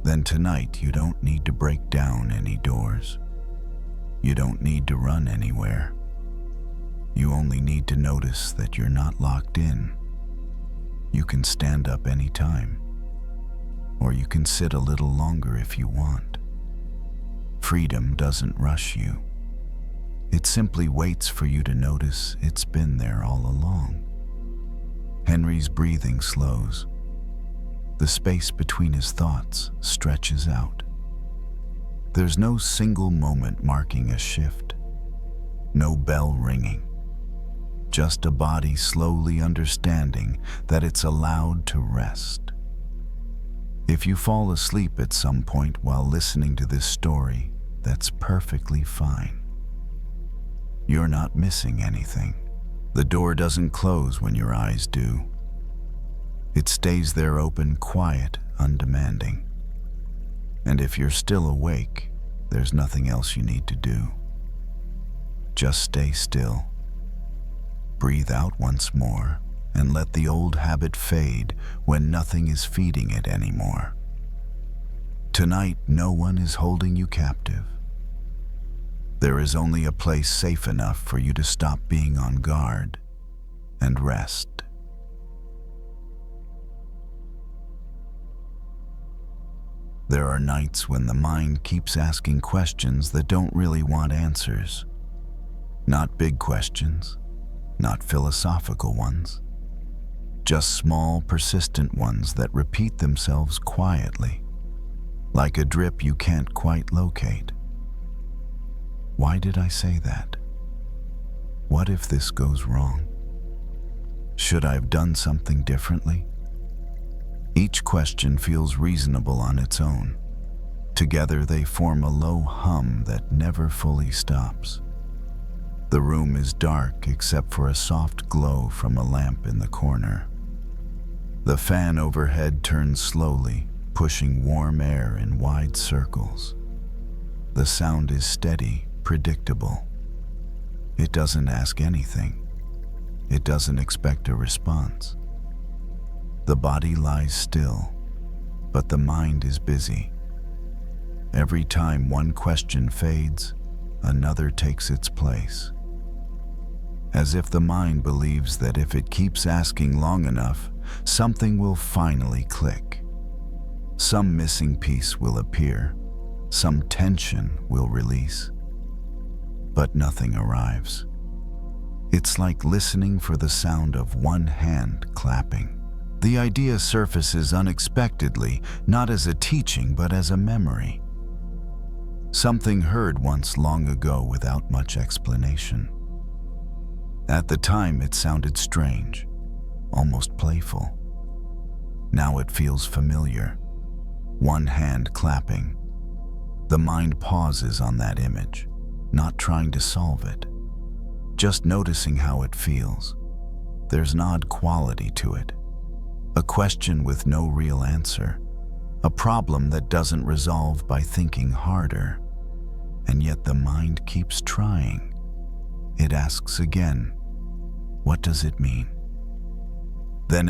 then tonight you don't need to break down any doors. You don't need to run anywhere. You only need to notice that you're not locked in. You can stand up anytime, or you can sit a little longer if you want. Freedom doesn't rush you. It simply waits for you to notice it's been there all along. Henry's breathing slows. The space between his thoughts stretches out. There's no single moment marking a shift. No bell ringing. Just a body slowly understanding that it's allowed to rest. If you fall asleep at some point while listening to this story, that's perfectly fine. You're not missing anything. The door doesn't close when your eyes do. It stays there open, quiet, undemanding. And if you're still awake, there's nothing else you need to do. Just stay still. Breathe out once more and let the old habit fade when nothing is feeding it anymore. Tonight, no one is holding you captive. There is only a place safe enough for you to stop being on guard and rest. There are nights when the mind keeps asking questions that don't really want answers. Not big questions, not philosophical ones, just small, persistent ones that repeat themselves quietly, like a drip you can't quite locate. Why did I say that? What if this goes wrong? Should I have done something differently? Each question feels reasonable on its own. Together they form a low hum that never fully stops. The room is dark except for a soft glow from a lamp in the corner. The fan overhead turns slowly, pushing warm air in wide circles. The sound is steady, predictable. It doesn't ask anything. It doesn't expect a response. The body lies still, but the mind is busy. Every time one question fades, another takes its place. As if the mind believes that if it keeps asking long enough, something will finally click. Some missing piece will appear, some tension will release. But nothing arrives. It's like listening for the sound of one hand clapping. The idea surfaces unexpectedly, not as a teaching but as a memory. Something heard once long ago without much explanation. At the time it sounded strange, almost playful. Now it feels familiar. One hand clapping. The mind pauses on that image, not trying to solve it, just noticing how it feels. There's an odd quality to it. A question with no real answer. A problem that doesn't resolve by thinking harder. And yet the mind keeps trying. It asks again, what does it mean? Then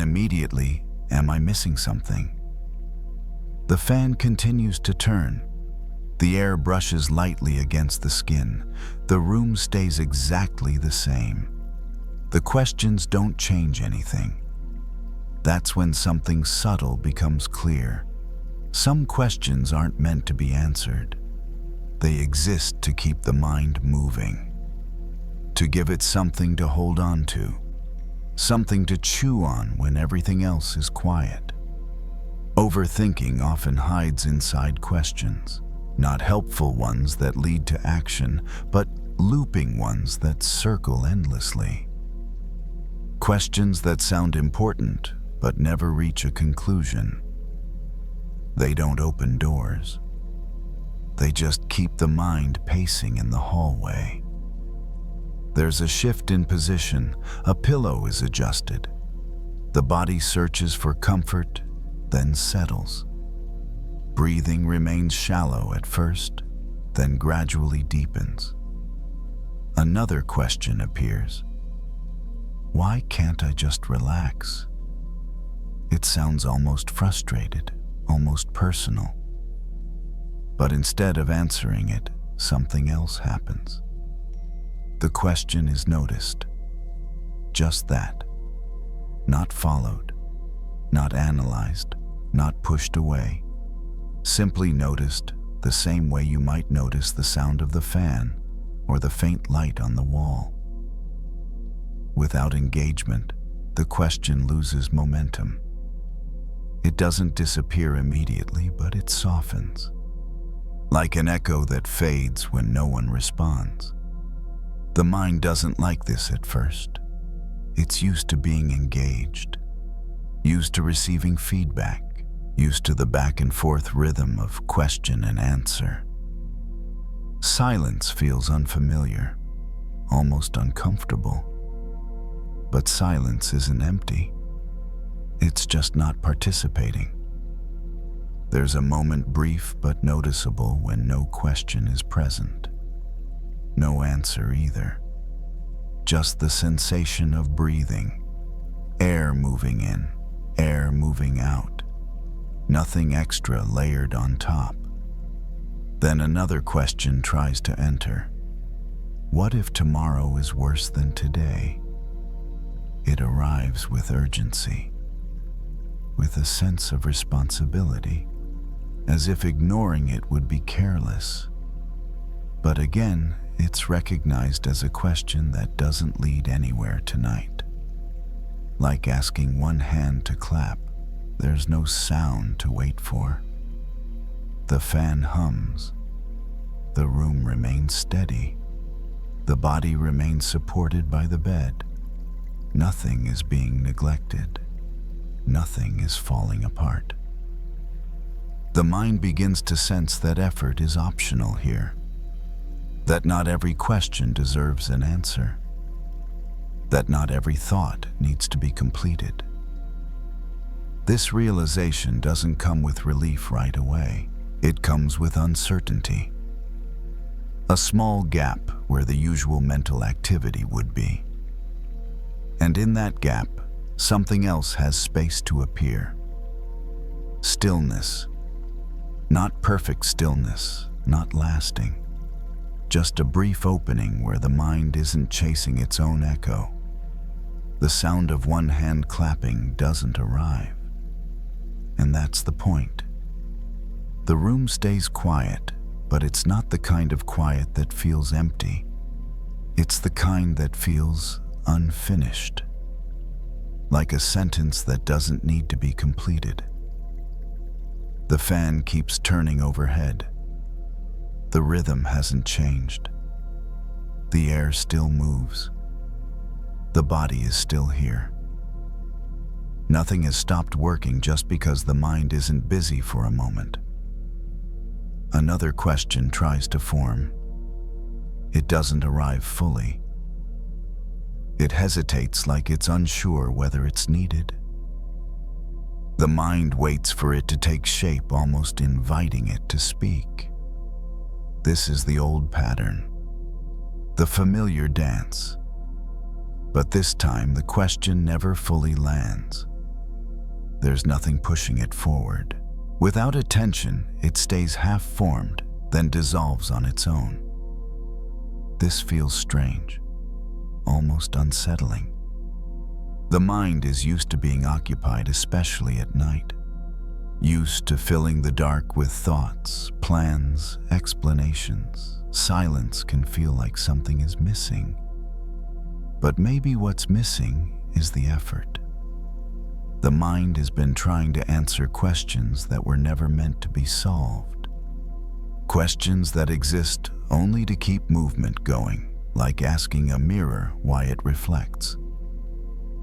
The air brushes lightly against the skin. The room stays exactly the same. The questions don't change anything. That's when something subtle becomes clear. Some questions aren't meant to be answered. They exist to keep the mind moving, to give it something to hold on to, something to chew on when everything else is quiet. Overthinking often hides inside questions, not helpful ones that lead to action, but looping ones that circle endlessly. Questions that sound important but never reach a conclusion. They don't open doors. They just keep the mind pacing in the hallway. There's a shift in position, a pillow is adjusted. The body searches for comfort, then settles. Breathing remains shallow at first, then gradually deepens. Another question appears. Why can't I just relax? It sounds almost frustrated, almost personal. But instead of answering it, something else happens. The question is noticed. Just that. Not followed, not analyzed, not pushed away. Simply noticed the same way you might notice the sound of the fan or the faint light on the wall. Without engagement, the question loses momentum. It doesn't disappear immediately, but it softens. Like an echo that fades when no one responds. The mind doesn't like this at first. It's used to being engaged, used to receiving feedback, used to the back and forth rhythm of question and answer. Silence feels unfamiliar, almost uncomfortable. But silence isn't empty. It's just not participating. There's a moment brief but noticeable when no question is present. No answer either. Just the sensation of breathing, air moving in, air moving out. Nothing extra layered on top. Then another question tries to enter. What if tomorrow is worse than today? It arrives with urgency, with a sense of responsibility, as if ignoring it would be careless. But again, it's recognized as a question that doesn't lead anywhere tonight. Like asking one hand to clap, there's no sound to wait for. The fan hums. The room remains steady. The body remains supported by the bed. Nothing is being neglected. Nothing is falling apart. The mind begins to sense that effort is optional here. That not every question deserves an answer. That not every thought needs to be completed. This realization doesn't come with relief right away. It comes with uncertainty. A small gap where the usual mental activity would be. And in that gap, something else has space to appear. Stillness. Not perfect stillness, not lasting. Just a brief opening where the mind isn't chasing its own echo. The sound of one hand clapping doesn't arrive. And that's the point. The room stays quiet, but it's not the kind of quiet that feels empty. It's the kind that feels unfinished. Like a sentence that doesn't need to be completed. The fan keeps turning overhead. The rhythm hasn't changed. The air still moves. The body is still here. Nothing has stopped working just because the mind isn't busy for a moment. Another question tries to form. It doesn't arrive fully. It hesitates like it's unsure whether it's needed. The mind waits for it to take shape, almost inviting it to speak. This is the old pattern, the familiar dance. But this time the question never fully lands. There's nothing pushing it forward. Without attention, it stays half-formed, then dissolves on its own. This feels strange, almost unsettling. The mind is used to being occupied, especially at night, used to filling the dark with thoughts, plans, explanations. Silence can feel like something is missing. But maybe what's missing is the effort. The mind has been trying to answer questions that were never meant to be solved. Questions that exist only to keep movement going, like asking a mirror why it reflects,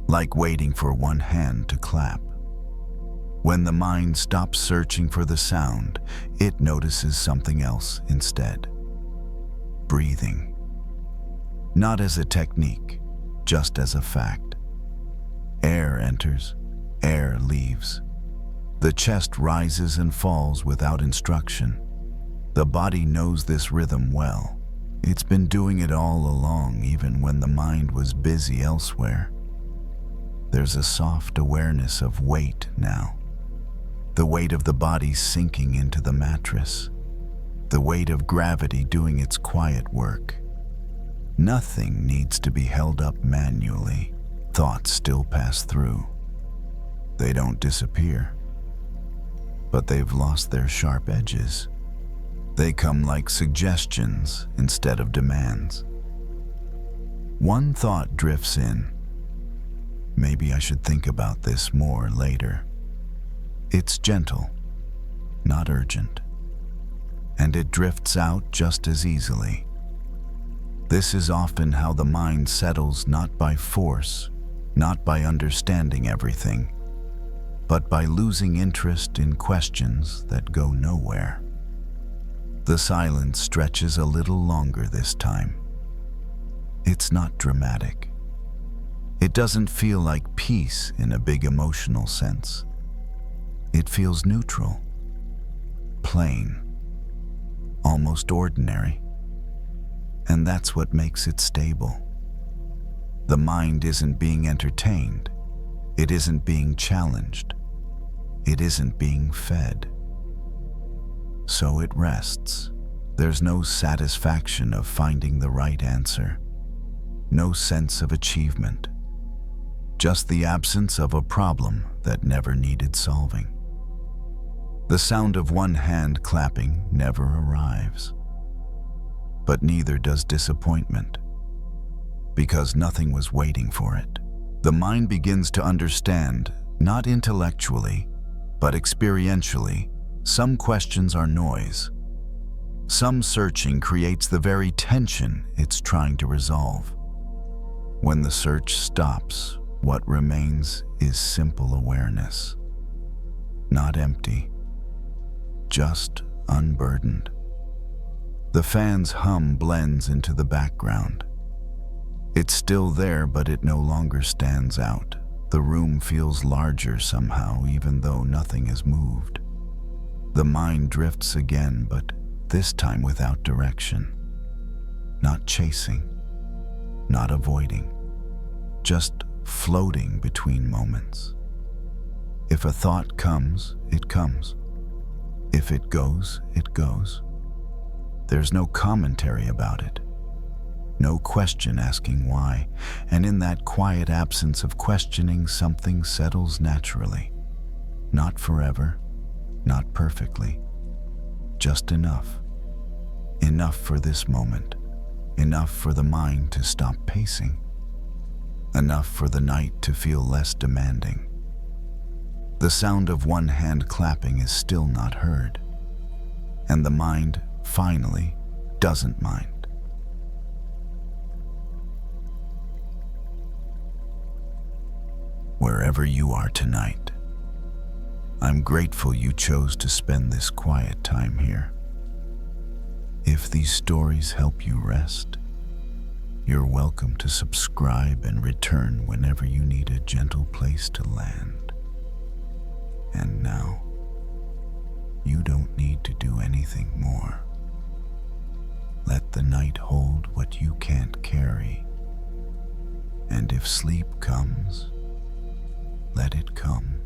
like waiting for one hand to clap. When the mind stops searching for the sound, it notices something else instead. Breathing. Not as a technique, just as a fact. Air enters, air leaves. The chest rises and falls without instruction. The body knows this rhythm well. It's been doing it all along, even when the mind was busy elsewhere. There's a soft awareness of weight now. The weight of the body sinking into the mattress. The weight of gravity doing its quiet work. Nothing needs to be held up manually. Thoughts still pass through. They don't disappear, but they've lost their sharp edges. They come like suggestions instead of demands. One thought drifts in. Maybe I should think about this more later. It's gentle, not urgent, and it drifts out just as easily. This is often how the mind settles, not by force, not by understanding everything, but by losing interest in questions that go nowhere. The silence stretches a little longer this time. It's not dramatic. It doesn't feel like peace in a big emotional sense. It feels neutral, plain, almost ordinary. And that's what makes it stable. The mind isn't being entertained. It isn't being challenged. It isn't being fed. So it rests. There's no satisfaction of finding the right answer. No sense of achievement. Just the absence of a problem that never needed solving. The sound of one hand clapping never arrives. But neither does disappointment, because nothing was waiting for it. The mind begins to understand, not intellectually, but experientially, some questions are noise. Some searching creates the very tension it's trying to resolve. When the search stops, what remains is simple awareness. Not empty, just unburdened. The fan's hum blends into the background. It's still there, but it no longer stands out. The room feels larger somehow, even though nothing has moved. The mind drifts again, but this time without direction. Not chasing, not avoiding, just floating between moments. If a thought comes, it comes. If it goes, it goes. There's no commentary about it, no question asking why, and in that quiet absence of questioning, something settles naturally. Not forever, not perfectly, just enough. Enough for this moment, enough for the mind to stop pacing, enough for the night to feel less demanding. The sound of one hand clapping is still not heard, and the mind finally doesn't mind. Wherever you are tonight, I'm grateful you chose to spend this quiet time here. If these stories help you rest, you're welcome to subscribe and return whenever you need a gentle place to land. And now, you don't need to do anything more. Let the night hold what you can't carry. And if sleep comes, let it come.